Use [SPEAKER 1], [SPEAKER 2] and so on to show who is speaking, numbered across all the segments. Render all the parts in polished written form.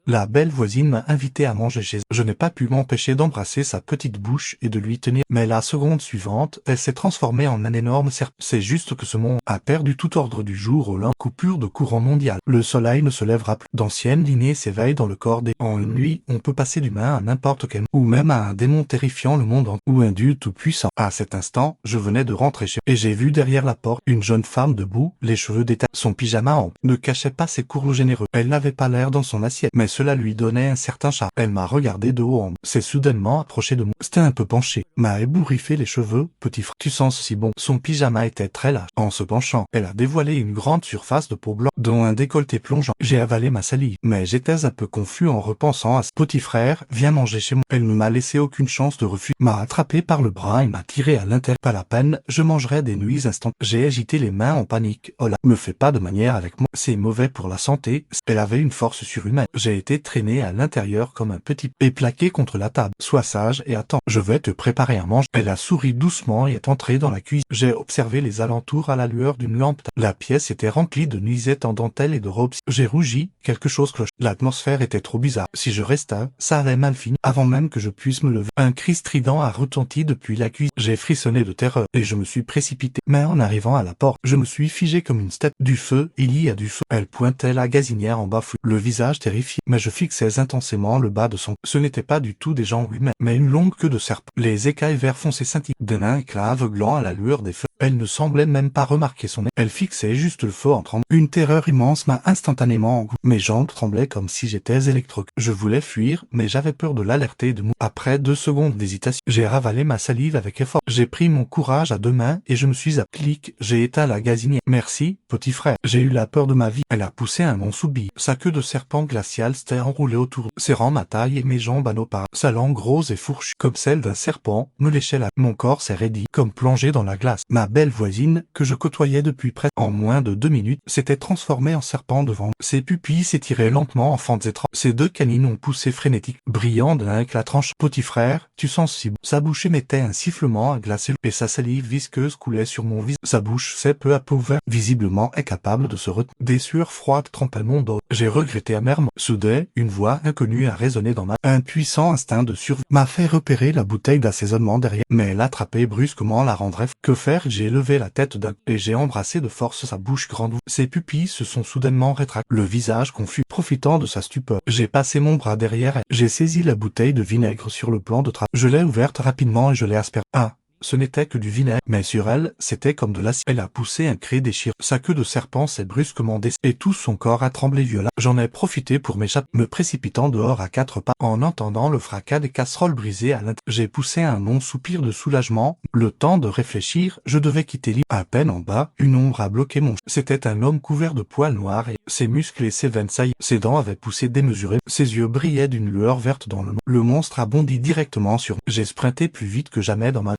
[SPEAKER 1] La belle voisine m'a invité à manger chez elle. Je n'ai pas pu m'empêcher d'embrasser sa petite bouche et de lui tenir. Mais la seconde suivante, elle s'est transformée en un énorme serpent. C'est juste que ce monde a perdu tout ordre du jour au lendemain. Coupure de courant mondial. Le soleil ne se lèvera plus. D'anciennes lignées s'éveillent dans le corps des... En une nuit, on peut passer d'humain à n'importe quel... Ou même à un démon terrifiant le monde entier. Ou un dieu tout puissant. À cet instant, je venais de rentrer chez... Et j'ai vu derrière la porte une jeune femme debout, les cheveux détaillés. Son pyjama ne cachait pas ses courroux généreux. Elle n'avait pas l'air dans son assiette, mais cela lui donnait un certain charme. Elle m'a regardé de haut en bas. S'est soudainement approchée de moi. C'était un peu penché. M'a ébouriffé les cheveux. Petit frère, tu sens ceci bon. Son pyjama était très large. En se penchant, elle a dévoilé une grande surface de peau blanche, dont un décolleté plongeant. J'ai avalé ma salive, mais j'étais un peu confus en repensant à ce petit frère. Viens manger chez moi. Elle ne m'a laissé aucune chance de refus. M'a attrapé par le bras et m'a tiré à l'intérieur. Pas la peine, je mangerai des nuits instantanément. J'ai agité les mains en panique. Oh là, me fais pas de manière avec moi. C'est mauvais pour la santé. Elle avait une force surhumaine. J'ai été traîné à l'intérieur comme un petit et plaqué contre la table. Sois sage et attends. Je vais te préparer à manger. Elle a souri doucement et est entrée dans la cuisine. J'ai observé les alentours à la lueur d'une lampe. La pièce était remplie de nuisettes en dentelle et de robes. J'ai rougi. Quelque chose cloche. L'atmosphère était trop bizarre. Si je restais, ça allait mal finir. Avant même que je puisse me lever, un cri strident a retenti depuis la cuisine. J'ai frissonné de terreur et je me suis précipité. Mais en arrivant à la porte, je me suis figé comme une statue. Du feu, il y a du feu. Elle pointait la gazinière en bas, le visage terrifié. Mais je fixais intensément le bas de son... Ce n'était pas du tout des jambes humaines, mais une longue queue de serpent. Les écailles vert foncé scintillaient d'un éclat aveuglant à la lueur des feux. Elle ne semblait même pas remarquer son nez. Elle fixait juste le feu en tremblant. Une terreur immense m'a instantanément englouti. Mes jambes tremblaient comme si j'étais électrocuté. Je voulais fuir, mais j'avais peur de l'alerter de moi. Après 2 secondes d'hésitation, j'ai ravalé ma salive avec effort. J'ai pris mon courage à 2 mains et je me suis clic. J'ai éteint la gazinière. Merci, petit frère. J'ai eu la peur de ma vie. Elle a poussé un bond subit. Sa queue de serpent glacial s'était enroulée autour, serrant ma taille et mes jambes à nos pas. Sa langue rose et fourchue, comme celle d'un serpent, me léchait la... Mon corps s'est raidi, comme plongé dans la glace. Ma belle voisine, que je côtoyais depuis près en moins de 2 minutes, s'était transformée en serpent devant. Ses pupilles s'étiraient lentement en fentes étranges. Ses 2 canines ont poussé frénétique, brillant d'un éclat tranchant. Petit frère, tu sens si bon. Sa bouche émettait un sifflement à glacer et sa salive visqueuse coulait sur mon visage. Sa bouche s'est peu à peu ouverte, visiblement incapable de se retenir. Des sueurs froides trempaient mon dos. J'ai regretté amèrement. Soudain, une voix inconnue a résonné dans ma... Un puissant instinct de survie m'a fait repérer la bouteille d'assaisonnement derrière, mais l'attraper brusquement la rendrait... Que faire? J'ai levé la tête d'un... et j'ai embrassé de force sa bouche grande ouverte. Ses pupilles se sont soudainement rétractées, le visage confus. Profitant de sa stupeur, j'ai passé mon bras derrière elle. J'ai saisi la bouteille de vinaigre sur le plan de trappe. Je l'ai ouverte rapidement et je l'ai aspergée. Ah! Ce n'était que du vinaigre, mais sur elle, c'était comme de l'acier. Elle a poussé un cri déchirant. Sa queue de serpent s'est brusquement et tout son corps a tremblé violemment. J'en ai profité pour m'échapper, me précipitant dehors à 4 pas. En entendant le fracas des casseroles brisées à l'intérieur, j'ai poussé un long soupir de soulagement. Le temps de réfléchir, je devais quitter l'île. À peine en bas, une ombre a bloqué mon... C'était un homme couvert de poils noirs et ses muscles et ses veines saillies. Ses dents avaient poussé démesurées. Ses yeux brillaient d'une lueur verte dans le noir. Le monstre a bondi directement sur moi. J'ai sprinté plus vite que jamais dans ma...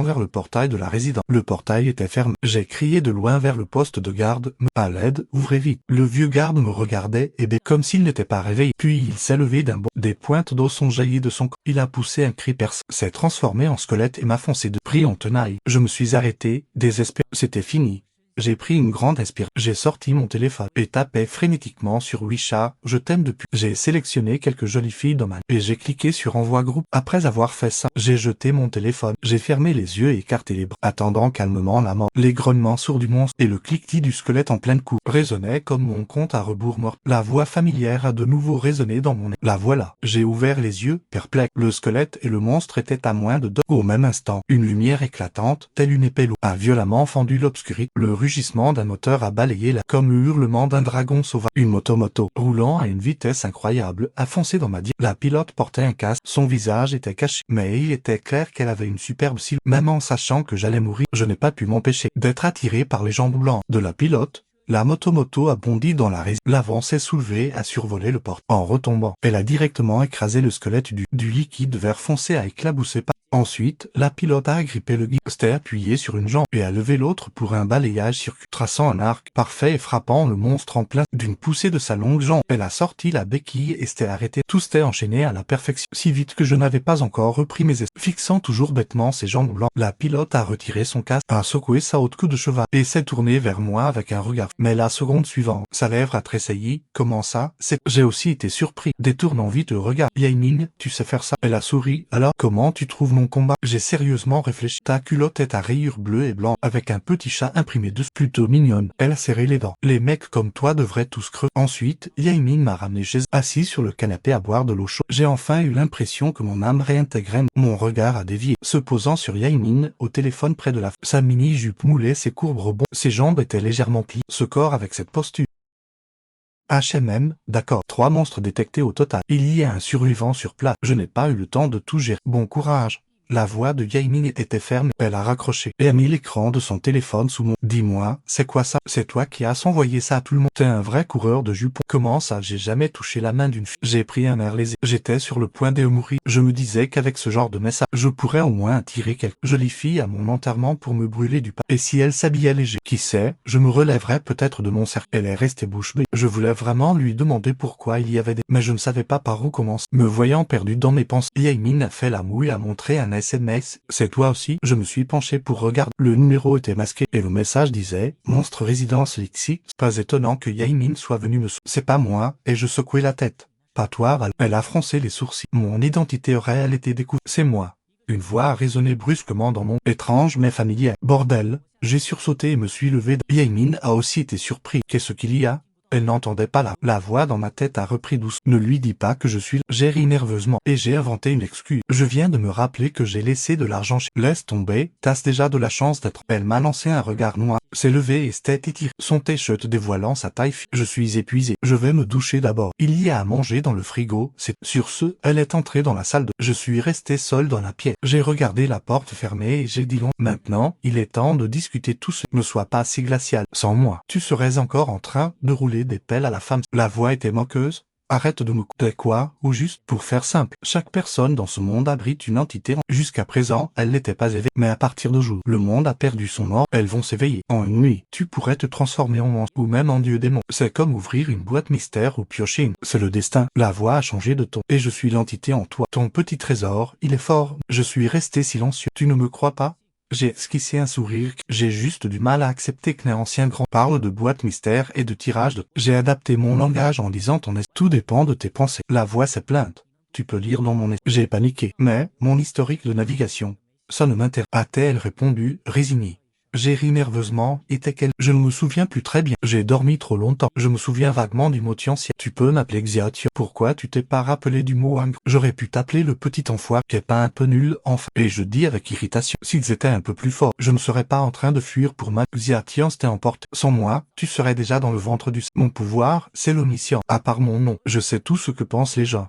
[SPEAKER 1] vers le portail de la résidence. Le portail était fermé. J'ai crié de loin vers le poste de garde. À l'aide, ouvrez vite. Le vieux garde me regardait et comme s'il n'était pas réveillé. Puis il s'est levé d'un bond. Des pointes d'eau sont jaillies de son corps. Il a poussé un cri perçant, s'est transformé en squelette et m'a foncé de pris en tenaille. Je me suis arrêté, désespéré. C'était fini. J'ai pris une grande inspiration. J'ai sorti mon téléphone et tapé frénétiquement sur Wisha, je t'aime depuis. J'ai sélectionné quelques jolies filles dans ma... et j'ai cliqué sur envoi groupe. Après avoir fait ça, j'ai jeté mon téléphone. J'ai fermé les yeux et écarté les bras, attendant calmement la mort. Les grognements sourds du monstre et le cliquetis du squelette en pleine cour résonnaient comme mon compte à rebours mort. La voix familière a de nouveau résonné dans mon nez. La voilà. J'ai ouvert les yeux, perplexe. Le squelette et le monstre étaient à moins de 2. Au même instant, une lumière éclatante, telle une épée lourde, a violemment fendu l'obscurité. Le rugissement d'un moteur a balayé la... comme le hurlement d'un dragon sauvage. Une moto roulant à une vitesse incroyable a foncé dans ma direction. La pilote portait un casque, son visage était caché, mais il était clair qu'elle avait une superbe silhouette. Même en sachant que j'allais mourir, je n'ai pas pu m'empêcher d'être attiré par les jambes blanches de la pilote. La moto a bondi dans la résine. L'avant s'est soulevé à survoler le porte. En retombant, elle a directement écrasé le squelette du liquide vert foncé à éclabousser par Ensuite, la pilote a agrippé le guide, s'était appuyé sur une jambe et a levé l'autre pour un balayage circulaire, traçant un arc parfait et frappant le monstre en plein d'une poussée de sa longue jambe. Elle a sorti la béquille et s'était arrêtée. Tout s'était enchaîné à la perfection, si vite que je n'avais pas encore repris mes esprits. Fixant toujours bêtement ses jambes blancs, la pilote a retiré son casque, a secoué sa haute queue de cheval et s'est tournée vers moi avec un regard. Mais la seconde suivante, sa lèvre a tressailli. Comment ça? J'ai aussi été surpris, détournant vite le regard. Yaiming, tu sais faire ça? Elle a souri. Alors, comment tu trouves mon combat? J'ai sérieusement réfléchi. Ta culotte est à rayures bleues et blancs, avec un petit chat imprimé dessus, plutôt mignonne. Elle a serré les dents. Les mecs comme toi devraient tous creux. Ensuite, Yaiming m'a ramené chez elle, assis sur le canapé à boire de l'eau chaude. J'ai enfin eu l'impression que mon âme réintégrait. Mon regard a dévié, se posant sur Yaiming, au téléphone près de sa mini-jupe moulée, ses courbes rebonds, ses jambes étaient légèrement pliées. Ce corps avec cette posture. HMM, d'accord. 3 monstres détectés au total. Il y a un survivant sur place. Je n'ai pas eu le temps de tout gérer. Bon courage. La voix de Yaiming était ferme. Elle a raccroché et a mis l'écran de son téléphone sous mon... Dis-moi, c'est quoi ça? C'est toi qui as envoyé ça à tout le monde? T'es un vrai coureur de jupons. Comment ça? J'ai jamais touché la main d'une fille. J'ai pris un air lésé. J'étais sur le point de mourir. Je me disais qu'avec ce genre de message, je pourrais au moins attirer quelques jolies filles à mon enterrement pour me brûler du pain. Et si elle s'habillait léger, qui sait, je me relèverais peut-être de mon cercle. Elle est restée bouche bée. Je voulais vraiment lui demander pourquoi il y avait des... Mais je ne savais pas par où commencer. Me voyant perdu dans mes pensées, Yaiming a fait la moue et a montré un SMS. C'est toi aussi? Je me suis penché pour regarder. Le numéro était masqué et le message disait « Monstre résidence Lixi ». Pas étonnant que Yaiming soit venu me... C'est pas moi, et je secouai la tête. Pas toi, Val. Elle a froncé les sourcils. Mon identité aurait-elle été découverte? C'est moi. Une voix a résonné brusquement dans mon... Étrange mais familier. Bordel. J'ai sursauté et me suis levé. Yaiming a aussi été surpris. Qu'est-ce qu'il y a? Elle n'entendait pas la voix dans ma tête a repris douce. Ne lui dis pas que je suis... J'ai ri nerveusement et j'ai inventé une excuse. Je viens de me rappeler que j'ai laissé de l'argent chez... Laisse tomber, t'as déjà de la chance d'être... Elle m'a lancé un regard noir, s'est levée et s'était étirée, son t-shirt dévoilant sa taille fine. Je suis épuisé. Je vais me doucher d'abord. Il y a à manger dans le frigo. C'est... Sur ce, elle est entrée dans la salle de... Je suis resté seul dans la pièce. J'ai regardé la porte fermée et j'ai dit non. Maintenant, il est temps de discuter tout ce... Ne sois pas si glacial. Sans moi, tu serais encore en train de rouler des pelles à la femme. La voix était moqueuse. Arrête de me couper quoi, ou juste pour faire simple. Chaque personne dans ce monde abrite une entité. Jusqu'à présent, elle n'était pas éveillée. Mais à partir de jour, le monde a perdu son or. Elles vont s'éveiller. En une nuit, tu pourrais te transformer en monstre, ou même en dieu démon. C'est comme ouvrir une boîte mystère ou piocher une. C'est le destin. La voix a changé de ton. Et je suis l'entité en toi. Ton petit trésor, il est fort. Je suis resté silencieux. Tu ne me crois pas? J'ai esquissé un sourire. J'ai juste du mal à accepter que un ancien grand parle de boîte mystère et de tirage de... J'ai adapté mon langage en disant ton tout dépend de tes pensées. La voix s'est plainte. Tu peux lire dans mon J'ai paniqué. Mais, mon historique de navigation, ça ne m'intéresse. A-t-elle répondu, résignée. J'ai ri nerveusement, était qu'elle... Je ne me souviens plus très bien. J'ai dormi trop longtemps. Je me souviens vaguement du mot tiancien. Tu peux m'appeler Xiatio. Pourquoi tu t'es pas rappelé du mot Ang? J'aurais pu t'appeler le petit enfoiré qui est pas un peu nul, enfin. Et je dis avec irritation. S'ils étaient un peu plus forts, je ne serais pas en train de fuir pour ma... Xiation s'était emporté. Sans moi, tu serais déjà dans le ventre du... Mon pouvoir, c'est l'omission. À part mon nom, je sais tout ce que pensent les gens.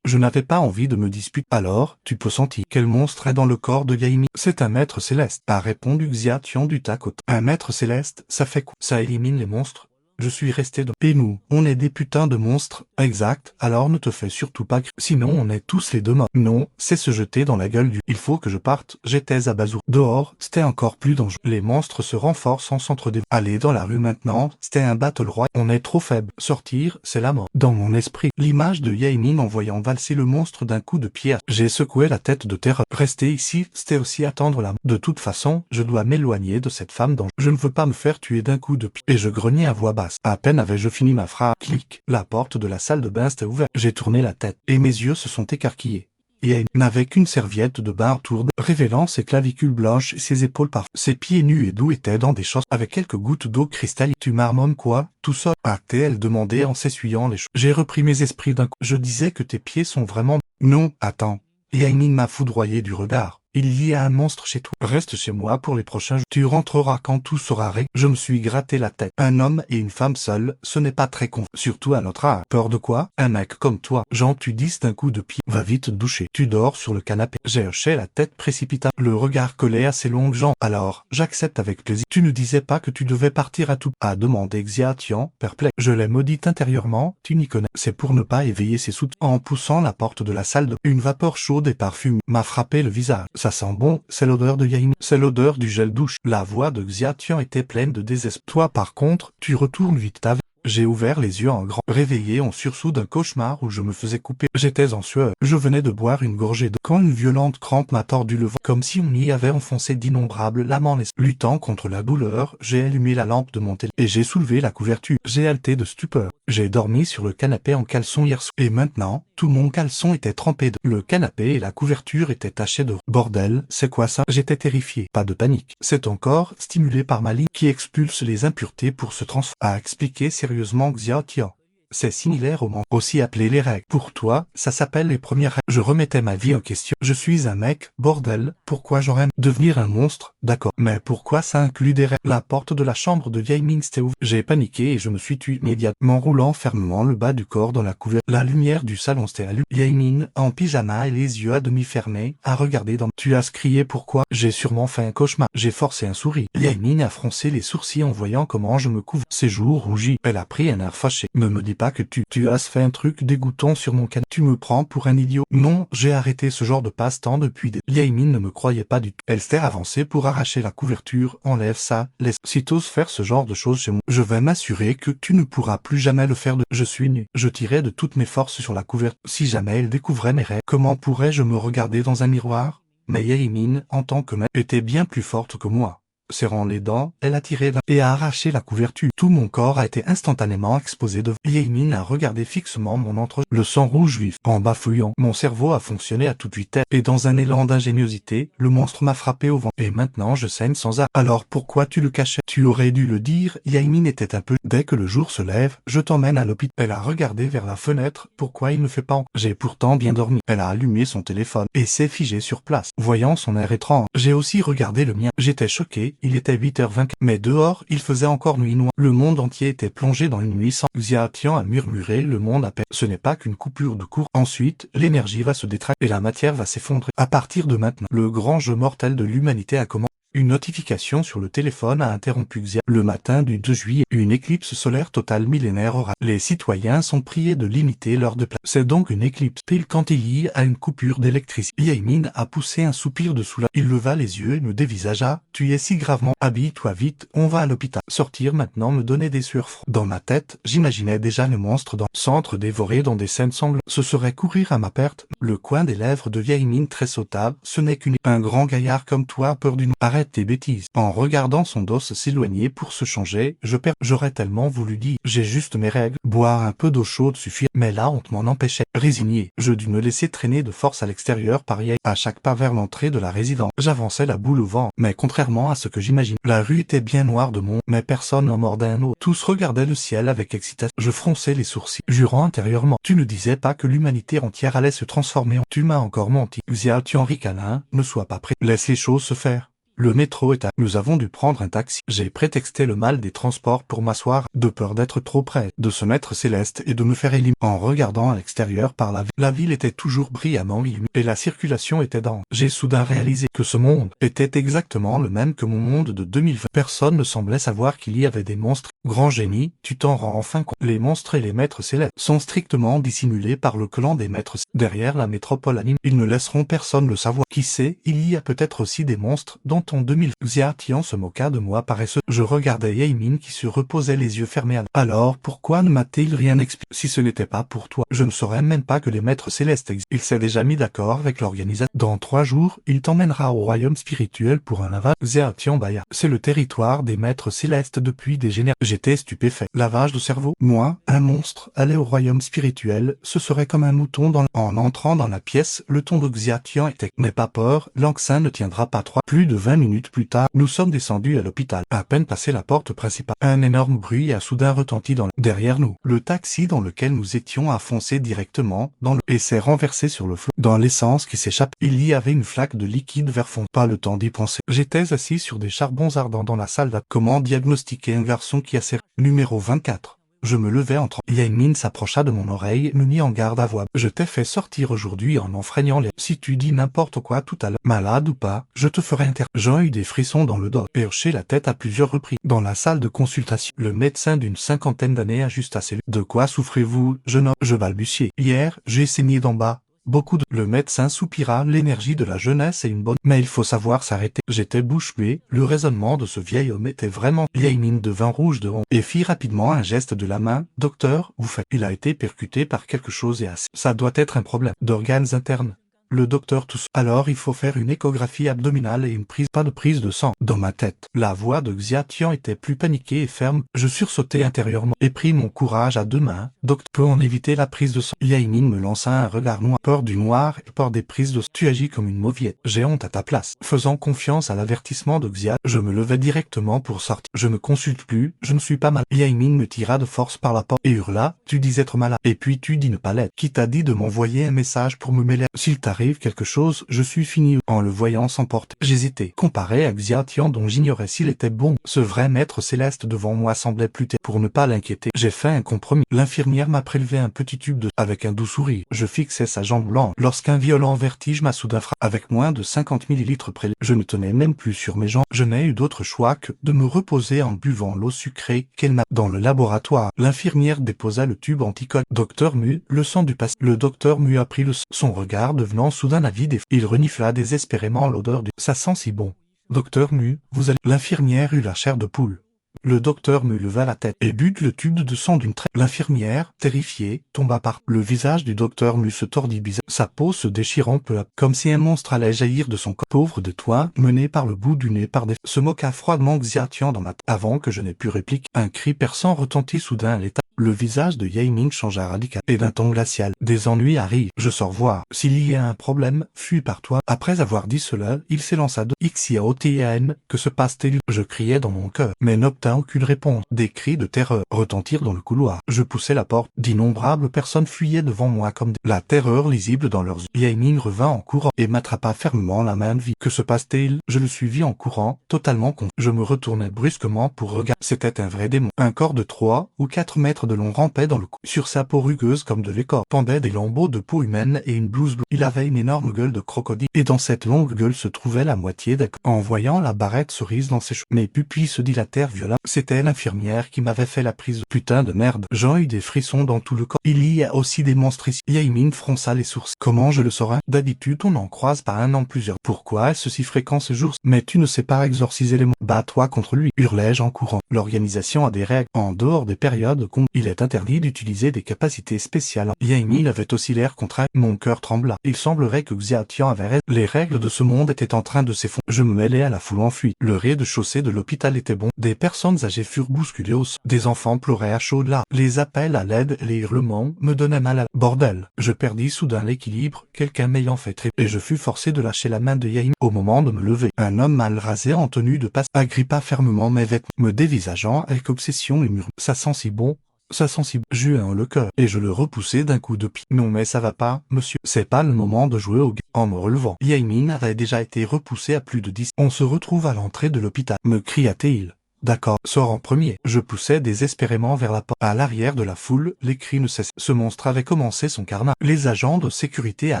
[SPEAKER 1] Je n'avais pas envie de me disputer. Alors, tu peux sentir quel monstre est dans le corps de Yaiming? C'est un maître céleste, a répondu Xiation du tac au tac. Un maître céleste, ça fait quoi? Ça élimine les monstres. Je suis resté dans... Et nous, on est des putains de monstres. Exact, alors ne te fais surtout pas... Sinon on est tous les deux morts. Non, c'est se jeter dans la gueule du... Il faut que je parte, j'étais à Bazour. Dehors, c'était encore plus dangereux. Les monstres se renforcent en centre des... Aller dans la rue maintenant, c'était un battle royal. On est trop faible. Sortir, c'est la mort. Dans mon esprit, l'image de Yaiming en voyant valser le monstre d'un coup de pierre. J'ai secoué la tête de terreur. Rester ici, c'était aussi attendre la mort. De toute façon, je dois m'éloigner de cette femme dont... Je ne veux pas me faire tuer d'un coup de pierre. Et je grognais à voix basse. À peine avais-je fini ma phrase, clic, la porte de la salle de bain s'était ouverte. J'ai tourné la tête, et mes yeux se sont écarquillés. Et elle n'avait qu'une serviette de bain autour révélant ses clavicules blanches et ses épaules par... Ses pieds nus et doux étaient dans des chaussettes avec quelques gouttes d'eau cristalline. Tu marmonnes quoi, tout seul? A-t-elle demandé en s'essuyant les cheveux. J'ai repris mes esprits d'un coup. Je disais que tes pieds sont vraiment... Non, attends. Yaiming m'a foudroyé du regard. Il y a un monstre chez toi. Reste chez moi pour les prochains jours. Tu rentreras quand tout sera réglé. Je me suis gratté la tête. Un homme et une femme seuls, ce n'est pas très con. Surtout à notre âge. Peur de quoi? Un mec comme toi. Jean, tu dis d'un coup de pied. Va vite te doucher. Tu dors sur le canapé. J'ai hoché la tête précipita. Le regard collé à ses longues jambes. Alors, j'accepte avec plaisir. Tu ne disais pas que tu devais partir à tout. A demandé Xiation, perplexe. Je l'ai maudite intérieurement. Tu n'y connais. C'est pour ne pas éveiller ses soutes. En poussant la porte de la salle de... Une vapeur chaude et parfumée m'a frappé le visage. Ça sent bon, c'est l'odeur de Yaemin. C'est l'odeur du gel douche. La voix de Xiatian était pleine de désespoir. Toi par contre, tu retournes vite ta. J'ai ouvert les yeux en grand, réveillé en sursaut d'un cauchemar où je me faisais couper. J'étais en sueur. Je venais de boire une gorgée d'eau quand une violente crampe m'a tordu le ventre, comme si on y avait enfoncé d'innombrables lames en luttant contre la douleur, j'ai allumé la lampe de mon téléphone et j'ai soulevé la couverture. J'ai haleté de stupeur. J'ai dormi sur le canapé en caleçon hier soir. Et maintenant, tout mon caleçon était trempé de... Le canapé et la couverture étaient tachés de... Bordel, c'est quoi ça? J'étais terrifié. Pas de panique. C'est ton corps, stimulé par ma ligne, qui expulse les impuretés pour se transformer, a expliqué sérieusement Xiaotian. C'est similaire au aussi appelé les règles. Pour toi, ça s'appelle les premières règles. Je remettais ma vie en question. Je suis un mec, bordel, pourquoi j'aurais devenir un monstre? D'accord. Mais pourquoi ça inclut des règles? La porte de la chambre de Yaemin s'était ouverte. J'ai paniqué et je me suis tué immédiatement, roulant fermement le bas du corps dans la couverture. La lumière du salon s'était allumée. Yaemin, en pyjama et les yeux à demi fermés, a regardé dans... Tu as crié pourquoi? J'ai sûrement fait un cauchemar. J'ai forcé un sourire. Yaemin a froncé les sourcils en voyant comment je me couvre. Ses joues rougies. Elle a pris un air fâché. Ne me dis pas que tu as fait un truc dégoûtant sur mon canapé. Tu me prends pour un idiot. Non, j'ai arrêté ce genre de passe-temps depuis des... Yaemin ne me croyait pas du tout. Elle s'était avancée pour arracher la couverture. Enlève ça, laisse. Si t'oses faire ce genre de choses chez moi, je vais m'assurer que tu ne pourras plus jamais le faire de... Je suis nu. Je tirais de toutes mes forces sur la couverture. Si jamais elle découvrait mes rêves, comment pourrais-je me regarder dans un miroir? Mais Yaemin, en tant que mère, était bien plus forte que moi. Serrant les dents, elle a tiré et a arraché la couverture. Tout mon corps a été instantanément exposé de... Yaemin a regardé fixement mon le sang rouge vif. En bafouillant, mon cerveau a fonctionné à toute vitesse, et dans un élan d'ingéniosité, le monstre m'a frappé au ventre. Et maintenant je saigne sans arrêt. Alors pourquoi tu le cachais? Tu aurais dû le dire. Yaemin était un peu... Dès que le jour se lève, je t'emmène à l'hôpital. Elle a regardé vers la fenêtre. Pourquoi il ne fait pas? J'ai pourtant bien dormi. Elle a allumé son téléphone, et s'est figée sur place. Voyant son air étrange, j'ai aussi regardé le mien. J'étais choqué. Il était 8h24, mais dehors, il faisait encore nuit noire. Le monde entier était plongé dans une nuit sans... Xiaotian a murmuré le monde à peine. Ce n'est pas qu'une coupure de courant. Ensuite, l'énergie va se détracter et la matière va s'effondrer. À partir de maintenant, le grand jeu mortel de l'humanité a commencé. Une notification sur le téléphone a interrompu Xia. Le matin du 2 juillet, une éclipse solaire totale millénaire aura. Les citoyens sont priés de limiter l'heure de place. C'est donc une éclipse. Pile quand il y a une coupure d'électricité. Yaemin a poussé un soupir de soulagement. Il leva les yeux et me dévisagea. Tu es si gravement... Habille-toi vite, on va à l'hôpital. Sortir maintenant me donnait des sueurs froides. Dans ma tête, j'imaginais déjà le monstre dans le centre dévoré dans des scènes sanglantes. Ce serait courir à ma perte. Le coin des lèvres de Yaemin tressautta. Ce n'est un grand gaillard comme toi a peur d'une... Arrête tes bêtises. En regardant son dos s'éloigner pour se changer, j'aurais tellement voulu dire, j'ai juste mes règles. Boire un peu d'eau chaude suffit. Mais la honte m'en empêchait. Résigné, je dus me laisser traîner de force à l'extérieur par Yaemin. À chaque pas vers l'entrée de la résidence, j'avançais la boule au vent. Mais contrairement à ce que j'imaginais, la rue était bien noire de monde, mais personne n'en mordait un autre. Tous regardaient le ciel avec excitation. Je fronçais les sourcils, jurant intérieurement. Tu ne disais pas que l'humanité entière allait se transformer en... Tu m'as encore menti. Xiaotian ricanin, ne sois pas prêt. Laisse les choses se faire. Le métro est à... Nous avons dû prendre un taxi. J'ai prétexté le mal des transports pour m'asseoir, de peur d'être trop près, de se mettre céleste et de me faire éliminer. En regardant à l'extérieur par la ville était toujours brillamment illuminée et la circulation était dense. J'ai soudain réalisé que ce monde était exactement le même que mon monde de 2020. Personne ne semblait savoir qu'il y avait des monstres. Grand génie, tu t'en rends enfin compte. Les monstres et les maîtres célestes sont strictement dissimulés par le clan des maîtres. Derrière la métropole anime, ils ne laisseront personne le savoir. Qui sait, il y a peut-être aussi des monstres dont en 2000. Xiaotian se moqua de moi paresseux. Je regardais Yaemin qui se reposait les yeux fermés. Alors pourquoi ne m'a-t-il rien expliqué? Si ce n'était pas pour toi, je ne saurais même pas que les maîtres célestes existent. Il s'est déjà mis d'accord avec l'organisation. Dans 3 jours, il t'emmènera au royaume spirituel pour un lavage. Xiaotian bâilla. C'est le territoire des maîtres célestes depuis des générations. J'étais stupéfait. Lavage de cerveau? Moi, un monstre, aller au royaume spirituel, ce serait comme un mouton dans... En entrant dans la pièce, le ton de Xiaotian était... N'aie pas peur, l'Anxin ne tiendra pas 3. Plus de 20 minutes plus tard, nous sommes descendus à l'hôpital. À peine passé la porte principale, un énorme bruit a soudain retenti derrière nous. Le taxi dans lequel nous étions a foncé directement dans le... et s'est renversé sur le flot. Dans l'essence qui s'échappe, il y avait une flaque de liquide vert fond. Pas le temps d'y penser. J'étais assis sur des charbons ardents dans la salle d'attente. Comment diagnostiquer un garçon qui a serré? Numéro 24. Je me levai en tremblant. Yaemin s'approcha de mon oreille et me mit en garde à voix. Je t'ai fait sortir aujourd'hui en enfreignant les... Si tu dis n'importe quoi tout à l'heure, malade ou pas, je te ferai J'ai eu des frissons dans le dos, et hoché la tête à plusieurs reprises. Dans la salle de consultation, le médecin d'une 50aine d'années ajusta ses lunettes. De quoi souffrez-vous, jeune homme? Je balbutiai. Hier, j'ai saigné d'en bas. beaucoup de... Le médecin soupira, l'énergie de la jeunesse est une bonne... Mais il faut savoir s'arrêter. J'étais bouche bée, le raisonnement de ce vieil homme était vraiment... Yaemin devint rouge de honte et fit rapidement un geste de la main. Docteur, vous faites... Il a été percuté par quelque chose et assez... Ça doit être un problème d'organes internes. Le docteur tousse. Alors il faut faire une échographie abdominale et une prise, pas de prise de sang. Dans ma tête, la voix de Xia Tian était plus paniquée et ferme. Je sursautai intérieurement et pris mon courage à deux mains. Docteur, peut en éviter la prise de sang. Yaemin me lança un regard noir. Peur du noir et peur des prises de sang. Tu agis comme une mauviette. J'ai honte à ta place. Faisant confiance à l'avertissement de Xia, je me levai directement pour sortir. Je me consulte plus, je ne suis pas malade. Yaemin me tira de force par la porte et hurla. Tu dis être malade. Et puis tu dis ne pas l'être. Qui t'a dit de m'envoyer un message pour me mêler? S'il t'arrive quelque chose, je suis fini. En le voyant s'emporter, j'hésitais. Comparé à Xia Tian dont j'ignorais s'il était bon, ce vrai maître céleste devant moi semblait plus tête. Pour ne pas l'inquiéter, j'ai fait un compromis. L'infirmière m'a prélevé un petit tube de... Avec un doux sourire, je fixais sa jambe blanche. Lorsqu'un violent vertige m'a soudain frappé. Avec moins de 50 millilitres prélevés, je ne tenais même plus sur mes jambes. Je n'ai eu d'autre choix que de me reposer en buvant l'eau sucrée qu'elle m'a... Dans le laboratoire, l'infirmière déposa le tube anticolle. Docteur Mu, le sang du patient. Le docteur Mu a pris le sang. Son regard devenant soudain avide et... Il renifla désespérément l'odeur du... Ça sent si bon. Docteur Mu, vous allez... L'infirmière eut la chair de poule. Le docteur me leva la tête et but le tube de sang d'une traite. L'infirmière, terrifiée, tomba par... Le visage du docteur Mu se tordit bizarre, sa peau se déchirant peu à peu, comme si un monstre allait jaillir de son corps. Pauvre de toi, mené par le bout du nez par des... Se moqua froidement Xia Tian dans ma tête. Avant que je n'ai pu répliquer, un cri perçant retentit soudain à l'état. Le visage de Yaemin changea radicalement, et d'un ton glacial. Des ennuis arrivent, je sors voir. S'il y a un problème, fuis par toi. Après avoir dit cela, il s'élança de Xiaotian. Que se passe-t-il? Je criai dans mon cœur, mais n'obtins aucune réponse. Des cris de terreur retentirent dans le couloir. Je poussai la porte. D'innombrables personnes fuyaient devant moi comme des... La terreur lisible dans leurs yeux. Yaemin revint en courant et m'attrapa fermement la main de vie. Que se passe-t-il? Je le suivis en courant, totalement con. Je me retournai brusquement pour regarder. C'était un vrai démon. Un corps de 3 ou 4 mètres de long rampait dans le cou. Sur sa peau rugueuse comme de l'écorce pendaient des lambeaux de peau humaine et une blouse bleue. Il avait une énorme gueule de crocodile, et dans cette longue gueule se trouvait la moitié d'un corps. En voyant la barrette cerise dans ses cheveux, mes pupilles se dilatèrent violemment. C'était l'infirmière qui m'avait fait la prise. Putain de merde. J'en eus des frissons dans tout le corps. Il y a aussi des monstres ici. Yaemin fronça les sourcils. Comment je le saurais? D'habitude on en croise par un an plusieurs. Pourquoi est-ce si fréquent ce jour? Mais tu ne sais pas exorciser les monstres. Bats-toi contre lui, hurlai-je en courant. L'organisation a des règles. En dehors des périodes où il est interdit d'utiliser des capacités spéciales. Yaemin avait aussi l'air contraint. Mon cœur trembla. Il semblerait que Xia Tian avait raison. Les règles de ce monde étaient en train de s'effondrer. Je me mêlai à la foule en fuite. Le rez-de-chaussée de l'hôpital était bon. Des personnes âgées furent bousculées au sol. Des enfants pleuraient à chaudes larmes. Les appels à l'aide et les hurlements me donnaient mal à... Bordel. Je perdis soudain l'équilibre, quelqu'un m'ayant fait trépiller, et je fus forcé de lâcher la main de Yaemin. Au moment de me lever, un homme mal rasé en tenue de passe agrippa fermement mes vêtements, me dévisageant avec obsession et murmura. Ça sent si bon. Ça sent si... J'eus un le cœur, et je le repoussai d'un coup de pied. Non mais ça va pas, monsieur. C'est pas le moment de jouer au gars. En me relevant, Yaemin avait déjà été repoussé à plus de 10. On se retrouve à l'entrée de l'hôpital, me cria-t-il. D'accord, sors en premier. Je poussais désespérément vers la porte. À l'arrière de la foule, les cris ne cessaient. Ce monstre avait commencé son carnage. Les agents de sécurité à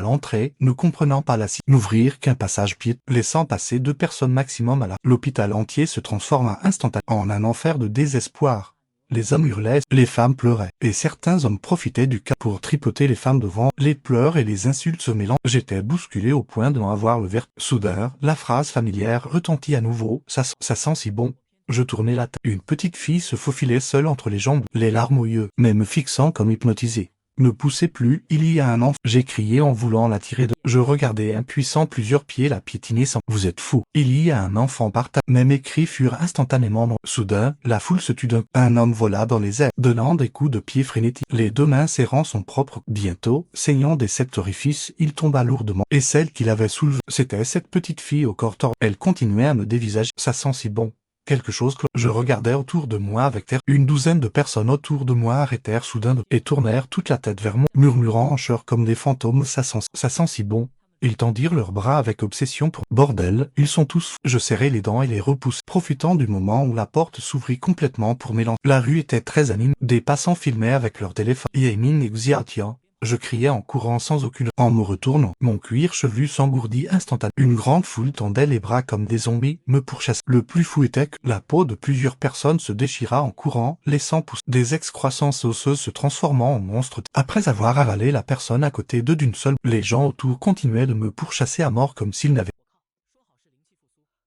[SPEAKER 1] l'entrée, ne comprenant pas la situation, n'ouvrirent qu'un passage piéton, laissant passer 2 personnes maximum à la... L'hôpital entier se transforma instantanément en un enfer de désespoir. Les hommes hurlaient, les femmes pleuraient, et certains hommes profitaient du cas pour tripoter les femmes devant. Les pleurs et les insultes se mélangeaient. J'étais bousculé au point de n'en avoir le vertige. Soudain, la phrase familière retentit à nouveau. Ça sent si bon. Je tournai la tête. Une petite fille se faufilait seule entre les jambes, les larmes aux yeux, mais me fixant comme hypnotisé. Ne poussez plus, il y a un enfant. J'ai crié en voulant la tirer de... Je regardais impuissant plusieurs pieds la piétiner sans... Vous êtes fou. Il y a un enfant par terre. Mais mes cris furent instantanément non. Soudain, la foule se tut d'un... Un homme vola dans les airs, donnant des coups de pied frénétiques, les 2 mains serrant son propre... Bientôt, saignant des 7 orifices, il tomba lourdement. Et celle qu'il avait soulevée, c'était cette petite fille au corps tord. Elle continuait à me dévisager. Ça sent si bon. Quelque chose que je regardais autour de moi avec terreur. Une douzaine de personnes autour de moi arrêtèrent soudain et tournèrent toute la tête vers moi, murmurant en chœur comme des fantômes. Ça sent si bon. Ils tendirent leurs bras avec obsession pour... Bordel, ils sont tous fous. Je serrai les dents et les repoussai, profitant du moment où la porte s'ouvrit complètement pour m'élancer. La rue était très animée. Des passants filmaient avec leur téléphone. Yaemin et Xia Tian, Je criais en courant sans aucune... En me retournant, mon cuir chevelu s'engourdit instantanément. Une grande foule tendait les bras comme des zombies, me pourchassait. Le plus fou était que la peau de plusieurs personnes se déchira en courant, laissant pousser des excroissances osseuses se transformant en monstres. Après avoir avalé la personne à côté d'eux d'une seule, les gens autour continuaient de me pourchasser à mort comme s'ils n'avaient...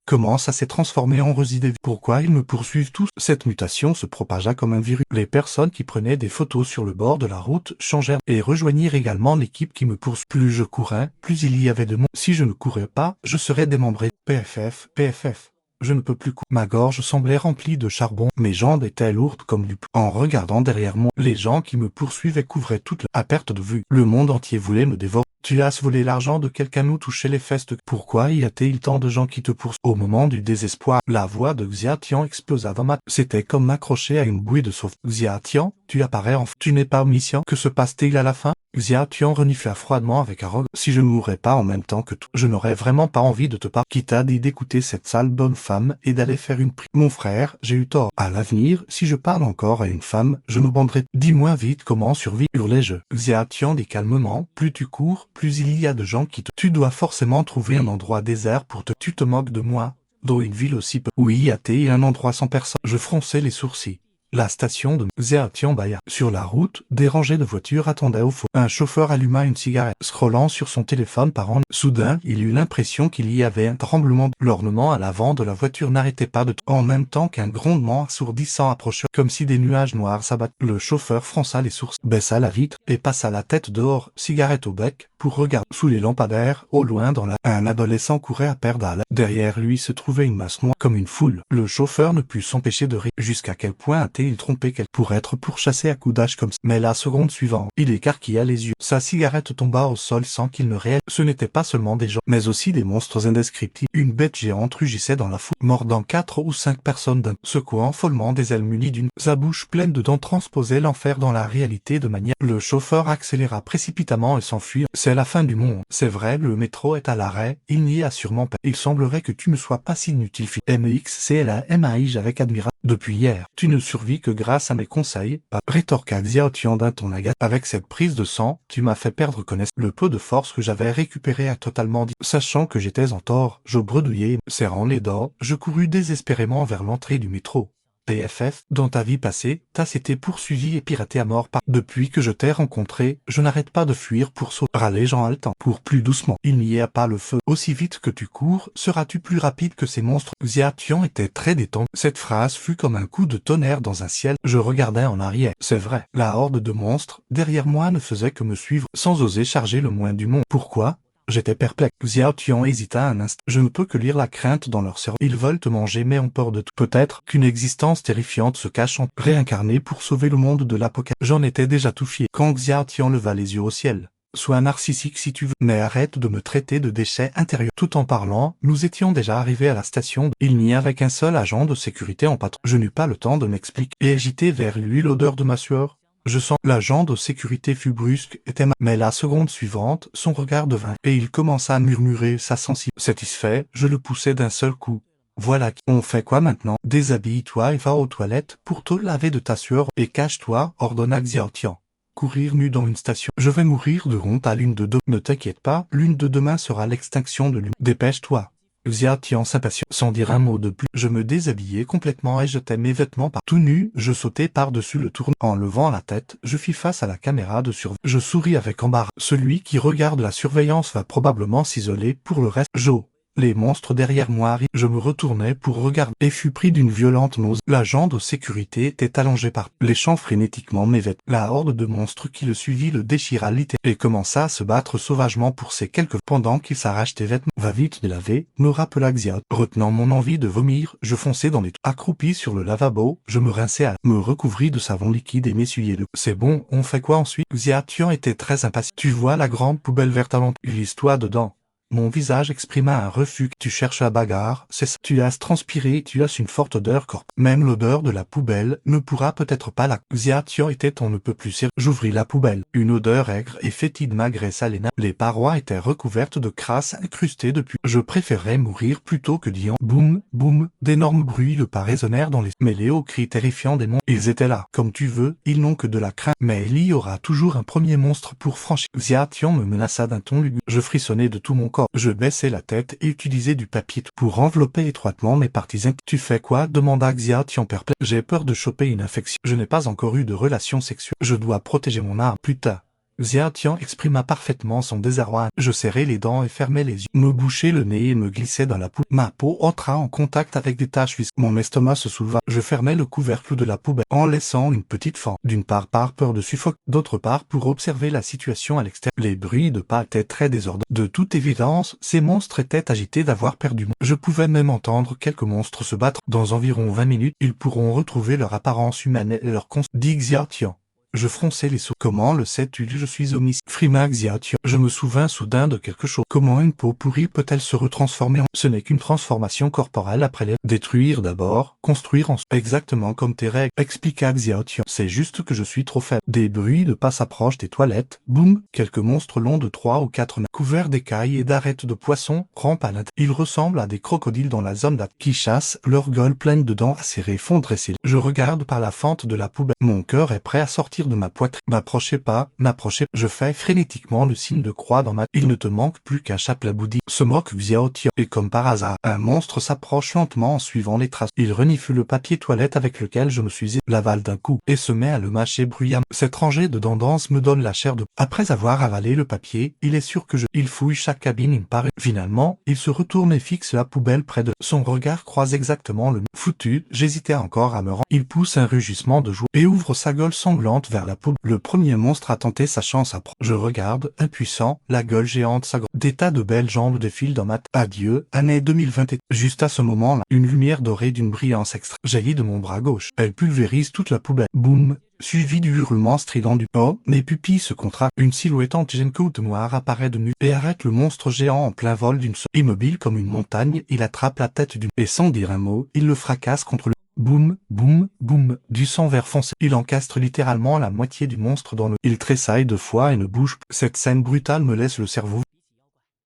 [SPEAKER 1] Comment ça s'est transformé en résidus? Pourquoi ils me poursuivent tous? Cette mutation se propagea comme un virus. Les personnes qui prenaient des photos sur le bord de la route changèrent et rejoignirent également l'équipe qui me poursuivait. Plus je courais, plus il y avait de monde. Si je ne courais pas, je serais démembré. PFF, PFF. Je ne peux plus courir. Ma gorge semblait remplie de charbon. Mes jambes étaient lourdes comme du plomb. En regardant derrière moi, les gens qui me poursuivaient couvraient toute à perte de vue. Le monde entier voulait me dévorer. Tu as volé l'argent de quelqu'un ou touché les fesses de... Pourquoi y a-t-il tant de gens qui te poursuivent? Au moment du désespoir, la voix de Xiatian explosa dans ma... C'était comme m'accrocher à une bouée de sauve. Xiatian, tu apparais enfin. Tu n'es pas omniscient. Que se passe-t-il à la fin? Xiatian renifla froidement avec arrogance. Si je ne mourrais pas en même temps que toi, je n'aurais vraiment pas envie de te parler. Qui t'a dit d'écouter cette sale bonne femme et d'aller faire une prière? Mon frère, j'ai eu tort. À l'avenir, si je parle encore à une femme, je me banderai. Dis-moi vite comment survivre, hurlai-je. Xiatian dit calmement, plus tu cours, plus il y a de gens qui te... Tu dois forcément trouver un endroit désert pour te... Tu te moques de moi? Dans une ville aussi peu... Oui, y a-t-il un endroit sans personne? Je fronçai les sourcils. La station de Xiatian Baya. Sur la route, des rangées de voitures attendaient au fond. Un chauffeur alluma une cigarette, scrollant sur son téléphone par an. Soudain, il eut l'impression qu'il y avait un tremblement. L'ornement à l'avant de la voiture n'arrêtait pas de... En même temps qu'un grondement assourdissant approchait, comme si des nuages noirs s'abattaient. Le chauffeur fronça les sourcils, baissa la vitre et passa la tête dehors, cigarette au bec, pour regarder. Sous les lampadaires, au loin dans la... Un adolescent courait à perdre à la... Derrière lui se trouvait une masse noire, comme une foule. Le chauffeur ne put s'empêcher de rire. Jusqu'à quel point a-t-il trompé quelqu'un pour être pourchassé à coups d'âge comme ça? Mais la seconde suivante, il écarquilla les yeux. Sa cigarette tomba au sol sans qu'il ne réalise. Ce n'était pas seulement des gens, mais aussi des monstres indescriptibles. Une bête géante rugissait dans la foule, mordant 4 ou 5 personnes d'un, secouant follement des ailes munies d'une... Sa bouche pleine de dents transposait l'enfer dans la réalité de manière... Le chauffeur accéléra précipitamment et s'enfuit. C'est la fin du monde. C'est vrai, le métro est à l'arrêt, il n'y a sûrement pas... Il semblerait que tu ne sois pas si inutile. MXCLAMAIJ avec admiration. Depuis hier, tu ne survis que grâce à mes conseils, pas, rétorqua Xiaotian d'un ton agace. Avec cette prise de sang, tu m'as fait perdre connaissance. Le peu de force que j'avais récupéré a totalement dit. Sachant que j'étais en tort, je bredouillai, serrant les dents, je courus désespérément vers l'entrée du métro. PFF, dans ta vie passée, t'as été poursuivi et piraté à mort par... Depuis que je t'ai rencontré, je n'arrête pas de fuir pour sauter. Râlait Jean haletant. Pour plus doucement. Il n'y a pas le feu. Aussi vite que tu cours, seras-tu plus rapide que ces monstres? Xiatian était très détendu. Cette phrase fut comme un coup de tonnerre dans un ciel. Je regardais en arrière. C'est vrai. La horde de monstres, derrière moi ne faisait que me suivre, sans oser charger le moins du monde. Pourquoi? J'étais perplexe. Xiaotian hésita un instant. Je ne peux que lire la crainte dans leur cerveau. Ils veulent te manger mais ont peur de tout. Peut-être qu'une existence terrifiante se cache en réincarné pour sauver le monde de l'apocalypse. J'en étais déjà tout fier. Quand Xiaotian leva les yeux au ciel. Sois narcissique si tu veux, mais arrête de me traiter de déchets intérieurs. Tout en parlant, nous étions déjà arrivés à la station. Il n'y avait qu'un seul agent de sécurité en patrouille. Je n'eus pas le temps de m'expliquer et agiter vers lui l'odeur de ma sueur. Je sens, l'agent de sécurité fut brusque, mais la seconde suivante, son regard devint, et il commença à murmurer sa sensibilité. Satisfait, je le poussai d'un seul coup. Voilà, on fait quoi maintenant? Déshabille-toi et va aux toilettes pour te laver de ta sueur, et cache-toi, ordonna Xiaotian. Courir nu dans une station. Je vais mourir de honte à l'une de deux. Ne t'inquiète pas, l'une de demain sera l'extinction de l'une. Dépêche-toi. Xiaotian s'impatient. Sans dire un mot de plus, je me déshabillai complètement et jetai mes vêtements par tout nu, je sautai par-dessus le tourne. En levant la tête, je fis face à la caméra de surveillance. Je souris avec embarras. Celui qui regarde la surveillance va probablement s'isoler pour le reste. Joe. Les monstres derrière moi arrivent. Je me retournai pour regarder et fus pris d'une violente nausée. L'agent de sécurité était allongé par, léchant frénétiquement mes vêtements. La horde de monstres qui le suivit le déchira littéralement et commença à se battre sauvagement pour ses quelques... Pendant qu'il s'arrache tes vêtements, va vite les laver, me rappela Xiao. Retenant mon envie de vomir, je fonçai dans les... Accroupi sur le lavabo, je me rinçai me recouvris de savon liquide et m'essuyai le... C'est bon, on fait quoi ensuite? Xiaotian était très impatient. Tu vois la grande poubelle verte à l'entrée? Glisse-toi dedans. Mon visage exprima un refus. Tu cherches la bagarre, c'est ça. Tu as transpiré, tu as une forte odeur corps. Même l'odeur de la poubelle ne pourra peut-être pas la... Xiaotian était on ne peut plus sérieux. J'ouvris la poubelle. Une odeur aigre et fétide m'agressa les nappes. Les parois étaient recouvertes de crasse incrustée depuis. Je préférais mourir plutôt que d'y en... Boum, boum, d'énormes bruits le pas résonnèrent dans les... mêlés aux cris terrifiants des monstres. Ils étaient là. Comme tu veux, ils n'ont que de la crainte. Mais il y aura toujours un premier monstre pour franchir. Xiaotian me menaça d'un ton lugubre. Je frissonnais de tout mon corps. Je baissai la tête et utilisai du papier pour envelopper étroitement mes parties intimes. Tu fais quoi? Demanda Xiaotian perplexe. J'ai peur de choper une infection. Je n'ai pas encore eu de relation sexuelle. Je dois protéger mon arme. Plus tard. Xiaotian exprima parfaitement son désarroi. Je serrai les dents et fermai les yeux. Me bouchai le nez et me glissai dans la poubelle. Ma peau entra en contact avec des taches visqueuses. Mon estomac se souleva. Je fermai le couvercle de la poubelle en laissant une petite fente. D'une part par peur de suffoquer, d'autre part pour observer la situation à l'extérieur. Les bruits de pas étaient très désordonnés. De toute évidence, ces monstres étaient agités d'avoir perdu mon... Je pouvais même entendre quelques monstres se battre. Dans environ 20 minutes, ils pourront retrouver leur apparence humaine et leur dit Xiaotian. Je fronçai les sourcils. Comment le sais-tu? Je suis omniscient. Frima Xiaotian. Je me souvins soudain de quelque chose. Comment une peau pourrie peut-elle se retransformer en... Ce n'est qu'une transformation corporelle après les... Détruire d'abord, construire ensuite. Exactement comme tes règles, expliqua Xiaotian. C'est juste que je suis trop faible. Des bruits de pas s'approchent des toilettes. Boum. Quelques monstres longs de 3 ou 4 mètres, couverts d'écailles et d'arêtes de poissons, rampent à l'intérieur. Ils ressemblent à des crocodiles dans la zone d'attaque qui chassent, leurs gueules pleines de dents acérées font dresser. Je regarde par la fente de la poubelle. Mon cœur est prêt à sortir de ma poitrine. M'approchez pas, m'approchez. Je fais frénétiquement le signe de croix dans ma... Il ne te manque plus qu'un chapelet bouddhi. Se moque Xiaotian. Et comme par hasard, un monstre s'approche lentement en suivant les traces. Il renifle le papier toilette avec lequel je me suis l'avale d'un coup et se met à le mâcher bruyamment. Cette rangée de dents denses me donne la chair de... Après avoir avalé le papier, il est sûr que il fouille chaque cabine, il me paraît. Finalement, il se retourne et fixe la poubelle près de... Son regard croise exactement le... Foutu, j'hésitais encore à me rendre. Il pousse un rugissement de joie et ouvre sa gueule sanglante vers la poubelle. Le premier monstre a tenté sa chance à... Je regarde, impuissant, la gueule géante s'agrandit. Des tas de belles jambes défilent dans ma tête. Adieu, année 2021. Juste à ce moment-là, une lumière dorée d'une brillance extra jaillit de mon bras gauche. Elle pulvérise toute la poubelle. Boum, suivi du hurlement strident du... Oh, mes pupilles se contractent. Une silhouette antigène-coute noire apparaît de nu et arrête le monstre géant en plein vol d'une... Immobile comme une montagne, il attrape la tête d'une... Et sans dire un mot, il le fracasse contre le... Boum, boum, boum, du sang vert foncé. Il encastre littéralement la moitié du monstre dans le... Il tressaille 2 fois et ne bouge plus. Cette scène brutale me laisse le cerveau...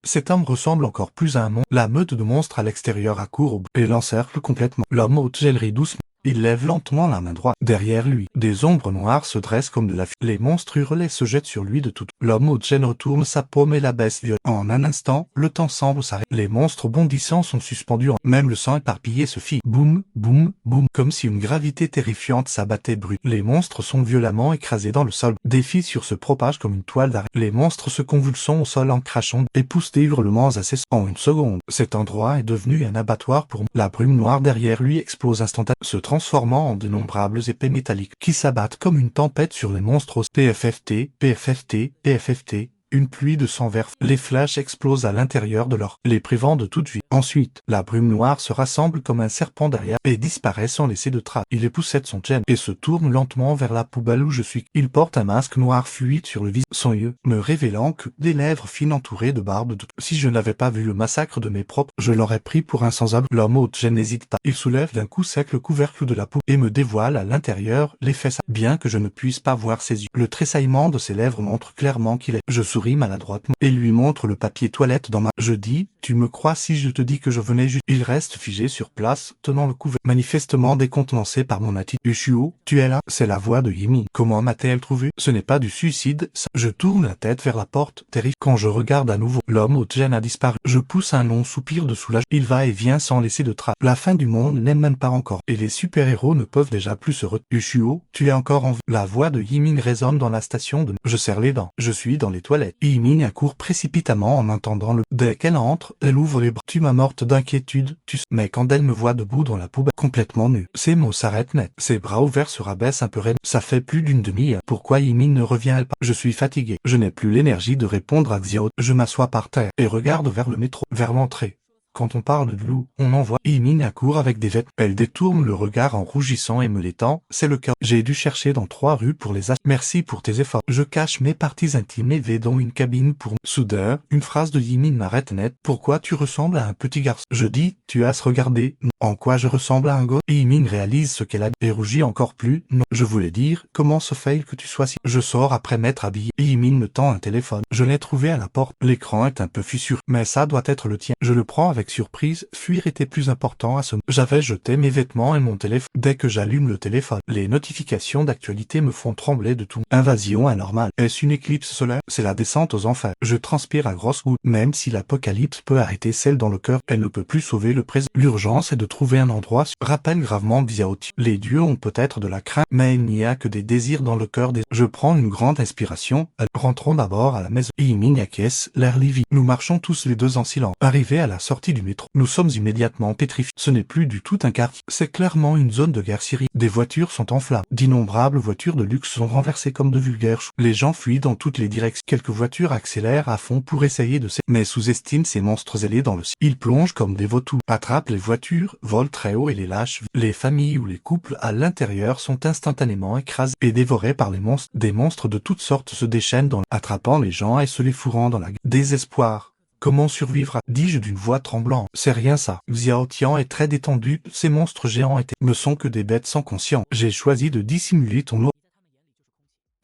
[SPEAKER 1] Cet homme ressemble encore plus à un monstre. La meute de monstres à l'extérieur accourt et l'encercle complètement. L'homme haute gèlerie doucement. Il lève lentement la main droite. Derrière lui, des ombres noires se dressent comme de la fumée. Les monstres hurlés se jettent sur lui de toutes. L'homme haute gêne retourne sa paume et la baisse violemment. En un instant, le temps semble s'arrêter. Les monstres bondissants sont suspendus. Même le sang éparpillé se fit. Boum, boum, boum. Comme si une gravité terrifiante s'abattait brut. Les monstres sont violemment écrasés dans le sol. Des fissures se propagent comme une toile d'araignée. Les monstres se convulsent au sol en crachant et poussent des hurlements assez... En une seconde, cet endroit est devenu un abattoir pour... La brume noire derrière lui explose instantanément, transformant en d'innombrables épées métalliques qui s'abattent comme une tempête sur les monstres. PFFT, PFFT, PFFT, une pluie de sang vert. Les flashs explosent à l'intérieur de leur, les privant de toute vie. Ensuite, la brume noire se rassemble comme un serpent derrière et disparaît sans laisser de traces. Il époussette son chaîne et se tourne lentement vers la poubelle où je suis. Il porte un masque noir fluide sur le visage, son yeux me révélant que des lèvres fines entourées de barbes de... Si je n'avais pas vu le massacre de mes propres, je l'aurais pris pour un sans-abri. L'homme haute gêne n'hésite pas. Il soulève d'un coup sec le couvercle de la poubelle et me dévoile à l'intérieur les fesses. Bien que je ne puisse pas voir ses yeux, le tressaillement de ses lèvres montre clairement qu'il est... Je souris maladroitement et lui montre le papier toilette dans ma... Je dis, tu me crois si je te dis que je venais juste... Il reste figé sur place, tenant le couvercle, manifestement décontenancé par mon attitude. Ushuo, tu es là? C'est la voix de Yimi. Comment m'a-t-elle trouvé? Ce n'est pas du suicide, ça. Je tourne la tête vers la porte, terrifié. Quand je regarde à nouveau, l'homme haute gêne a disparu. Je pousse un long soupir de soulagement. Il va et vient sans laisser de traces. La fin du monde n'est même pas encore. Et les super-héros ne peuvent déjà plus se retenir. Ushuo, tu es encore en vie. La voix de Yimin résonne dans la station de... Je serre les dents. Je suis dans les toilettes. Yimin accourt précipitamment en entendant le... Dès qu'elle entre, elle ouvre les bras. Tu m'as morte d'inquiétude, tu sais. Mais quand elle me voit debout dans la poubelle, complètement nue, ses mots s'arrêtent net. Ses bras ouverts se rabaissent un peu raide. Ça fait plus d'une demi-heure. Pourquoi Yimin ne revient-elle pas? Je suis fatigué. Je n'ai plus l'énergie de répondre à Xiao. Je m'assois par terre et regarde vers le métro, vers l'entrée. Quand on parle de loup, on en voit. Yiming accourt avec des vêtements. Elle détourne le regard en rougissant et me l'étend. C'est le cas. J'ai dû chercher dans 3 rues pour les acheter. Merci pour tes efforts. Je cache mes parties intimes et vais dans une cabine pour... Soudain, une phrase de Yiming m'arrête net. Pourquoi tu ressembles à un petit garçon? Je dis, tu as à se regarder. En quoi je ressemble à un gosse? Yiming réalise ce qu'elle a et rougit encore plus. Non, je voulais dire, comment se fait-il que tu sois si... Je sors après m'être habillé. Yiming me tend un téléphone. Je l'ai trouvé à la porte. L'écran est un peu fissuré, mais ça doit être le tien. Je le prends avec surprise. Fuir était plus important à ce moment. J'avais jeté mes vêtements et mon téléphone. Dès que j'allume le téléphone, les notifications d'actualité me font trembler de tout. Invasion anormale. Est-ce une éclipse solaire? C'est la descente aux enfers. Je transpire à grosses gouttes. Même si l'apocalypse peut arrêter celle dans le cœur, elle ne peut plus sauver le présent. L'urgence est de trouver un endroit. Rappelle gravement Xiaoti. Les dieux ont peut-être de la crainte, mais il n'y a que des désirs dans le cœur des... Je prends une grande inspiration. Rentrons d'abord à la maison. Yiming acquiesce, l'air livide. Nous marchons tous les deux en silence. Arrivés à la sortie du métro, nous sommes immédiatement pétrifiés. Ce n'est plus du tout un quartier. C'est clairement une zone de guerre civile. Des voitures sont en flammes. D'innombrables voitures de luxe sont renversées comme de vulgaires choux. Les gens fuient dans toutes les directions. Quelques voitures accélèrent à fond pour essayer de mais sous-estiment ces monstres ailés dans le ciel. Ils plongent comme des vautours, attrapent les voitures, volent très haut et les lâchent. Les familles ou les couples à l'intérieur sont instantanément écrasés et dévorés par les monstres. Des monstres de toutes sortes se déchaînent attrapant les gens et se les fourrant dans la gueule. Désespoir. Comment survivre? Dis-je d'une voix tremblante. C'est rien ça. Xiaotian est très détendu. Ces monstres géants ne sont que des bêtes sans conscience. J'ai choisi de dissimuler ton aura.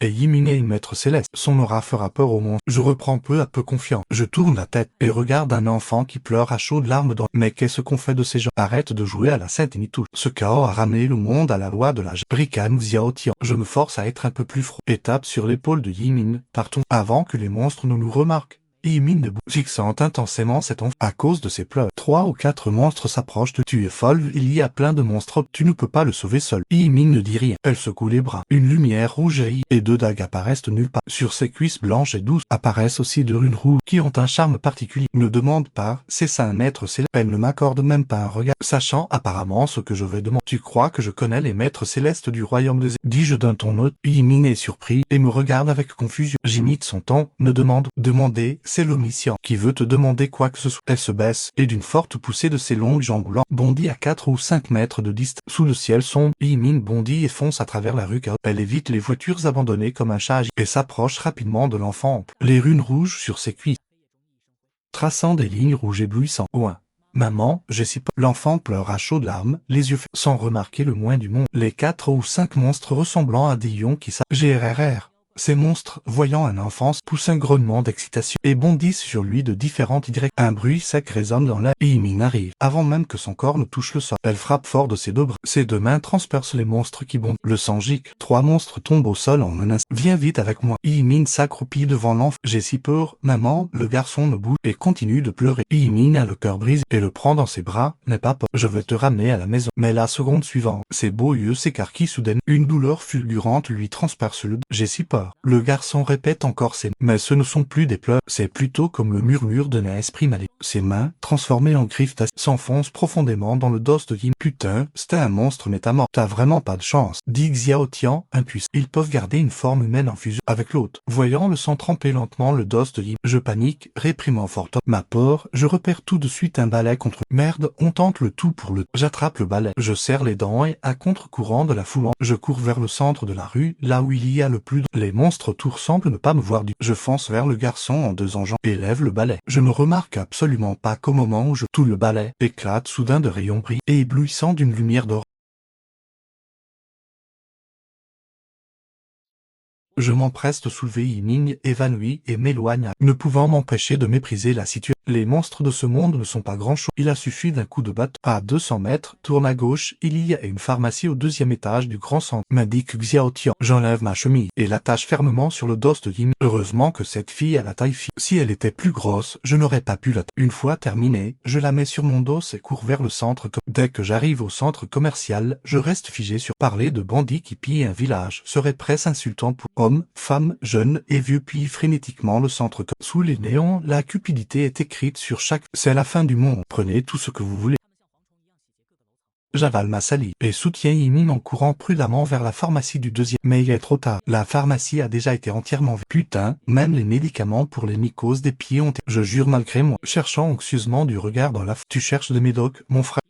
[SPEAKER 1] Et Yiming est une maître céleste. Son aura fera peur au monstre. Je reprends peu à peu confiance. Je tourne la tête et regarde un enfant qui pleure à chaudes larmes dans... Mais qu'est-ce qu'on fait de ces gens? Arrête de jouer à la sainte Nitou. Ce chaos a ramené le monde à la loi de la bricane Xiaotian. Je me force à être un peu plus froid. Et tape sur l'épaule de Yiming. Partons avant que les monstres ne nous remarquent. Yiming debout, fixant intensément cet enfant. À cause de ses pleurs, 3 ou 4 monstres s'approchent de... Tu es folle, il y a plein de monstres, tu ne peux pas le sauver seul. Yiming ne dit rien. Elle secoue les bras. Une lumière rouge jaillit et 2 dagues apparaissent nulle part. Sur ses cuisses blanches et douces apparaissent aussi 2 runes rouges qui ont un charme particulier. Ne demande pas, c'est ça un maître céleste. Elle ne m'accorde même pas un regard, sachant apparemment ce que je vais demander. Tu crois que je connais les maîtres célestes du royaume des... Dis-je d'un ton neutre. Yiming est surpris et me regarde avec confusion. J'imite son ton, ne demande. Demander, c'est l'omniscient qui veut te demander quoi que ce soit. Elle se baisse et d'une forte poussée de ses longues jambes blanches bondit à 4 ou 5 mètres de distance. Sous le ciel sombre, Yiming bondit et fonce à travers la rue. Elle évite les voitures abandonnées comme un chat et s'approche rapidement de l'enfant. Les runes rouges sur ses cuisses, traçant des lignes rouges éblouissantes. Ouin. Maman, je sais pas. L'enfant pleure à chaudes larmes, les yeux sans remarquer le moins du monde. Les 4 ou 5 monstres ressemblant à des lions qui GRRR. Ces monstres, voyant un enfant, poussent un grognement d'excitation et bondissent sur lui de différentes directions. Un bruit sec résonne dans l'air. Yiming arrive. Avant même que son corps ne touche le sol, elle frappe fort de ses 2 bras. Ses 2 mains transpercent les monstres qui bondent. Le sang gicle. 3 monstres tombent au sol en un instant. Viens vite avec moi. Yiming s'accroupit devant l'enfant. J'ai si peur, maman. Le garçon ne bouge et continue de pleurer. Yiming a le cœur brisé et le prend dans ses bras. N'aie pas peur. Je vais te ramener à la maison. Mais la seconde suivante, ses beaux yeux s'écarquillent soudainement. Une douleur fulgurante lui transperce le dos. J'ai si peur. Le garçon répète encore ses mots. Mais ce ne sont plus des pleurs, c'est plutôt comme le murmure d'un esprit maléfique. Ses mains, transformées en griffes d'acier, s'enfoncent profondément dans le dos de Yiming. Putain, c'était un monstre métamorphe. T'as vraiment pas de chance, dit Xiaotian, impuissant. Ils peuvent garder une forme humaine en fusion avec l'autre. Voyant le sang tremper lentement le dos de Yiming, je panique, réprimant fort ma peur, je repère tout de suite un balai contre... Merde, on tente le tout pour le... J'attrape le balai, je serre les dents et, à contre-courant de la foule, je cours vers le centre de la rue, là où il y a le plus de... Les monstres autour semblent ne pas me voir du... Je fonce vers le garçon en 2 enjambes et lève le balai. Je ne remarque absolument pas qu'au moment où tout le balai éclate soudain de rayons brillants et éblouissants d'une lumière d'or. Je m'empresse de soulever Yiming, évanoui, et m'éloigne, ne pouvant m'empêcher de mépriser la situation. Les monstres de ce monde ne sont pas grand-chose. Il a suffi d'un coup de batte. À 200 mètres, tourne à gauche, il y a une pharmacie au 2e étage du grand centre, m'indique Xiaotian. J'enlève ma chemise et l'attache fermement sur le dos de Yiming. Heureusement que cette fille a la taille fine. Si elle était plus grosse, je n'aurais pas pu la... Une fois terminée, je la mets sur mon dos et cours vers le centre. Dès que j'arrive au centre commercial, je reste figé sur... Parler de bandits qui pillent un village serait presque insultant pour hommes, femmes, jeunes et vieux pillent frénétiquement le centre. Sous les néons, la cupidité est écrite sur chaque... C'est la fin du monde. Prenez tout ce que vous voulez. J'avale ma salive et soutiens Yimin en courant prudemment vers la pharmacie du deuxième. Mais il est trop tard. La pharmacie a déjà été entièrement vue. Putain, même les médicaments pour les mycoses des pieds ont été... Je jure malgré moi, cherchant anxieusement du regard dans la... Tu cherches des médocs, mon frère?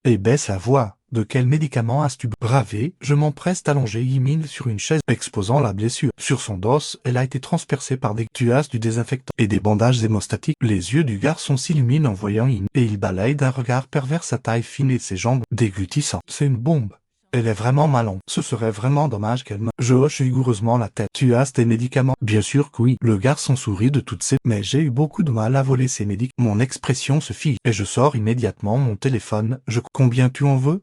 [SPEAKER 1] Et baisse la voix. De quel médicament as-tu bravé? Je m'empresse d'allonger Yimin sur une chaise, exposant la blessure. Sur son dos, elle a été transpercée par des tuas du désinfectant et des bandages hémostatiques. Les yeux du garçon s'illuminent en voyant Yimin, et il balaye d'un regard pervers sa taille fine et ses jambes déglutissant. C'est une bombe. Elle est vraiment malon. Ce serait vraiment dommage qu'elle me... Je hoche vigoureusement la tête. Tu as tes médicaments? Bien sûr que oui. Le garçon sourit de toutes ses... Mais j'ai eu beaucoup de mal à voler ces médicaments. Mon expression se fige, et je sors immédiatement mon téléphone. Combien tu en veux?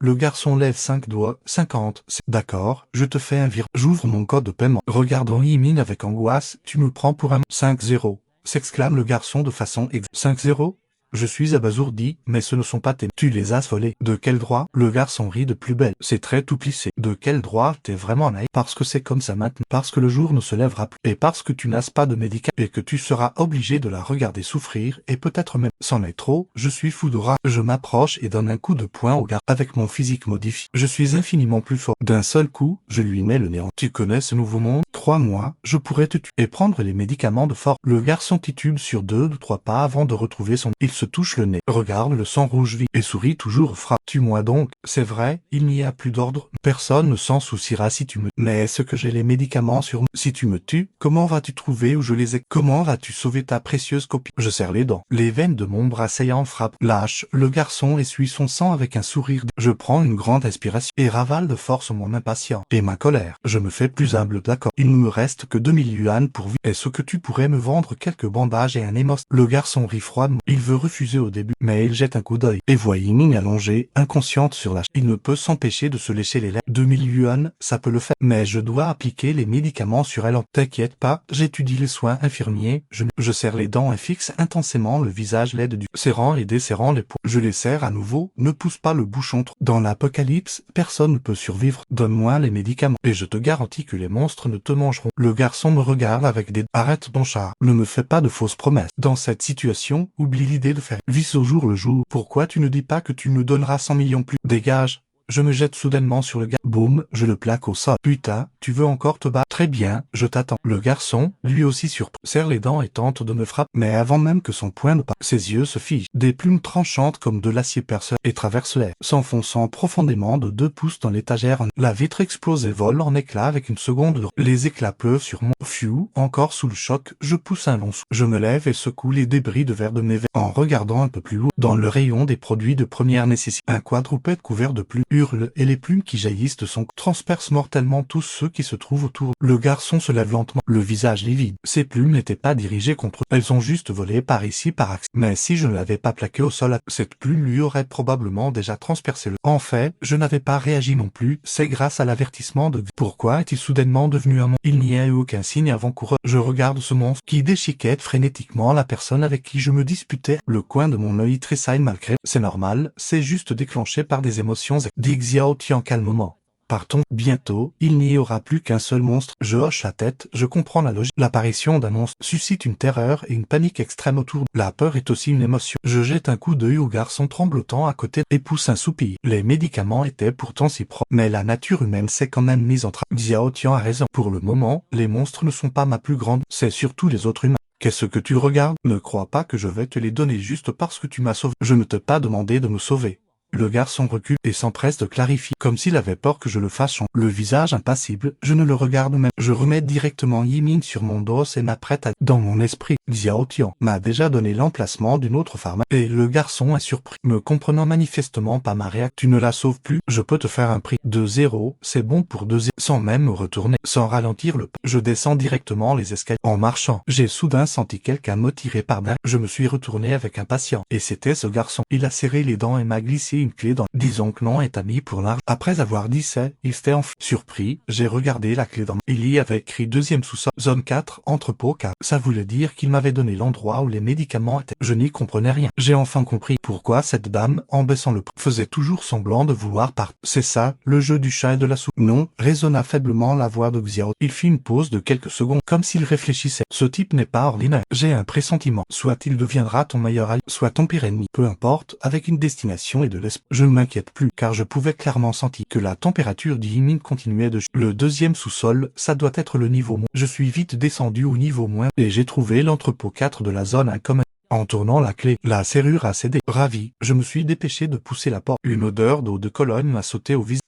[SPEAKER 1] Le garçon lève 5 doigts. 50. D'accord, je te fais un virement. J'ouvre mon code de paiement. Regardant Yimin avec angoisse. Tu me prends pour un... 5-0. S'exclame le garçon de façon 5-0? Je suis abasourdi, mais ce ne sont pas tes... Tu les as volés. De quel droit? Le garçon rit de plus belle. C'est très tout plissé. De quel droit? T'es vraiment naïf. Parce que c'est comme ça maintenant. Parce que le jour ne se lèvera plus. Et parce que tu n'as pas de médicaments. Et que tu seras obligé de la regarder souffrir, et peut-être même... C'en est trop, je suis fou de rage. Je m'approche et donne un coup de poing au gars. Avec mon physique modifié, je suis infiniment plus fort. D'un seul coup, je lui mets le néant. Tu connais ce nouveau monde? 3 mois, je pourrais te tuer. Et prendre les médicaments de force. Le garçon titube sur 2 ou 3 pas avant de retrouver son... Il se touche le nez, regarde le sang rouge vif, et sourit toujours frappe. Tue-moi donc. C'est vrai, il n'y a plus d'ordre. Personne ne s'en souciera si tu me... Mais est-ce que j'ai les médicaments sur moi? Si tu me tues, comment vas-tu trouver où je les ai? Comment vas-tu sauver ta précieuse copie? Je serre les dents. Les veines de mon bras saillant frappent. Lâche, le garçon essuie son sang avec un sourire. Je prends une grande inspiration, et ravale de force mon impatience et ma colère. Je me fais plus humble, d'accord. Il ne me reste que 2000 yuan pour vivre. Est-ce que tu pourrais me vendre quelques bandages et un hémos? Le garçon rit froidement. Il veut refuser au début, mais il jette un coup d'œil, et voit Yimin allongée, inconsciente sur la chaise. Il ne peut s'empêcher de se lécher les lèvres. 2000 yuan, ça peut le faire. Mais je dois appliquer les médicaments sur elle. T'inquiète pas, j'étudie les soins infirmiers. Je serre les dents et fixe intensément le visage laid du... Serrant et desserrant les poings. Je les serre à nouveau. Ne pousse pas le bouchon trop. Dans l'apocalypse, personne ne peut survivre. Donne-moi les médicaments, et je te garantis que les monstres ne te mangeront. Le garçon me regarde avec des... Arrête ton char. Ne me fais pas de fausses promesses. Dans cette situation, oublie l'idée de faire... Vis au jour le jour. Pourquoi tu ne dis pas que tu me donneras 100 millions plus? Dégage. Je me jette soudainement sur le gars. Boum, je le plaque au sol. Putain, tu veux encore te battre? Très bien, je t'attends. Le garçon, lui aussi surpris, serre les dents et tente de me frapper. Mais avant même que son poing ne parte, ses yeux se figent. Des plumes tranchantes comme de l'acier perce et traversent l'air, s'enfonçant profondément de 2 pouces dans l'étagère. La vitre explose et vole en éclats avec une seconde de... Les éclats pleuvent sur mon... Phew, encore sous le choc, je pousse un long souffle. Je me lève et secoue les débris de verre de mes verres. En regardant un peu plus haut, dans le rayon des produits de première nécessité, un quadrupède couvert de plumes hurle, et les plumes qui jaillissent de son cou transpercent mortellement tous ceux qui se trouvent autour. Le garçon se lève lentement, le visage livide. Ces plumes n'étaient pas dirigées contre eux. Elles ont juste volé par ici par accident. Mais si je ne l'avais pas plaqué au sol, cette plume lui aurait probablement déjà transpercé le... En fait, je n'avais pas réagi non plus. C'est grâce à l'avertissement de... Pourquoi est-il soudainement devenu un monstre? Il n'y a eu aucun signe avant-coureur. Je regarde ce monstre qui déchiquette frénétiquement la personne avec qui je me disputais. Le coin de mon œil tressaille malgré... C'est normal, c'est juste déclenché par des émotions. Dit Xiao Tian calmement. Partons, bientôt, il n'y aura plus qu'un seul monstre. Je hoche la tête, je comprends la logique. L'apparition d'un monstre suscite une terreur et une panique extrême autour. La peur est aussi une émotion. Je jette un coup d'œil au garçon tremblotant à côté et pousse un soupir. Les médicaments étaient pourtant si propres. Mais la nature humaine s'est quand même mise en train. Xiao Tian a raison. Pour le moment, les monstres ne sont pas ma plus grande, c'est surtout les autres humains. Qu'est-ce que tu regardes? Ne crois pas que je vais te les donner juste parce que tu m'as sauvé. Je ne t'ai pas demandé de me sauver. Le garçon recule et s'empresse de clarifier, comme s'il avait peur que je le fasse. Le visage impassible, je ne le regarde même. Je remets directement Yimin sur mon dos et m'apprête à... Dans mon esprit, Xiao Tian m'a déjà donné l'emplacement d'une autre pharmacie. Et le garçon est surpris, me comprenant manifestement pas ma réaction. Tu ne la sauves plus? Je peux te faire un prix de 0, c'est bon pour 2 0, sans même me retourner, sans ralentir le pas. Je descends directement les escaliers. En marchant, j'ai soudain senti quelqu'un me tirer par derrière. Je me suis retourné avec impatience, et c'était ce garçon. Il a serré les dents et m'a glissé laissé une clé dans. Disons que non est ami pour l'argent. Après avoir dit ça, il s'était enfui. Surpris, j'ai regardé la clé dans. Il y avait écrit deuxième sous-sol, zone 4, entrepôt 4. Ça voulait dire qu'il m'avait donné l'endroit où les médicaments étaient. Je n'y comprenais rien. J'ai enfin compris pourquoi cette dame, en baissant le faisait toujours semblant de vouloir partir. C'est ça, le jeu du chat et de la soupe. Non, résonna faiblement la voix de Xiao. Il fit une pause de quelques secondes, comme s'il réfléchissait. Ce type n'est pas ordinaire. J'ai un pressentiment. Soit il deviendra ton meilleur allié, soit ton pire ennemi. Peu importe, avec une destination et de l'espoir. Je ne m'inquiète plus, car je pouvais clairement sentir que la température d'Yimin continuait de Le deuxième sous-sol, ça doit être le niveau moins. Je suis vite descendu au niveau moins, et j'ai trouvé l'entrepôt 4 de la zone 1 comme en tournant la clé, la serrure a cédé. Ravi, je me suis dépêché de pousser la porte. Une odeur d'eau de Cologne m'a sauté au visage.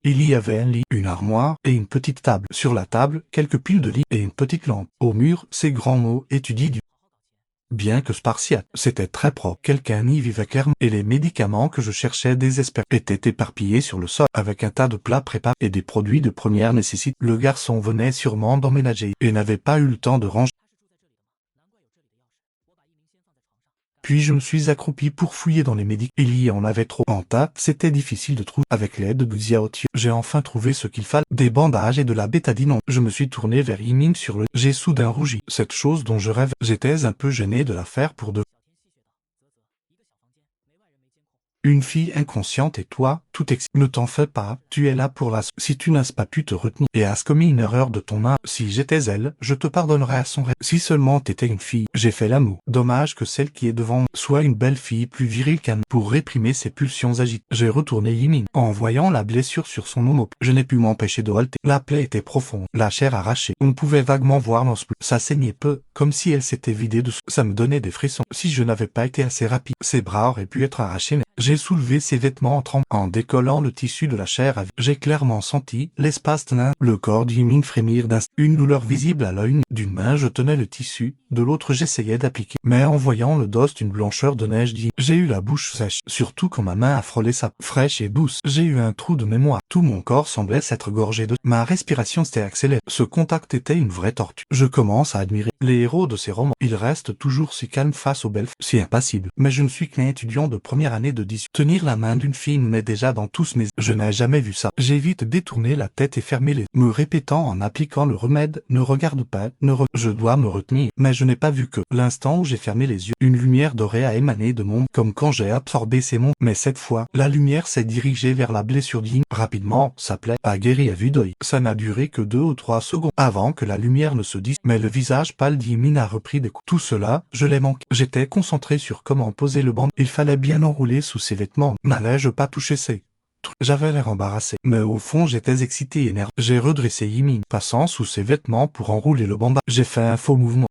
[SPEAKER 1] Il y avait un lit, une armoire et une petite table. Sur la table, quelques piles de lit et une petite lampe. Au mur, ces grands mots étudient du. Bien que spartiate, c'était très propre. Quelqu'un y vivait clairement. Et les médicaments que je cherchais désespérément étaient éparpillés sur le sol, avec un tas de plats préparés et des produits de première nécessité. Le garçon venait sûrement d'emménager et n'avait pas eu le temps de ranger. Puis je me suis accroupi pour fouiller dans les médicaments. Il y en avait trop en tas, c'était difficile de trouver. Avec l'aide de Xiao Tiu, j'ai enfin trouvé ce qu'il fallait. Des bandages et de la bétadine. Je me suis tourné vers Yimin sur le. J'ai soudain rougi. Cette chose dont je rêve, j'étais un peu gêné de la faire pour de. Une fille inconsciente et toi, tout Ne t'en fais pas, tu es là pour la. Si tu n'as pas pu te retenir et as commis une erreur de ton âme, si j'étais elle, je te pardonnerais à son rêve. Si seulement t'étais une fille, j'ai fait l'amour. Dommage que celle qui est devant soit une belle fille plus virile qu'un. Pour réprimer ses pulsions agitées, j'ai retourné Yimin. En voyant la blessure sur son homo, je n'ai pu m'empêcher de halter. La plaie était profonde, la chair arrachée. On pouvait vaguement voir dans ce bleu. Ça saignait peu, comme si elle s'était vidée de. Ça me donnait des frissons. Si je n'avais pas été assez rapide, ses bras auraient pu être arrachés. Mais j'ai soulevé ses vêtements en tremblant. En décollant le tissu de la chair, j'ai clairement senti l'espace d'un. Le corps d'Yimin frémir d'un. Une douleur visible à l'œil. D'une main je tenais le tissu, de l'autre j'essayais d'appliquer. Mais en voyant le dos d'une blancheur de neige j'ai eu la bouche sèche. Surtout quand ma main a frôlé sa fraîche et douce. J'ai eu un trou de mémoire. Tout mon corps semblait s'être gorgé de. Ma respiration s'était accélérée. Ce contact était une vraie torture. Je commence à admirer les héros de ces romans. Ils restent toujours si calmes face aux belles, si impassibles. Mais je ne suis qu'un étudiant de première année de 18. Tenir la main d'une fille m'est déjà dans tous mes. Je n'ai jamais vu ça. J'ai vite détourné la tête et fermé les. Me répétant en appliquant le remède, ne regarde pas, Je dois me retenir. Mais je n'ai pas vu que, l'instant où j'ai fermé les yeux, une lumière dorée a émané de mon. Comme quand j'ai absorbé ces mots. Mais cette fois, la lumière s'est dirigée vers la blessure d'Yin. Rapidement, sa plaie a guéri à vue d'œil. Ça n'a duré que 2 ou 3 secondes avant que la lumière ne se dise. Mais le visage pâle d'Yimin a repris des coups. Tout cela, je l'ai manqué. J'étais concentré sur comment poser le bandeau. Il fallait bien enrouler sous ses vêtements. N'allais-je pas toucher ses. J'avais l'air embarrassé, mais au fond j'étais excité et énervé. J'ai redressé Yimin, passant sous ses vêtements pour enrouler le bandage. J'ai fait un faux mouvement.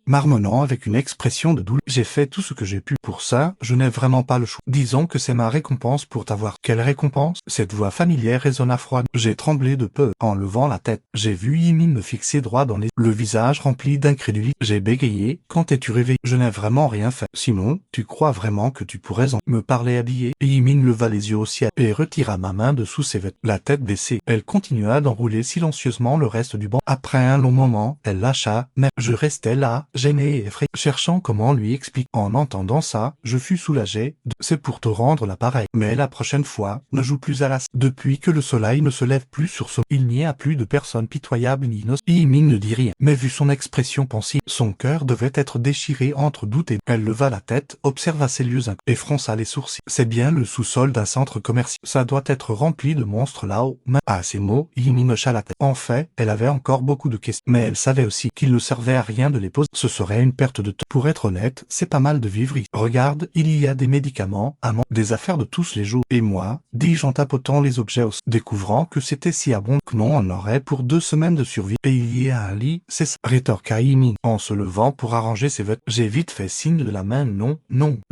[SPEAKER 1] Marmonnant avec une expression de douleur. J'ai fait tout ce que j'ai pu. Pour ça, je n'ai vraiment pas le choix. Disons que c'est ma récompense pour t'avoir. Quelle récompense? Cette voix familière résonna froide. J'ai tremblé de peur. En levant la tête, j'ai vu Yimin me fixer droit dans les. Le visage rempli d'incrédulité. J'ai bégayé. Quand t'es-tu réveillé? Je n'ai vraiment rien fait. Simon, tu crois vraiment que tu pourrais me parler habillé? Yimin leva les yeux au ciel et retira ma main de sous ses vêtements. La tête baissée, elle continua d'enrouler silencieusement le reste du banc. Après un long moment, elle lâcha, mais je restais là, gêné et effrayé, cherchant comment lui expliquer. En entendant ça, je fus soulagé. C'est pour te rendre l'appareil. Mais la prochaine fois, ne joue plus à la. Depuis que le soleil ne se lève plus sur ce. Il n'y a plus de personne pitoyable ni innocente. Yimin ne dit rien, mais vu son expression pensive, son cœur devait être déchiré entre doute et. Elle leva la tête, observa ses yeux et fronça les sourcils. C'est bien le sous-sol d'un centre commercial. Ça doit être rempli de monstres là-haut. Mais à ces mots, Yimin hocha la tête. En fait, elle avait encore beaucoup de questions. Mais elle savait aussi qu'il ne servait à rien de les poser. Ce serait une perte de temps. Pour être honnête, c'est pas mal de vivre ici. Regarde, il y a des médicaments, des affaires de tous les jours. Et moi, dis-je en tapotant les objets découvrant que c'était si abondant que non on aurait pour 2 semaines de survie. Et il y a un lit, c'est ça. Rétorqua Yimin, en se levant pour arranger ses vêtements. J'ai vite fait signe de la main. Non,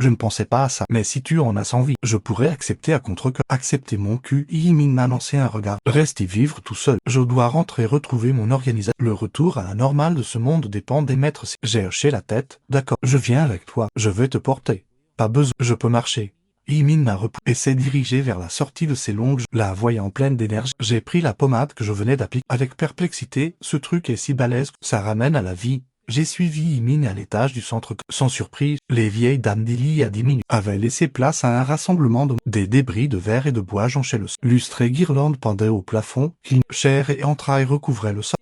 [SPEAKER 1] je ne pensais pas à ça. Mais si tu en as envie, je pourrais accepter à contre-cœur. Accepter mon cul. Yimin m'a lancé un regard. Reste y vivre tout seul. Je dois rentrer retrouver mon organisation. Le retour à la normale de ce monde dépend des maîtres. J'ai hoché la tête. D'accord, je viens avec toi. Je vais te porter. Pas besoin, je peux marcher. Yimin m'a repris et s'est dirigé vers la sortie de ses longues. La voyant pleine d'énergie, j'ai pris la pommade que je venais d'appliquer. Avec perplexité, ce truc est si balèze que ça ramène à la vie. J'ai suivi Yimin à l'étage du centre. Sans surprise, les vieilles dames d'Ili à 10 minutes avaient laissé place à un rassemblement des débris de verre et de bois jonchaient le sol. Lustres et guirlandes pendaient au plafond, chair et entrailles recouvraient le sol.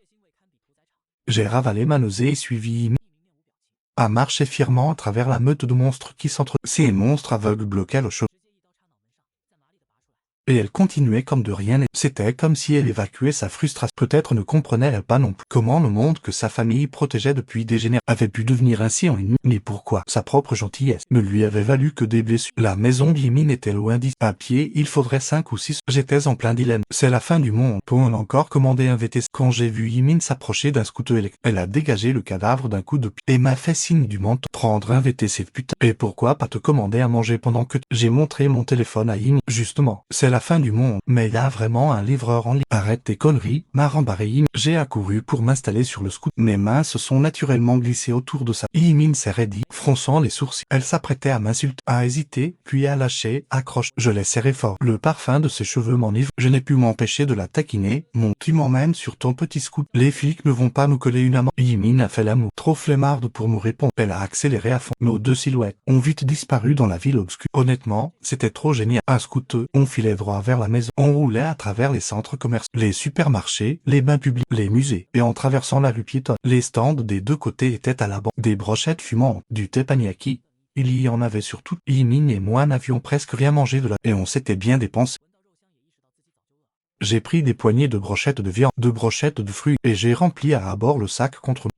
[SPEAKER 1] J'ai ravalé ma nausée et suivi Yimin à marcher fièrement à travers la meute de monstres qui Ces monstres aveugles bloquaient le chemin. Et elle continuait comme de rien n'était. C'était comme si elle évacuait sa frustration. Peut-être ne comprenait-elle pas non plus comment le monde que sa famille protégeait depuis des générations avait pu devenir ainsi en une nuit. Mais pourquoi sa propre gentillesse ne lui avait valu que des blessures. La maison d'Yimin était loin d'ici. À pied, il faudrait 5 ou 6. J'étais en plein dilemme. C'est la fin du monde. Pour encore commander un VTC. Quand j'ai vu Yimin s'approcher d'un scooter électrique, elle a dégagé le cadavre d'un coup de pied et m'a fait signe du menton. Prendre un VTC putain. Et pourquoi pas te commander à manger pendant que j'ai montré mon téléphone à Yimin. Justement, c'est la fin du monde. Mais il y a vraiment un livreur en ligne. Arrête tes conneries, m'a rembarré Yimin. J'ai accouru pour m'installer sur le scooter. Mes mains se sont naturellement glissées autour de sa. Yimin s'est raidie, fronçant les sourcils. Elle s'apprêtait à m'insulter, à hésiter, puis à lâcher, accroche. Je l'ai serré fort. Le parfum de ses cheveux m'enivre. Je n'ai pu m'empêcher de la taquiner. Tu m'emmènes sur ton petit scooter. Les flics ne vont pas nous coller une amende. Yimin a fait l'amour. Trop flemmarde pour nous répondre. Elle a accéléré à fond. Nos deux silhouettes ont vite disparu dans la ville obscure. Honnêtement, c'était trop génial. Un scooter, on filait droit vers la maison. On roulait à travers les centres commerciaux, les supermarchés, les bains publics, les musées, et en traversant la rue piétonne. Les stands des deux côtés étaient à la bande. Des brochettes fumantes, du teppanyaki. Il y en avait surtout. Yimin et moi n'avions presque rien mangé de là, et on s'était bien dépensé. J'ai pris des poignées de brochettes de viande, de brochettes de fruits, et j'ai rempli à bord le sac contre moi.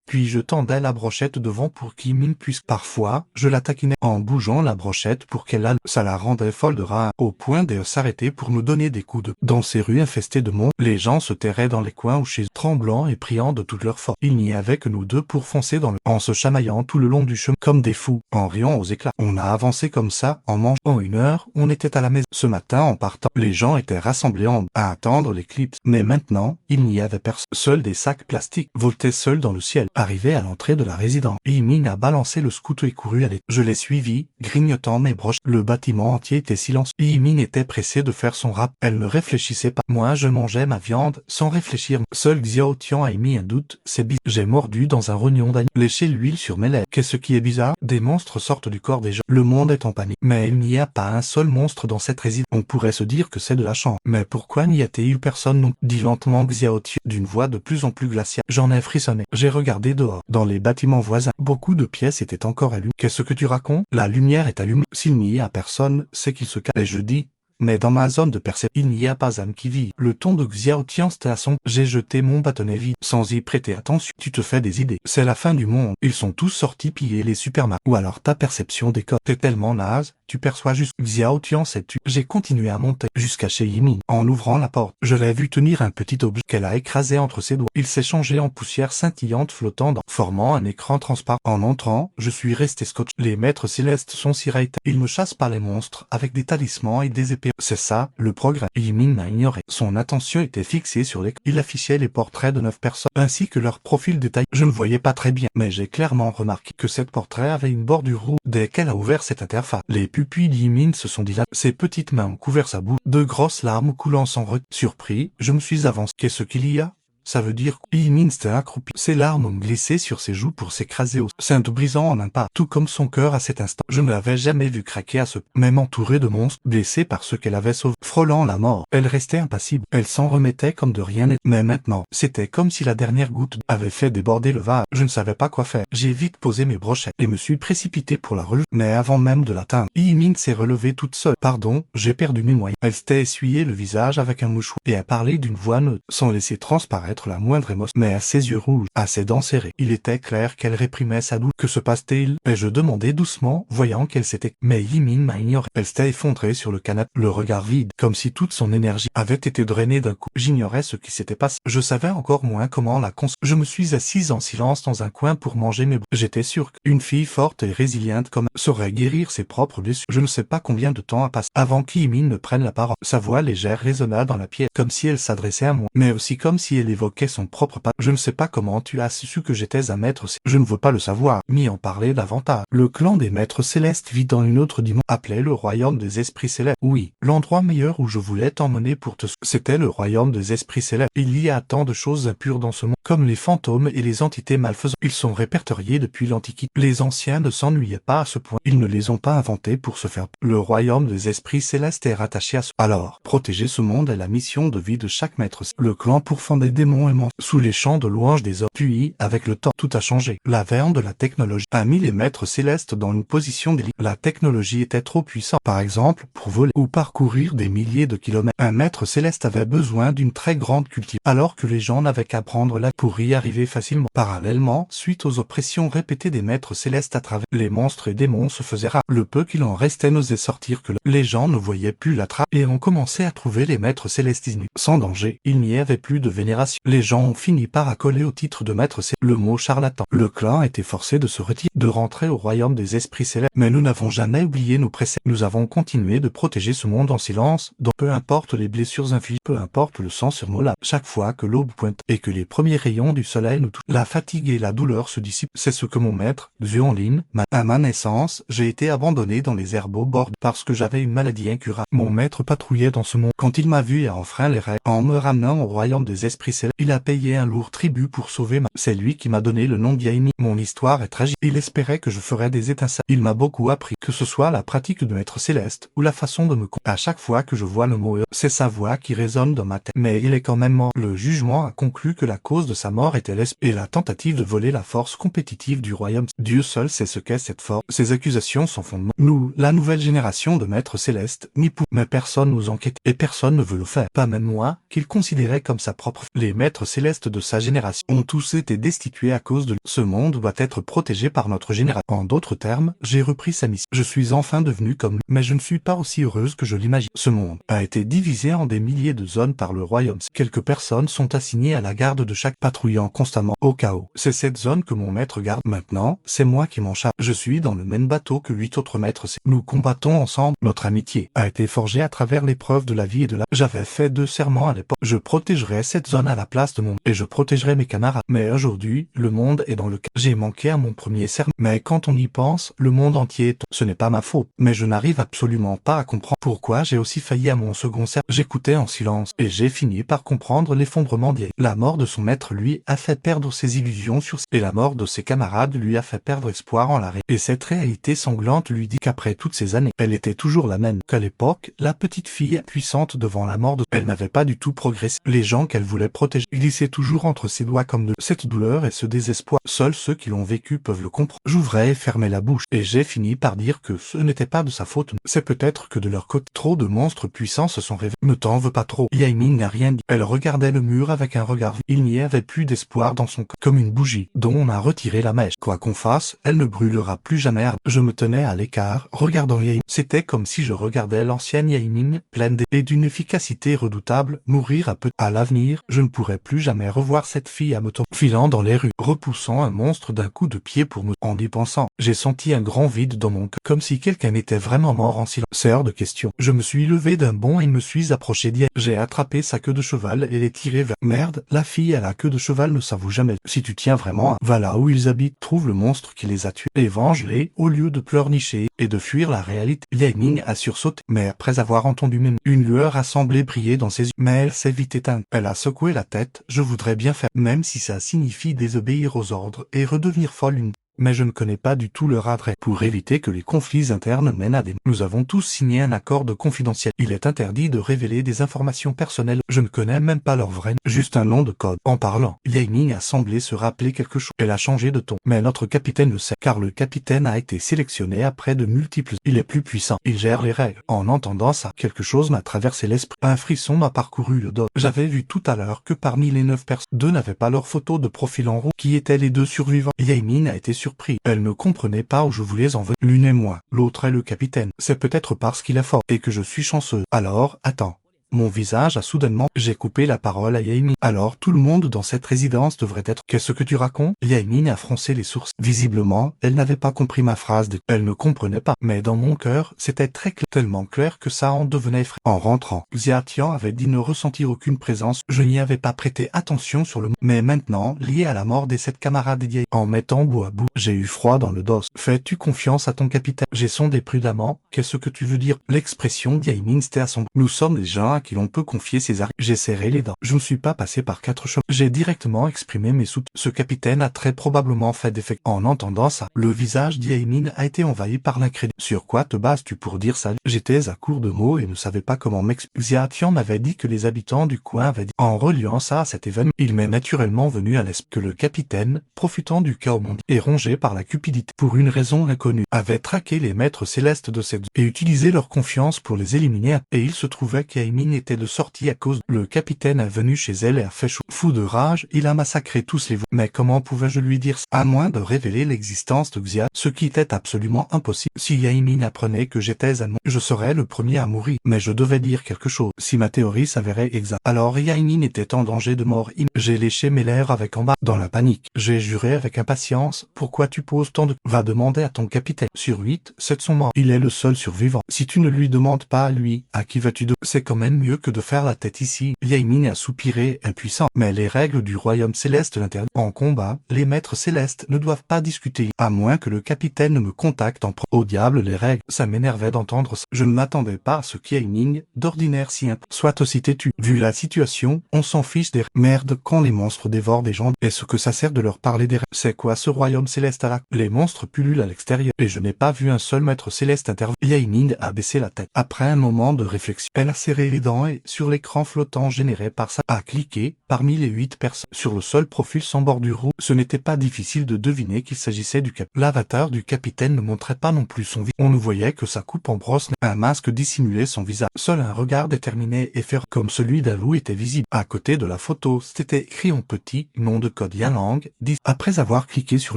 [SPEAKER 1] Puis je tendais la brochette devant pour qu'Yimin puisse. Parfois, je la taquinais en bougeant la brochette pour qu'elle allait. Ça la rendait folle de rage, au point de s'arrêter pour nous donner des coups de. Dans ces rues infestées de monstres, les gens se terraient dans les coins ou chez eux, tremblants et priant de toute leur force. Il n'y avait que nous deux pour foncer en se chamaillant tout le long du chemin, comme des fous, en riant aux éclats. On a avancé comme ça, en mangeant. En 1 heure, on était à la maison. Ce matin, en partant, les gens étaient rassemblés à attendre l'éclipse. Mais maintenant, il n'y avait personne. Seuls des sacs plastiques voltaient seuls dans le ciel. Arrivé à l'entrée de la résidence, Yimin a balancé le scooter et couru à l'étage. Je l'ai suivi, grignotant mes broches. Le bâtiment entier était silencieux. Yimin était pressée de faire son rap. Elle ne réfléchissait pas. Moi, je mangeais ma viande, sans réfléchir. Seul Xiao Tian a émis un doute. C'est bizarre. J'ai mordu dans un rognon d'agneau. Léché l'huile sur mes lèvres. Qu'est-ce qui est bizarre? Des monstres sortent du corps des gens. Le monde est en panique. Mais il n'y a pas un seul monstre dans cette résidence. On pourrait se dire que c'est de la chance. Mais pourquoi n'y a-t-il eu personne non? Dit lentement Xiao Tian, d'une voix de plus en plus glaciale. J'en ai frissonné. J'ai regardé dehors. Dans les bâtiments voisins, beaucoup de pièces étaient encore allumées. Qu'est-ce que tu racontes? La lumière est allumée. S'il n'y a personne, c'est qu'il se cache. Et je dis, mais dans ma zone de perception, il n'y a pas âme qui vit. Le ton de Xiao Tian c'était à son. J'ai jeté mon bâtonnet vide, sans y prêter attention. Tu te fais des idées. C'est la fin du monde. Ils sont tous sortis piller les supermarchés. Ou alors ta perception déconne. T'es tellement naze, tu perçois juste. Xiao Tian s'est tu. J'ai continué à monter, jusqu'à chez Yimin. En ouvrant la porte, je l'ai vu tenir un petit objet qu'elle a écrasé entre ses doigts. Il s'est changé en poussière scintillante flottant formant un écran transparent. En entrant, je suis resté scotché. Les maîtres célestes sont si raïtés. Ils ne chassent pas les monstres avec des talismans et des épées. C'est ça, le progrès. Yimin m'a ignoré. Son attention était fixée sur l'écran. Il affichait les portraits de 9 personnes, ainsi que leurs profils détaillés. Je ne voyais pas très bien, mais j'ai clairement remarqué que cet portrait avait une bordure rouge. Dès qu'elle a ouvert cette interface, les pupilles d'Yimin se sont dilatées. Ses petites mains ont couvert sa bouche. De grosses larmes coulant sans retrait. Surpris, je me suis avancé. Qu'est-ce qu'il y a? Ça veut dire que Yimin s'était accroupi. Ses larmes ont glissé sur ses joues pour s'écraser au sein de brisant en un pas, tout comme son cœur à cet instant. Je ne l'avais jamais vu craquer à ce point. Même entourée de monstres, blessée par ceux qu'elle avait sauvés, frôlant la mort, elle restait impassible. Elle s'en remettait comme de rien n'était. Mais maintenant, c'était comme si la dernière goutte avait fait déborder le vase. Je ne savais pas quoi faire. J'ai vite posé mes brochettes et me suis précipité pour la relever. Mais avant même de l'atteindre, Yimin s'est relevée toute seule. Pardon, j'ai perdu mes moyens. Elle s'était essuyé le visage avec un mouchoir et a parlé d'une voix neutre, sans laisser transparaître la moindre émotion, mais à ses yeux rouges, à ses dents serrées. Il était clair qu'elle réprimait sa douleur. Que se passe-t-il? Et je demandai doucement, voyant qu'elle s'était. Mais Yimin m'a ignoré. Elle s'était effondrée sur le canapé, le regard vide, comme si toute son énergie avait été drainée d'un coup. J'ignorais ce qui s'était passé. Je savais encore moins comment la Je me suis assise en silence dans un coin pour manger mes. J'étais sûr qu'une fille forte et résiliente comme saurait guérir ses propres blessures. Je ne sais pas combien de temps a passé avant qu'Yimin ne prenne la parole. Sa voix légère résonna dans la pièce, comme si elle s'adressait à moi, mais aussi comme si elle évoquait évoquait son propre pas. Je ne sais pas comment tu as su que j'étais un maître. Je ne veux pas le savoir, ni en parler davantage. Le clan des maîtres célestes vit dans une autre dimension, appelée le royaume des esprits célestes. Oui, l'endroit meilleur où je voulais t'emmener pour te... C'était le royaume des esprits célestes. Il y a tant de choses impures dans ce monde, comme les fantômes et les entités malfaisantes. Ils sont répertoriés depuis l'Antiquité. Les anciens ne s'ennuyaient pas à ce point. Ils ne les ont pas inventés pour se faire... Le royaume des esprits célestes est rattaché à ce... Alors, protéger ce monde est la mission de vie de chaque maître. Le clan pourfend des démons aimants sous les chants de louanges des hommes. Puis, avec le temps, tout a changé. L'avènement de la technologie a mis les maîtres célestes dans une position délicate. La technologie était trop puissante. Par exemple, pour voler ou parcourir des milliers de kilomètres, un maître céleste avait besoin d'une très grande culture, alors que les gens n'avaient qu'à prendre la pour y arriver facilement. Parallèlement, suite aux oppressions répétées des maîtres célestes à travers les monstres et démons se faisaient rares. Le peu qu'il en restait n'osait sortir que les gens ne voyaient plus la trace et on commençait à trouver les maîtres célestes sans danger. Il n'y avait plus de vénération. Les gens ont fini par accoler au titre de maître céleste le mot charlatan. Le clan a été forcé de se retirer, de rentrer au royaume des esprits célestes. Mais nous n'avons jamais oublié nos préceptes. Nous avons continué de protéger ce monde en silence, dont peu importe les blessures infligées, peu importe le sang sur nos lames. Chaque fois que l'aube pointe et que les premiers rayons du soleil nous touchent, la fatigue et la douleur se dissipent. C'est ce que mon maître, Zuan-Lin, à ma naissance, j'ai été abandonné dans les herbes au bord parce que j'avais une maladie incurable. Mon maître patrouillait dans ce monde. Quand il m'a vu et a enfreint les règles, en me ramenant au royaume des esprits célestes, il a payé un lourd tribut pour sauver ma... C'est lui qui m'a donné le nom d'Yaimi. Mon histoire est tragique. Il espérait que je ferais des étincelles. Il m'a beaucoup appris, que ce soit la pratique de maître céleste ou la façon de me... À chaque fois que je vois le mot c'est sa voix qui résonne dans ma tête. Mais il est quand même mort. Le jugement a conclu que la cause de sa mort était l'esprit et la tentative de voler la force compétitive du royaume. Dieu seul sait ce qu'est cette force. Ces accusations sont fondées. Nous, la nouvelle génération de maîtres célestes, mais personne nous enquête et personne ne veut le faire. Pas même moi, qu'il considérait comme sa propre. Les maîtres célestes de sa génération ont tous été destitués à cause de ce monde doit être protégé par notre génération. En d'autres termes, j'ai repris sa mission. Je suis enfin devenu comme lui, mais je ne suis pas aussi heureuse que je l'imagine. Ce monde a été divisé en des milliers de zones par le royaume. Quelques personnes sont assignées à la garde de chaque patrouillant constamment au chaos. C'est cette zone que mon maître garde. Maintenant, c'est moi qui m'en charge. Je suis dans le même bateau que 8 autres maîtres. Nous combattons ensemble. Notre amitié a été forgée à travers l'épreuve de la vie et de la... J'avais fait 2 serments à l'époque. Je protégerai cette zone à la place de mon... et je protégerai mes camarades. Mais aujourd'hui, le monde est dans le... J'ai manqué à mon premier serment. Mais quand on y pense, le monde entier est... Ce n'est pas ma faute. Mais je n'arrive absolument pas à comprendre pourquoi j'ai aussi failli à mon second serment. J'écoutais en silence. Et j'ai fini par comprendre l'effondrement d'Yael. La mort de son maître lui a fait perdre ses illusions sur... Et la mort de ses camarades lui a fait perdre espoir en l'arrêt. Et cette réalité sanglante lui dit qu'après toutes ces années, elle était toujours la même. Qu'à l'époque, la petite fille puissante devant la mort de... Elle n'avait pas du tout progressé. Les gens qu'elle voulait protéger glissaient toujours entre ses doigts comme de... Cette douleur et ce désespoir, seuls ceux qui l'ont vécu peuvent le comprendre. J'ouvrais et fermais la bouche. Et j'ai fini par dire que ce n'était pas de sa faute. C'est peut-être que de leur côté, trop de monstres puissants se sont révélés. Ne t'en veux pas trop. Yaimi n'a rien dit. Elle regardait le mur avec un regard. Il n'y avait plus d'espoir dans son corps. Comme une bougie dont on a retiré la mèche. Quoi qu'on fasse, elle ne brûlera plus jamais. Je me tenais à l'écart, regardant Yaimi. C'était comme si je regardais l'ancienne Yaimi, pleine et d'une efficacité redoutable, mourir à peu. À l'avenir, je ne pourrais plus jamais revoir cette fille à moto, filant dans les rues, repoussant un monstre d'un coup de pied pour me... En y pensant, j'ai senti un grand vide dans mon cœur, comme si quelqu'un était vraiment mort en silence. C'est hors de question. Je me suis levé d'un bond et me suis approché d'elle. J'ai attrapé sa queue de cheval et l'ai tirée vers... Merde, la fille à la queue de cheval ne s'avoue jamais. Si tu tiens vraiment, va là où ils habitent, trouve le monstre qui les a tués, et venge-les, au lieu de pleurnicher et de fuir la réalité. Lightning a sursauté, mais après avoir entendu même une lueur a semblé briller dans ses yeux, mais elle s'est vite éteinte. Elle a secoué la tête. Je voudrais bien faire, même si ça signifie désobéir aux ordres et redevenir folle une... Mais je ne connais pas du tout leur adresse. Pour éviter que les conflits internes mènent à des... Nous avons tous signé un accord de confidentiel. Il est interdit de révéler des informations personnelles. Je ne connais même pas leur vrai nom, juste un nom de code. En parlant, Liaoning a semblé se rappeler quelque chose. Elle a changé de ton. Mais notre capitaine le sait, car le capitaine a été sélectionné après de multiples... Il est plus puissant. Il gère les règles. En entendant ça, quelque chose m'a traversé l'esprit. Un frisson m'a parcouru le dos. J'avais vu tout à l'heure que parmi les 9 personnes, 2 n'avaient pas leur photo de profil en rouge. Qui étaient les 2 survivants? Liaoning a été surpris. Elle ne comprenait pas où je voulais en venir. L'une est moi, l'autre est le capitaine. C'est peut-être parce qu'il est fort et que je suis chanceux. Alors, attends. Mon visage a soudainement... J'ai coupé la parole à Yaemin. Alors tout le monde dans cette résidence devrait être... Qu'est-ce que tu racontes? Yaemin a froncé les sourcils. Visiblement, elle n'avait pas compris ma phrase. Elle ne comprenait pas. Mais dans mon cœur, c'était très clair. Tellement clair que ça en devenait effrayant. En rentrant, Xiatian avait dit ne ressentir aucune présence. Je n'y avais pas prêté attention sur le... Mais maintenant, lié à la mort des 7 camarades d'Yaemin, en mettant bout à bout, j'ai eu froid dans le dos. Fais-tu confiance à ton capitaine? J'ai sondé prudemment. Qu'est-ce que tu veux dire? L'expression d'Yaemin c'était à son... Nous sommes des gens à qui l'on peut confier ses armes. J'ai serré les dents. Je ne suis pas passé par 4 chemins. J'ai directement exprimé mes soupçons. Ce capitaine a très probablement fait des faits. En entendant ça, le visage d'Yaemin a été envahi par l'incrédulité. Sur quoi te bases-tu pour dire ça? J'étais à court de mots et ne savais pas comment m'expliquer. Xiatian m'avait dit que les habitants du coin avaient dit. En reliant ça à cet événement, il m'est naturellement venu à l'esprit que le capitaine, profitant du chaos mondial et rongé par la cupidité pour une raison inconnue, avait traqué les maîtres célestes de cette zone et utilisé leur confiance pour les éliminer. Et il se trouvait qu'Yaemin était de sortie à cause. Le capitaine est venu chez elle et a fait chaud. Fou de rage, il a massacré tous les... Mais comment pouvais-je lui dire ça? À moins de révéler l'existence de Xia, ce qui était absolument impossible. Si Yaemin apprenait que j'étais à je serais le premier à mourir. Mais je devais dire quelque chose. Si ma théorie s'avérait exacte, alors Yaemin était en danger de mort. J'ai léché mes lèvres avec embarras. Dans la panique, j'ai juré avec impatience. Pourquoi tu poses tant de... Va demander à ton capitaine. Sur 8, 7 sont morts. Il est le seul survivant. Si tu ne lui demandes pas à lui, à qui vas-tu de... C'est quand même mieux que de faire la tête ici. Yaemin a soupiré, impuissant. Mais les règles du royaume céleste l'interdisent. En combat, les maîtres célestes ne doivent pas discuter, à moins que le capitaine me contacte en Au diable les règles. Ça m'énervait d'entendre ça. Je ne m'attendais pas à ce qu'Yaemin, d'ordinaire si soit aussi têtu. Vu la situation, on s'en fiche des... Merde, quand les monstres dévorent des gens, est-ce que ça sert de leur parler des... C'est quoi ce royaume céleste à la... Les monstres pullulent à l'extérieur, et je n'ai pas vu un seul maître céleste intervenir. Yaemin a baissé la tête. Après un moment de réflexion, elle a serré les dents et, sur l'écran flottant généré par ça, a cliqué, parmi les 8 personnes, sur le seul profil sans bordure rouge. Ce n'était pas difficile de deviner qu'il s'agissait du cap. L'avatar du capitaine ne montrait pas non plus son visage. On ne voyait que sa coupe en brosse, un masque dissimulait son visage. Seul un regard déterminé et ferme, comme celui d'Alou, était visible. À côté de la photo, c'était écrit en petit, nom de code Yalang, 10. Après avoir cliqué sur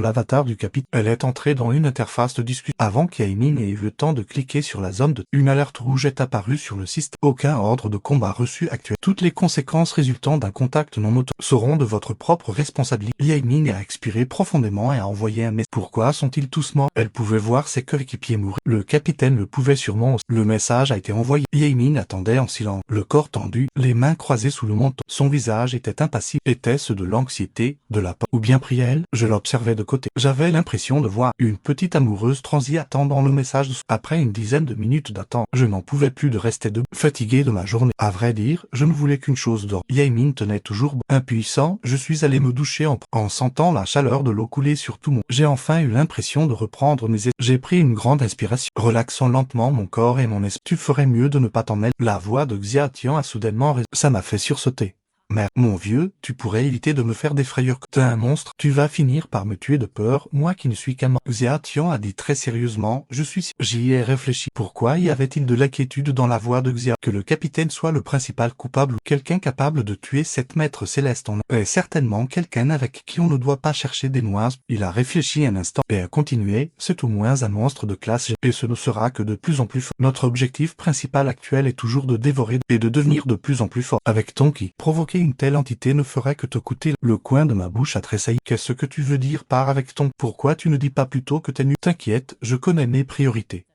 [SPEAKER 1] l'avatar du capitaine, elle est entrée dans une interface de discussion. Avant qu'Yaemin ait eu le temps de cliquer sur la zone de... Une alerte rouge est apparue sur le système. Aucun ordre de combat reçu actuel. Toutes les conséquences résultant d'un contact non auto seront de votre propre responsabilité. Yaemin a expiré profondément et a envoyé un message. Pourquoi sont-ils tous morts? Elle pouvait voir ses coéquipiers mourir. Le capitaine le pouvait sûrement aussi. Le message a été envoyé. Yaemin attendait en silence, le corps tendu, les mains croisées sous le manteau. Son visage était impassible. Était-ce de l'anxiété, de la peur, ou bien priait-elle? Je l'observais de côté. J'avais l'impression de voir une petite amoureuse transie attendant le message. Après une dizaine de minutes d'attente, je n'en pouvais plus de rester debout, fatigué de ma journée. À vrai dire, je ne voulais qu'une chose d'or. Yaemin tenait toujours bon. Impuissant, je suis allé me doucher en sentant la chaleur de l'eau couler sur tout mon... J'ai enfin eu l'impression de reprendre mes... J'ai pris une grande inspiration, relaxant lentement mon corps et mon esprit. Tu ferais mieux de ne pas t'en mêler. La voix de Xiatian a soudainement ça m'a fait sursauter. Mais, mon vieux, tu pourrais éviter de me faire des frayeurs. T'es un monstre, tu vas finir par me tuer de peur, moi qui ne suis qu'un mort. Xiatian a dit très sérieusement, J'y ai réfléchi. Pourquoi y avait-il de l'inquiétude dans la voix de Xia? Que le capitaine soit le principal coupable ou quelqu'un capable de tuer 7 maîtres célestes en est certainement quelqu'un avec qui on ne doit pas chercher des noises. Il a réfléchi un instant et a continué, c'est au moins un monstre de classe G et ce ne sera que de plus en plus fort. Notre objectif principal actuel est toujours de dévorer et de devenir de plus en plus fort. Avec ton ki, provoquer une telle entité ne ferait que te coûter. Le coin de ma bouche a tressailli. Qu'est-ce que tu veux dire par avec ton... Pourquoi tu ne dis pas plutôt que t'es nu? T'inquiète, je connais mes priorités.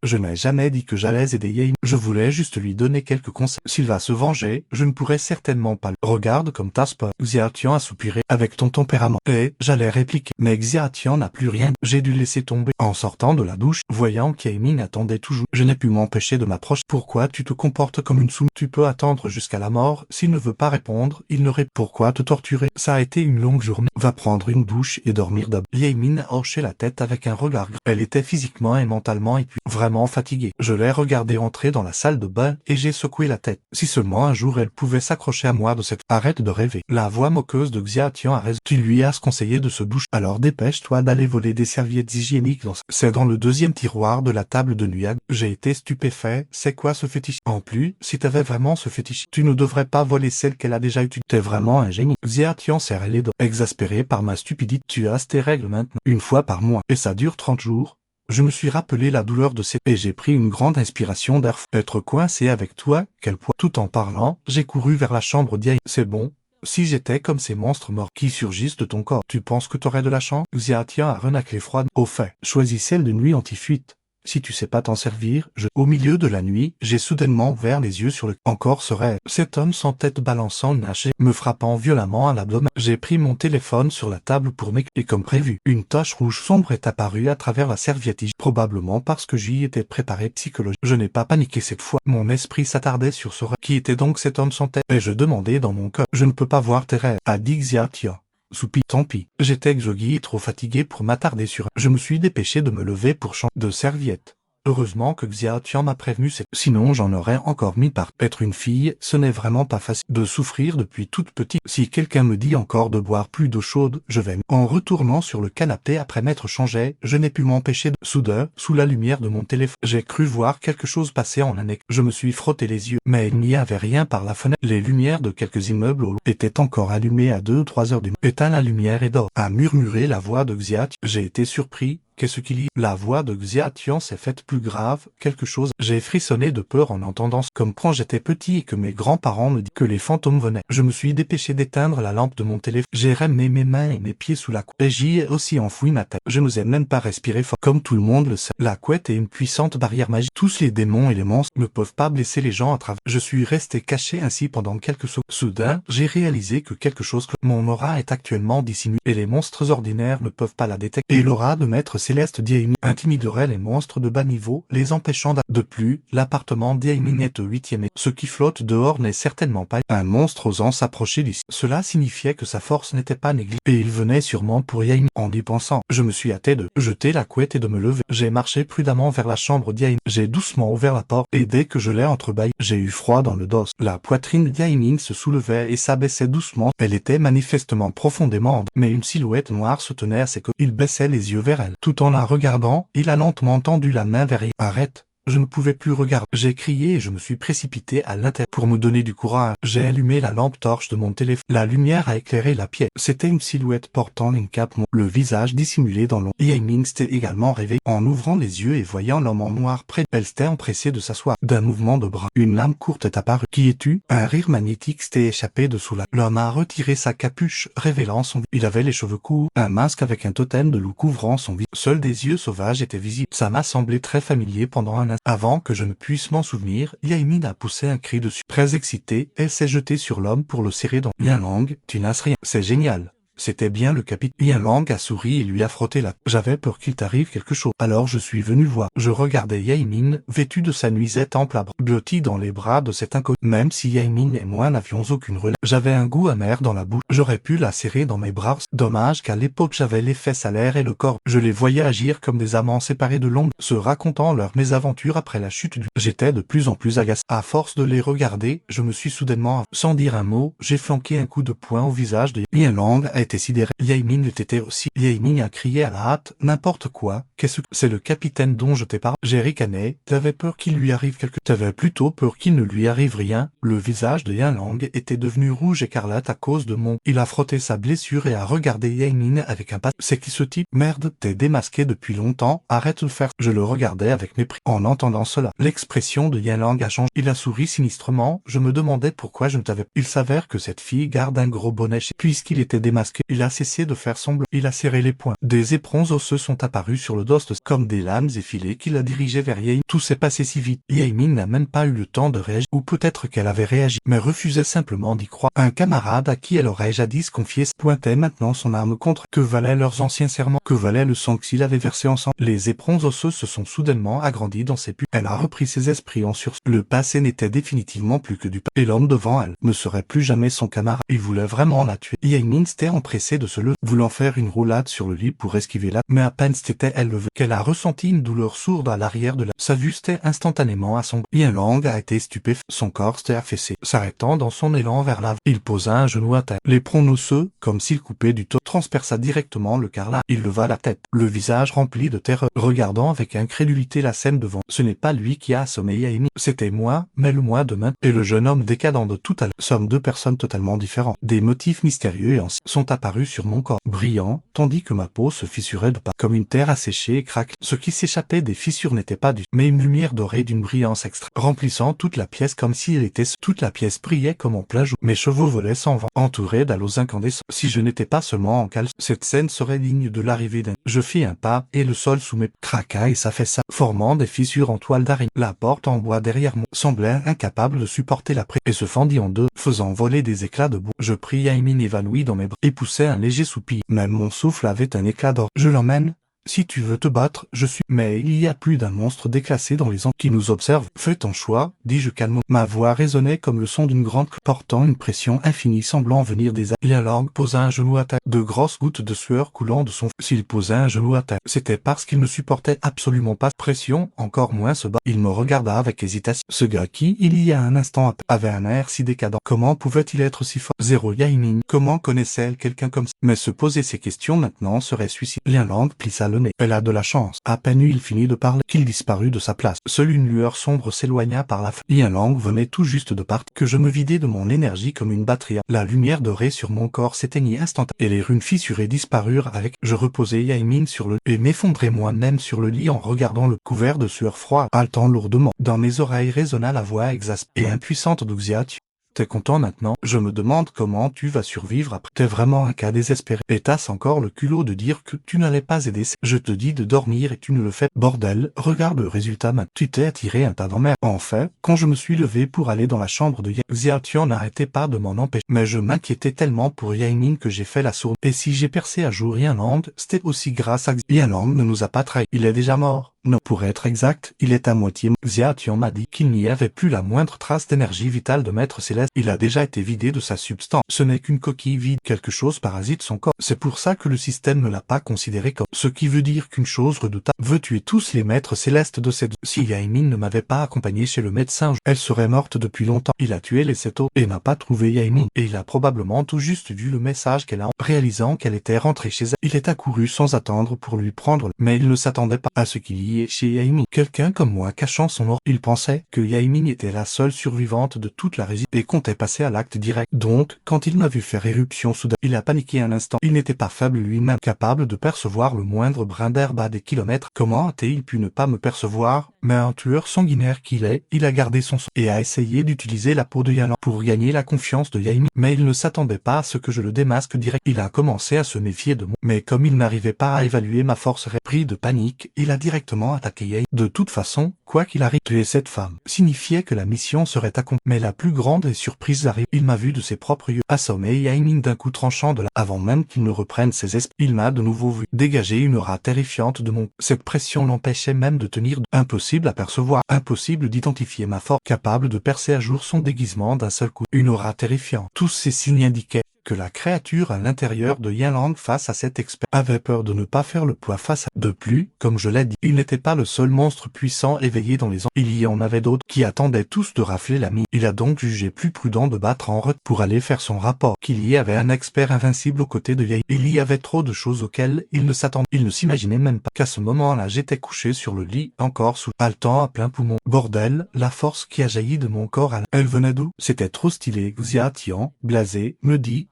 [SPEAKER 1] Je n'ai jamais dit que j'allais aider Yaemin. Je voulais juste lui donner quelques conseils. S'il va se venger, je ne pourrai certainement pas. Regarde comme t'as peur. Xiatian a soupiré. Avec ton tempérament. Et j'allais répliquer. Mais Xiatian n'a plus rien. J'ai dû laisser tomber. En sortant de la douche, voyant qu'Yaemin attendait toujours, je n'ai pu m'empêcher de m'approcher. Pourquoi tu te comportes comme une soumise? Tu peux attendre jusqu'à la mort. S'il ne veut pas répondre, il ne répond. Pourquoi te torturer? Ça a été une longue journée. Va prendre une douche et dormir d'abord. Yaemin a hoché la tête avec un regard. Elle était physiquement et mentalement épuisée. Vraiment fatiguée. Je l'ai regardée entrer dans la salle de bain et j'ai secoué la tête. Si seulement un jour elle pouvait s'accrocher à moi de cette... Arrête de rêver. La voix moqueuse de Xiatian a raison. Tu lui as conseillé de se doucher. Alors dépêche-toi d'aller voler des serviettes hygiéniques dans... C'est dans le deuxième tiroir de la table de nuit. J'ai été stupéfait. C'est quoi ce fétiche? En plus, si t'avais vraiment ce fétiche, tu ne devrais pas voler celle qu'elle a déjà utilisée. T'es vraiment un génie. Xiatian serrait les dents. Exaspéré par ma stupidité, tu as tes règles maintenant. Une fois par mois. Et ça dure 30 jours. Je me suis rappelé la douleur de et j'ai pris une grande inspiration d'air. Être coincé avec toi, quel poids. Tout en parlant, j'ai couru vers la chambre d'Yaiming. C'est bon. Si j'étais comme ces monstres morts qui surgissent de ton corps, tu penses que t'aurais de la chance? Xiaotian a renâclé froide. Au fait, choisis celle de nuit anti-fuite. Si tu sais pas t'en servir, Au milieu de la nuit, j'ai soudainement ouvert les yeux sur le... Encore ce rêve. Cet homme sans tête balançant une hache, me frappant violemment à l'abdomen. J'ai pris mon téléphone sur la table pour et comme prévu, une tache rouge sombre est apparue à travers la serviette. Probablement parce que j'y étais préparé psychologiquement. Je n'ai pas paniqué cette fois. Mon esprit s'attardait sur ce rêve. Qui était donc cet homme sans tête? Et je demandais dans mon cœur. Je ne peux pas voir tes rêves, a dit Xiaotian. Soupi, tant pis. J'étais exogui et trop fatigué pour m'attarder sur. Je me suis dépêché de me lever pour changer de serviette. Heureusement que Xiaotian m'a prévenu, sinon j'en aurais encore mis par. Être une fille, ce n'est vraiment pas facile de souffrir depuis toute petite. Si quelqu'un me dit encore de boire plus d'eau chaude, je vais. En retournant sur le canapé après m'être changé, je n'ai pu m'empêcher de. Soudain, sous la lumière de mon téléphone, j'ai cru voir quelque chose passer en annexe. Je me suis frotté les yeux, mais il n'y avait rien par la fenêtre. Les lumières de quelques immeubles étaient encore allumées à 2 ou 3 heures du matin. Éteins la lumière et dors, a murmuré la voix de Xiaotian. J'ai été surpris. Qu'est-ce qu'il y a? La voix de Xiaotian s'est faite plus grave, quelque chose. J'ai frissonné de peur en entendant comme quand j'étais petit et que mes grands-parents me disaient que les fantômes venaient. Je me suis dépêché d'éteindre la lampe de mon téléphone. J'ai ramené mes mains et mes pieds sous la couette. Et j'y ai aussi enfoui ma tête. Je n'osais même pas respirer fort. Comme tout le monde le sait, la couette est une puissante barrière magique. Tous les démons et les monstres ne peuvent pas blesser les gens à travers. Je suis resté caché ainsi pendant quelques secondes. Soudain, j'ai réalisé que quelque chose mon aura est actuellement dissimulée et les monstres ordinaires ne peuvent pas la détecter. Et l'aura de maître céleste d'Yaiming intimiderait les monstres de bas niveau, les empêchant de plus, l'appartement d'Yaiming est au 8e et ce qui flotte dehors n'est certainement pas un monstre osant s'approcher d'ici. Cela signifiait que sa force n'était pas négligée et il venait sûrement pour Yaiming. En y pensant, je me suis hâté de jeter la couette et de me lever. J'ai marché prudemment vers la chambre d'Yaiming. J'ai doucement ouvert la porte et dès que je l'ai entrebâillée, j'ai eu froid dans le dos. La poitrine d'Yaiming se soulevait et s'abaissait doucement. Elle était manifestement profondément mais une silhouette noire se tenait à ses côtés. Il baissait les yeux vers elle. Tout en la regardant, il a lentement tendu la main vers elle. Arrête. Je ne pouvais plus regarder. J'ai crié et je me suis précipité à l'intérieur. Pour me donner du courage, j'ai allumé la lampe torche de mon téléphone. La lumière a éclairé la pièce. C'était une silhouette portant une cape, le visage dissimulé dans l'ombre. Yaiming s'était également réveillée. En ouvrant les yeux et voyant l'homme en noir près, elle s'était empressée de s'asseoir. D'un mouvement de bras, une lame courte est apparue. Qui es-tu? Un rire magnétique s'était échappé dessous la. L'homme a retiré sa capuche, révélant son visage. Il avait les cheveux courts, un masque avec un totem de loup couvrant son visage. Seuls des yeux sauvages étaient visibles. Ça m'a semblé très familier pendant un instant. Avant que je ne puisse m'en souvenir, Yaiming a poussé un cri dessus. Très excitée, elle s'est jetée sur l'homme pour le serrer dans. Yanlang, tu n'as rien. C'est génial. C'était bien le capitaine. Yanlang a souri et lui a frotté la. J'avais peur qu'il t'arrive quelque chose. Alors je suis venu voir. Je regardais Yaiming, vêtu de sa nuisette ample à bras, blotti dans les bras de cet inconnu. Même si Yaiming et moi n'avions aucune relation, j'avais un goût amer dans la bouche. J'aurais pu la serrer dans mes bras. Dommage qu'à l'époque j'avais les fesses à l'air et le corps. Je les voyais agir comme des amants séparés de longue, se racontant leurs mésaventures après la chute du. J'étais de plus en plus agacé. À force de les regarder, je me suis soudainement, sans dire un mot, j'ai flanqué un coup de poing au visage de Yanlang. Sidéré. Yaiming était aussi. Yaiming a crié à la hâte, n'importe quoi, qu'est-ce que c'est le capitaine dont je t'ai parlé? J'ai ricané, t'avais peur qu'il lui arrive T'avais plutôt peur qu'il ne lui arrive rien. Le visage de Yanlang était devenu rouge écarlate à cause de mon. Il a frotté sa blessure et a regardé Yaiming avec un pas. C'est qui ce type? Merde, t'es démasqué depuis longtemps, arrête de faire. Je le regardais avec mépris. En entendant cela, l'expression de Yanlang a changé. Il a souri sinistrement, je me demandais pourquoi je ne t'avais. Il s'avère que cette fille garde un gros bonnet puisqu'il était démasqué. Il a cessé de faire semblant. Il a serré les poings. Des éperons osseux sont apparus sur le dos comme des lames effilées qui la dirigeaient vers Yaiming. Tout s'est passé si vite. Yaiming n'a même pas eu le temps de réagir. Ou peut-être qu'elle avait réagi, mais refusait simplement d'y croire. Un camarade à qui elle aurait jadis confié pointait maintenant son arme contre. Que valaient leurs anciens serments? Que valait le sang qu'ils avaient versé ensemble? Les éperons osseux se sont soudainement agrandis dans ses pupilles. Elle a repris ses esprits en sursaut. Le passé n'était définitivement plus que du passé. Et l'homme devant elle ne serait plus jamais son camarade. Il voulait vraiment la tuer. Yaiming s'était empressée de se lever, voulant faire une roulade sur le lit pour esquiver la. Mais à peine s'était-elle levée qu'elle a ressenti une douleur sourde à l'arrière de la. Sa vue s'était instantanément assombrie. Yanlang a été stupéfait. Son corps s'était affaissé, s'arrêtant dans son élan vers l'avant. Il posa un genou à terre. L'éperon osseux, comme s'il coupait du top, transperça directement le carrelage. Il leva la tête, le visage rempli de terreur, regardant avec incrédulité la scène devant. Ce n'est pas lui qui a assommé Yaiming. C'était moi, mais le moi demain, et le jeune homme décadent de tout à l'heure. Sommes deux personnes totalement différentes. Des motifs mystérieux et anciens sont sont apparus sur mon corps, brillant, tandis que ma peau se fissurait de pas comme une terre asséchée et craquelée. Ce qui s'échappait des fissures n'était pas mais une lumière dorée d'une brillance extrême, remplissant toute la pièce comme si elle était toute la pièce brillait comme en plein jour. Mes chevaux volaient sans vent, entourés d'halos incandescents. Si je n'étais pas seulement en caleçon, cette scène serait digne de l'arrivée d'un. Je fis un pas, et le sol sous mes craqua et s'affaissa, formant des fissures en toile d'araignée. La porte en bois derrière moi semblait incapable de supporter la pression, et se fendit en deux, faisant voler des éclats de boue. Je pris Yaemin évanouie dans mes bras, et poussai un léger soupir. Même mon souffle avait un éclat d'or. Je l'emmène. Si tu veux te battre, je suis. Mais il y a plus d'un monstre déclassé dans les ans qui nous observe. Fais ton choix, dis-je calmement. Ma voix résonnait comme le son d'une grande portant une pression infinie semblant venir des airs. Liang posa un genou à terre. De grosses gouttes de sueur coulant de son front. S'il posait un genou à terre, c'était parce qu'il ne supportait absolument pas pression, encore moins se battre. Il me regarda avec hésitation. Ce gars qui, il y a un instant, avait un air si décadent. Comment pouvait-il être si fort? Zéro Yaemin. Comment connaissait-elle quelqu'un comme ça? Mais se poser ces questions maintenant serait suicide. Liang plissa le nez. Elle a de la chance. À peine il finit de parler qu'il disparut de sa place. Seule une lueur sombre s'éloigna par la fenêtre. Liang venait tout juste de partir, que je me vidai de mon énergie comme une batterie. La lumière dorée sur mon corps s'éteignit instantanément, et les runes fissurées disparurent avec. Je reposai Yaemin sur le et m'effondrai moi-même sur le lit en regardant le couvert de sueur froide, haletant lourdement. Dans mes oreilles résonna la voix exaspérée et impuissante d'Uxiatio. T'es content maintenant? Je me demande comment tu vas survivre après. T'es vraiment un cas désespéré. Et t'as encore le culot de dire que tu n'allais pas aider. Je te dis de dormir et tu ne le fais. Bordel, regarde le résultat maintenant. Tu t'es attiré un tas d'emmerde. En fait, quand je me suis levé pour aller dans la chambre de Xiaotian n'arrêtait pas de m'en empêcher. Mais je m'inquiétais tellement pour Yaemin que j'ai fait la sourde. Et si j'ai percé à jour Yanlang, c'était aussi grâce à Yanlang ne nous a pas trahis. Il est déjà mort. Non, pour être exact, il est à moitié mort. Xiaotian m'a dit qu'il n'y avait plus la moindre trace d'énergie vitale de Maître Céleste. Il a déjà été vidé de sa substance. Ce n'est qu'une coquille vide. Quelque chose parasite son corps. C'est pour ça que le système ne l'a pas considéré comme. Ce qui veut dire qu'une chose redoutable veut tuer tous les Maîtres Célestes de cette. Si Yaemin ne m'avait pas accompagné chez le médecin, elle serait morte depuis longtemps. Il a tué les Seto et n'a pas trouvé Yaemin. Et il a probablement tout juste vu le message qu'elle a. Réalisant qu'elle était rentrée chez elle, il est accouru sans attendre pour lui prendre. Mais il ne s'attendait pas à ce qu'il y ait chez Yaemin quelqu'un comme moi cachant son mort. Il pensait que Yaemin était la seule survivante de toute la résistance et comptait passer à l'acte direct. Donc, quand il m'a vu faire éruption soudain, il a paniqué un instant. Il n'était pas faible lui-même, capable de percevoir le moindre brin d'herbe à des kilomètres. Comment a-t-il pu ne pas me percevoir? Mais un tueur sanguinaire qu'il est, il a gardé son sang et a essayé d'utiliser la peau de Yanlang pour gagner la confiance de Yaemin. Mais il ne s'attendait pas à ce que je le démasque direct. Il a commencé à se méfier de moi. Mais comme il n'arrivait pas à évaluer ma force pris de panique, il a directement attaqué Yaemin. De toute façon, quoi qu'il arrive, tuer cette femme signifiait que la mission serait accomplie. Mais la plus grande des surprises arrive. Il m'a vu de ses propres yeux assommer Yaemin d'un coup tranchant de la. Avant même qu'il ne reprenne ses esprits, il m'a de nouveau vu dégager une aura terrifiante de mon. Cette pression l'empêchait même de tenir. Impossible à percevoir, impossible d'identifier ma force, capable de percer à jour son déguisement d'un seul coup. Une aura terrifiante. Tous ces signes indiquaient que la créature à l'intérieur de Yanlang face à cet expert avait peur de ne pas faire le poids face à. De plus, comme je l'ai dit, il n'était pas le seul monstre puissant éveillé dans les ans. Il y en avait d'autres qui attendaient tous de rafler la mine. Il a donc jugé plus prudent de battre en retraite pour aller faire son rapport. Qu'il y avait un expert invincible aux côtés de Yaemin. Il y avait trop de choses auxquelles il ne s'attendait. Il ne s'imaginait même pas qu'à ce moment-là j'étais couché sur le lit, encore sous haletant à plein poumon. Bordel, la force qui a jailli de mon corps elle venait d'où? C'était trop stylé. Xiaotian, blasé, me dit.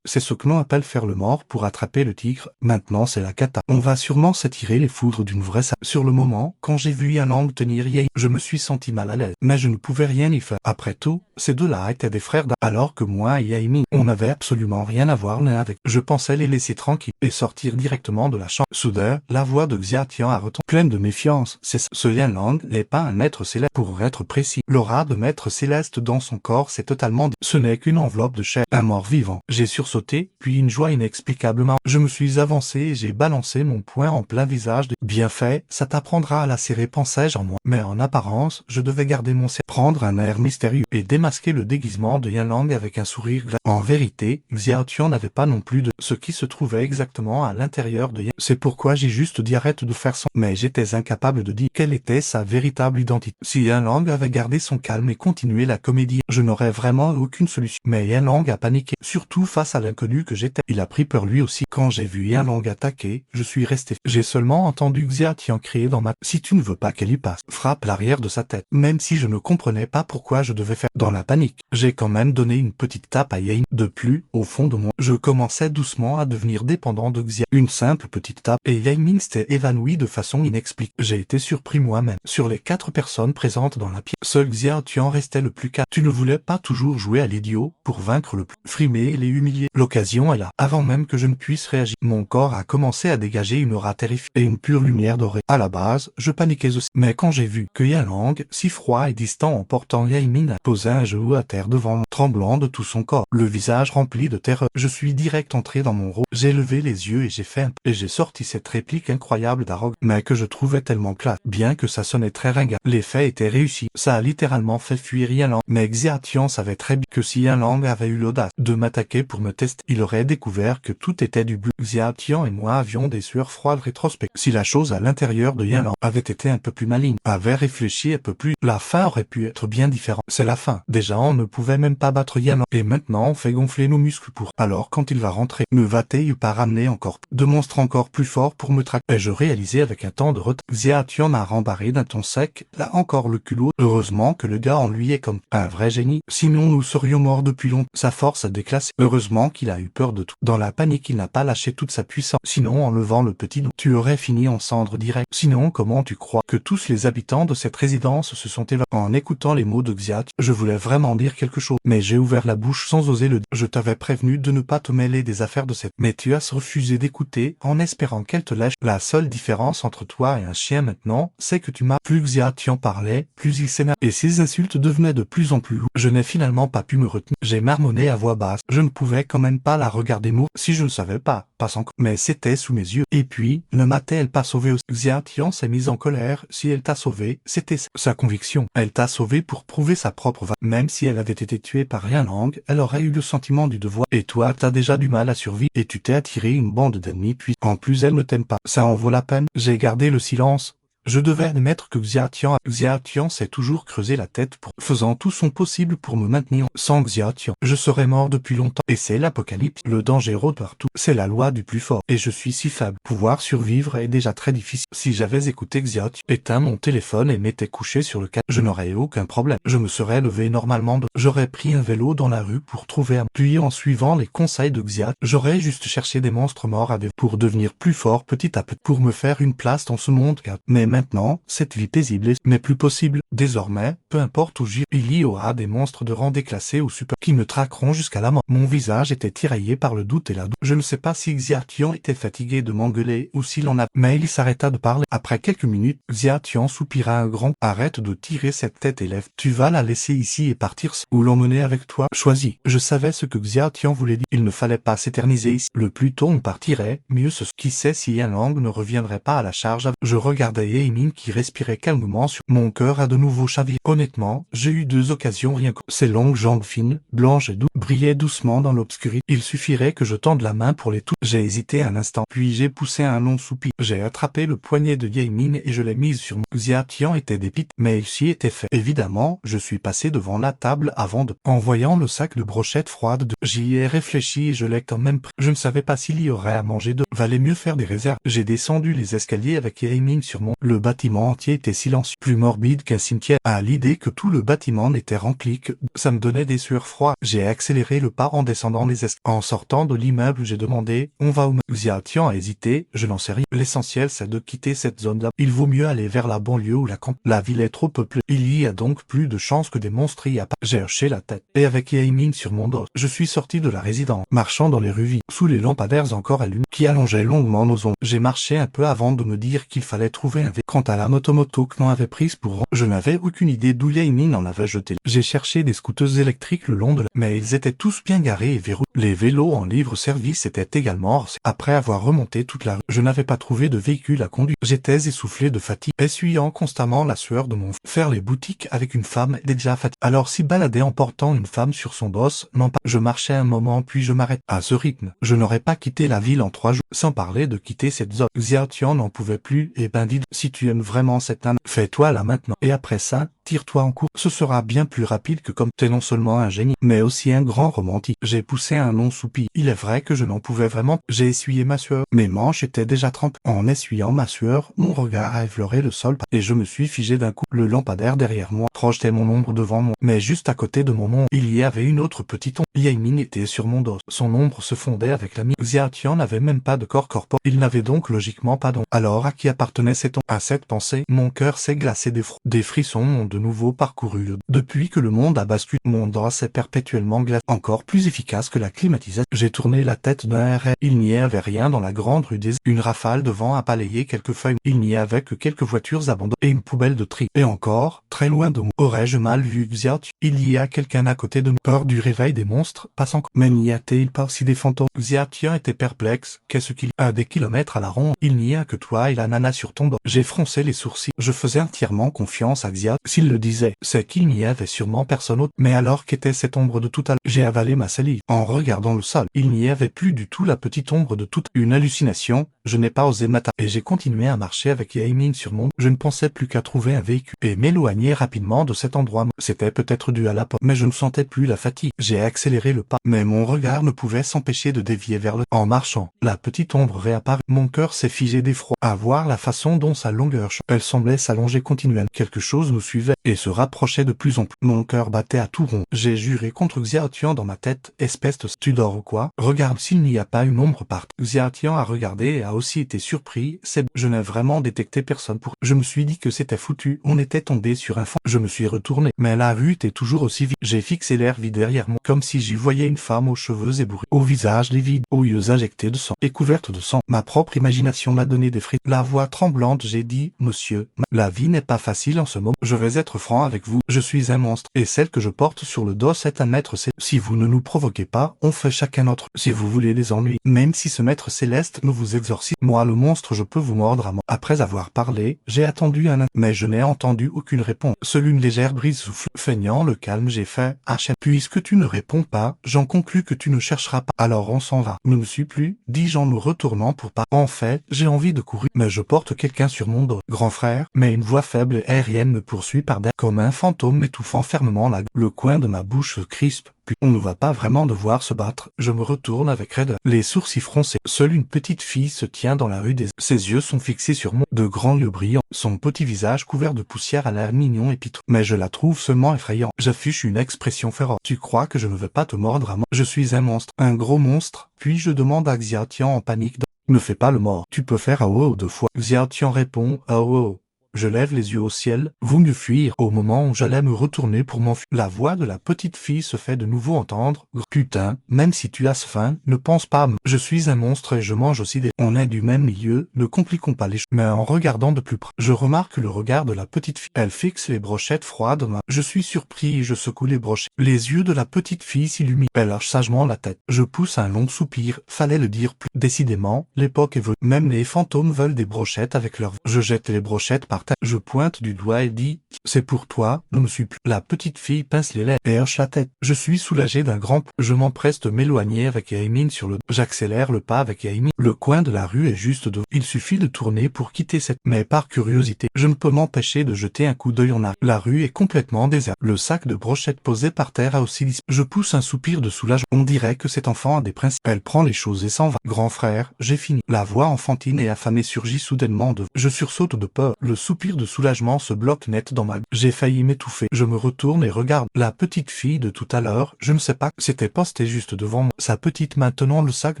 [SPEAKER 1] C'est ce que l'on appelle faire le mort pour attraper le tigre. Maintenant c'est la cata. On va sûrement s'attirer les foudres d'une vraie Sur le moment, quand j'ai vu Yanlang tenir Yaemin, je me suis senti mal à l'aise. Mais je ne pouvais rien y faire. Après tout, ces deux-là étaient des frères alors que moi et Yaemin, on n'avait absolument rien à voir l'un avec. Je pensais les laisser tranquilles et sortir directement de la chambre. Soudain, la voix de Xiaotian a retenti, pleine de méfiance. Ce Yanlang n'est pas un maître céleste. Pour être précis, l'aura de maître céleste dans son corps c'est totalement. Ce n'est qu'une enveloppe de chair. Un mort vivant. J'ai sursauté, puis une joie inexplicablement. Je me suis avancé et j'ai balancé mon poing en plein visage. Bien fait, ça t'apprendra à la serrer, pensais-je en moi. Mais en apparence, je devais garder mon prendre un air mystérieux et démasquer le déguisement de Yanlang avec un sourire glaçant. En vérité, Xiaotian n'avait pas non plus de ce qui se trouvait exactement à l'intérieur de Yanlang. C'est pourquoi j'ai juste dit arrête de faire son. Mais j'étais incapable de dire quelle était sa véritable identité. Si Yanlang avait gardé son calme et continué la comédie, je n'aurais vraiment aucune solution. Mais Yanlang a paniqué, surtout face à l'inconnu que j'étais. Il a pris peur lui aussi. Quand j'ai vu Yanlang attaquer, je suis resté. J'ai seulement entendu Xiaotian crier dans ma. Si tu ne veux pas qu'elle y passe, frappe l'arrière de sa tête. Même si je ne comprenais pas pourquoi je devais faire. Dans la panique, J'ai quand même donné une petite tape à Yain. De plus, au fond de moi, je commençais doucement à devenir dépendant de Xia. Une simple petite tape et Yaiming s'était évanoui de façon inexplicable. J'ai été surpris moi-même. Sur les 4 personnes présentes dans la pièce, seul Xiaotian restait le plus calme. Tu ne voulais pas toujours jouer à l'idiot pour vaincre le plus frimé et les humilier. L'occasion est là. Avant même que je ne puisse réagir, mon corps a commencé à dégager une aura terrifiante et une pure lumière dorée. À la base, je paniquais aussi. Mais quand j'ai vu que Yanlang, si froid et distant en portant Yaiming, posait un genou à terre devant moi, tremblant de tout son corps, le visage rempli de terreur, je suis direct entré dans mon rôle. J'ai levé les yeux et j'ai sorti cette réplique incroyable d'arrogance, mais que je trouvais tellement classe, bien que ça sonnait très ringard. L'effet était réussi. Ça a littéralement fait fuir Yanlang. Mais Xiaotian savait très bien que si Yanlang avait eu l'audace de m'attaquer pour me tester, il aurait découvert que tout était du bleu. Xiaotian et moi avions des sueurs froides rétrospectives. Si la chose à l'intérieur de Yanlang avait été un peu plus maligne, avait réfléchi un peu plus, la fin aurait pu être bien différente. C'est la fin. Déjà on ne pouvait même pas battre Yanlang. Et maintenant on fait gonfler nos muscles pour. Alors quand il va rentrer, ne va-t-il pas ramener encore de monstres encore plus forts pour me traquer? Et je réalisais avec un temps de retard. Xiaotian m'a rembarré d'un ton sec, là encore le culot. Heureusement que le gars en lui est comme un vrai génie. Sinon nous serions morts depuis longtemps. Sa force a déclassé. Heureusement qu'il a eu peur de tout. Dans la panique il n'a pas lâché toute sa puissance. Sinon en levant le petit doigt, tu aurais fini en cendres direct. Sinon comment tu crois que tous les habitants de cette résidence se sont évacués? En écoutant les mots de Xiaotian, je voulais vraiment dire quelque chose, mais j'ai ouvert la bouche sans oser le dire. Je t'avais prévenu de ne pas te mêler des affaires de cette, mais tu as refusé d'écouter en espérant qu'elle te lâche. La seule différence entre toi et un chien maintenant, c'est que tu m'as. Plus Xiaotian parlait, plus il s'énervait, et ses insultes devenaient de plus en plus lourdes. Je n'ai finalement pas pu me retenir. J'ai marmonné à voix basse. Je ne pouvais quand même pas la regarder mourir. Si je ne savais pas encore. Mais c'était sous mes yeux. Et puis, ne m'a-t-elle pas sauvé aussi? Xiaotian s'est mise en colère. Si elle t'a sauvé, c'était sa conviction. Elle t'a sauvé pour prouver sa propre valeur. Même si elle avait été tuée par Yanlang, elle aurait eu le sentiment du devoir. Et toi, t'as déjà du mal à survivre. Et tu t'es attiré une bande d'ennemis puis, en plus elle ne t'aime pas. Ça en vaut la peine. J'ai gardé le silence. Je devais admettre que Xiaotian s'est toujours creusé la tête faisant tout son possible pour me maintenir. Sans Xiaotian, je serais mort depuis longtemps. Et c'est l'apocalypse. Le danger rôde partout. C'est la loi du plus fort. Et je suis si faible. Pouvoir survivre est déjà très difficile. Si j'avais écouté Xiaotian, éteint mon téléphone et m'étais couché sur le canapé, je n'aurais eu aucun problème. Je me serais levé normalement. J'aurais pris un vélo dans la rue pour trouver un. Puis en suivant les conseils de Xiaotian, j'aurais juste cherché des monstres morts pour devenir plus fort petit à petit, pour me faire une place dans ce monde. Mais maintenant, cette vie paisible n'est plus possible. Désormais, peu importe où j'irai, il y aura des monstres de rang déclassé ou super qui me traqueront jusqu'à la mort. Mon visage était tiraillé par le doute et la douleur. Je ne sais pas si Xiaotian était fatigué de m'engueuler ou s'il en a, mais il s'arrêta de parler. Après quelques minutes, Xiaotian soupira un grand. Arrête de tirer cette tête et lève. Tu vas la laisser ici et partir ou l'emmener avec toi. Choisis. Je savais ce que Xiaotian voulait dire. Il ne fallait pas s'éterniser ici. Le plus tôt on partirait, mieux ce. Qui sait si Yanlang ne reviendrait pas à la charge. Je regardais Yaiming qui respirait calmement sur. Mon cœur a de nouveau chaviré. Honnêtement, j'ai eu 2 occasions rien que. Ses longues jambes fines, blanches et douces, brillaient doucement dans l'obscurité. Il suffirait que je tende la main pour les toucher. J'ai hésité un instant, puis j'ai poussé un long soupir. J'ai attrapé le poignet de Yaiming et je l'ai mise sur moi. Xiaotian était dépité, mais il s'y était fait. Évidemment, je suis passé devant la table avant de. En voyant le sac de brochettes froides j'y ai réfléchi et je l'ai quand même pris. Je ne savais pas s'il y aurait à manger de. Valait mieux faire des réserves. J'ai descendu les escaliers avec Yaiming sur mon. Le bâtiment entier était silencieux, plus morbide qu'un cimetière. À l'idée que tout le bâtiment n'était rempli que. Ça me donnait des sueurs froides. J'ai accéléré le pas en descendant les escaliers. En sortant de l'immeuble, j'ai demandé, on va où? Xiaotian a hésité, je n'en sais rien. L'essentiel c'est de quitter cette zone-là. Il vaut mieux aller vers la banlieue ou la campagne. La ville est trop peuplée. Il y a donc plus de chances que des monstres y apparaissent. J'ai hoché la tête. Et avec Yaiming sur mon dos, je suis sorti de la résidence, marchant dans les rues vides, sous les lampadaires encore allumés, qui allongeaient longuement nos ombres. J'ai marché un peu avant de me dire qu'il fallait trouver un véhicule. Quant à la moto que l'on avait prise pour je n'avais aucune idée d'où Yaiming en avait jeté. J'ai cherché des scooters électriques le long de la. Mais ils étaient tous bien garés et verrouillés. Les vélos en libre-service étaient également hors. Après avoir remonté toute la rue, je n'avais pas trouvé de véhicule à conduire. J'étais essoufflé de fatigue, essuyant constamment la sueur de mon front. Faire les boutiques avec une femme est déjà fatigué. Alors s'y balader en portant une femme sur son dos, non pas. Je marchais un moment puis je m'arrête. À ce rythme, je n'aurais pas quitté la ville en 3 jours, sans parler de quitter cette zone. Xiaotian n'en pouvait plus et dit si tu aimes vraiment cette nana, fais-toi là maintenant. Et après ça, tire-toi en cours. Ce sera bien plus rapide que comme t'es non seulement un génie, mais aussi un grand grand romantique. J'ai poussé un long soupir. Il est vrai que je n'en pouvais vraiment. J'ai essuyé ma sueur. Mes manches étaient déjà trempées. En essuyant ma sueur, mon regard a effleuré le sol et je me suis figé d'un coup. Le lampadaire derrière moi projetait mon ombre devant moi. Mais juste à côté de mon ombre, il y avait une autre petite ombre. Yaemin était sur mon dos. Son ombre se fondait avec la mienne. Xiaotian n'avait même pas de corps corporel. Il n'avait donc logiquement pas d'ombre. Alors à qui appartenait cette ombre? À cette pensée, mon cœur s'est glacé des frissons m'ont de nouveau parcouru. Depuis que le monde a basculé, mon dos s'est perpétuellement glacé. Encore plus efficace que la climatisation. J'ai tourné la tête d'un RR. Il n'y avait rien dans la grande rue des... Une rafale de vent a balayé quelques feuilles. Il n'y avait que quelques voitures abandonnées et une poubelle de tri. Et encore, très loin de moi. Aurais-je mal vu Xiaotian? Il y a quelqu'un à côté de nous. Peur du réveil des monstres, passant. Mais n'y a-t-il pas aussi des fantômes? Xiaotian était perplexe. Qu'est-ce qu'il a des kilomètres à la ronde? Il n'y a que toi et la nana sur ton dos. J'ai froncé les sourcils. Je faisais entièrement confiance à Xiao. S'il le disait, c'est qu'il n'y avait sûrement personne autre. Mais alors qu'était cette ombre de tout à l'heure? J'ai avalé ma salive. En regardant le sol, il n'y avait plus du tout la petite ombre de toute une hallucination. Je n'ai pas osé m'attaquer. Et j'ai continué à marcher avec Yaemin sur mon... Je ne pensais plus qu'à trouver un véhicule et m'éloigner rapidement de cet endroit. C'était peut-être dû à la porte, mais je ne sentais plus la fatigue. J'ai accéléré le pas, mais mon regard ne pouvait s'empêcher de dévier vers le... En marchant, la petite ombre réapparut. Mon cœur s'est figé d'effroi à voir la façon dont sa longueur... Elle semblait s'allonger continuellement. Quelque chose nous suivait et se rapprochait de plus en plus. Mon cœur battait à tout rond. J'ai juré contre Xiaotian dans ma tête. Espèce de... Tu dors ou quoi? Regarde s'il n'y a pas une ombre par... Xiaotian a regardé et a aussi été surpris. Je n'ai vraiment détecté personne pour... Je me suis dit que c'était foutu. On était tombé sur un fond. Je me suis retourné. Mais la rue était toujours aussi vide. J'ai fixé l'air vide derrière moi, comme si j'y voyais une femme aux cheveux ébouriffés, au visage livide, aux yeux injectés de sang, et couverte de sang. Ma propre imagination m'a donné des frissons. La voix tremblante, j'ai dit, monsieur, la vie n'est pas facile en ce moment. Je vais être franc avec vous. Je suis un monstre, et celle que je porte sur le dos, c'est un maître céleste. Si vous ne nous provoquez pas, on fait chacun notre. Si vous voulez les ennuis, même si ce maître céleste nous vous exorcise, moi le monstre, je peux vous mordre à mort. Après avoir parlé, j'ai attendu mais je n'ai entendu aucune réponse. Seule une légère brise souffle. Feignant le calme, j'ai fait, puisque tu ne réponds pas, j'en conclus que tu ne chercheras pas. Alors on s'en va. Ne me suis plus, dis-je en me retournant pour pas. En fait, j'ai envie de courir, mais je porte quelqu'un sur mon dos. Grand frère, mais une voix faible et aérienne me poursuit par derrière, comme un fantôme étouffant fermement le coin de ma bouche se crispe. Puis, on ne va pas vraiment devoir se battre. Je me retourne avec raideur, les sourcils froncés. Seule une petite fille se tient dans la rue des... Ses yeux sont fixés sur moi, de grands yeux brillants. Son petit visage couvert de poussière a l'air mignon et piteux. Mais je la trouve seulement effrayante. J'affiche une expression féroce. Tu crois que je ne veux pas te mordre à moi? Je suis un monstre, un gros monstre. Puis je demande à Xiaotian en panique. Ne fais pas le mort. Tu peux faire Ao 2 fois. Xiaotian répond Ao. Je lève les yeux au ciel, vous me fuir. Au moment où j'allais me retourner pour m'enfuir, la voix de la petite fille se fait de nouveau entendre. Putain, même si tu as faim, ne pense pas à je suis un monstre et je mange aussi des... On est du même milieu, ne compliquons pas les choses. Mais en regardant de plus près, je remarque le regard de la petite fille. Elle fixe les brochettes froides. Je suis surpris et je secoue les brochettes. Les yeux de la petite fille s'illuminent. Elle lâche sagement la tête. Je pousse un long soupir. Fallait le dire plus. Décidément, l'époque évolue. Même les fantômes veulent des brochettes avec leur... Je jette les brochettes par terre. Je pointe du doigt et dis, c'est pour toi, ne me suis plus. La petite fille pince les lèvres et hoche la tête. Je suis soulagé d'un grand je m'empresse de m'éloigner avec Yaemin sur le... J'accélère le pas avec Yaemin. Le coin de la rue est juste devant. Il suffit de tourner pour quitter cette... Mais par curiosité, je ne peux m'empêcher de jeter un coup d'œil en arrière. La rue est complètement déserte. Le sac de brochettes posé par terre a aussi disparu. Je pousse un soupir de soulagement. On dirait que cet enfant a des principes. Elle prend les choses et s'en va. Grand frère, j'ai fini. La voix enfantine et affamée surgit soudainement de... Je sursaute de peur. Le soupir de soulagement se bloque net dans ma... J'ai failli m'étouffer. Je me retourne et regarde. La petite fille de tout à l'heure, je ne sais pas, c'était posté juste devant moi. Sa petite main tenant le sac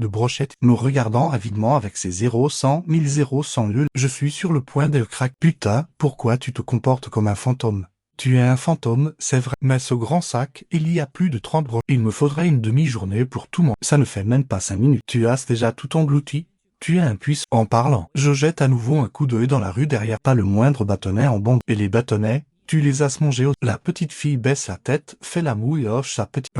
[SPEAKER 1] de brochettes, me regardant avidement avec ses 0, 100, 1000 0, 100 lieux. Je suis sur le point de craquer. Putain, pourquoi tu te comportes comme un fantôme? Tu es un fantôme, c'est vrai. Mais ce grand sac, il y a plus de 30 brochettes. Il me faudrait une demi-journée pour tout manger. Ça ne fait même pas 5 minutes. Tu as déjà tout englouti? Tu es un puissant. En parlant, je jette à nouveau un coup d'œil dans la rue derrière. Pas le moindre bâtonnet en bande. Et les bâtonnets, tu les as mangés. La petite fille baisse la tête, fait la moue et hoche sa petite...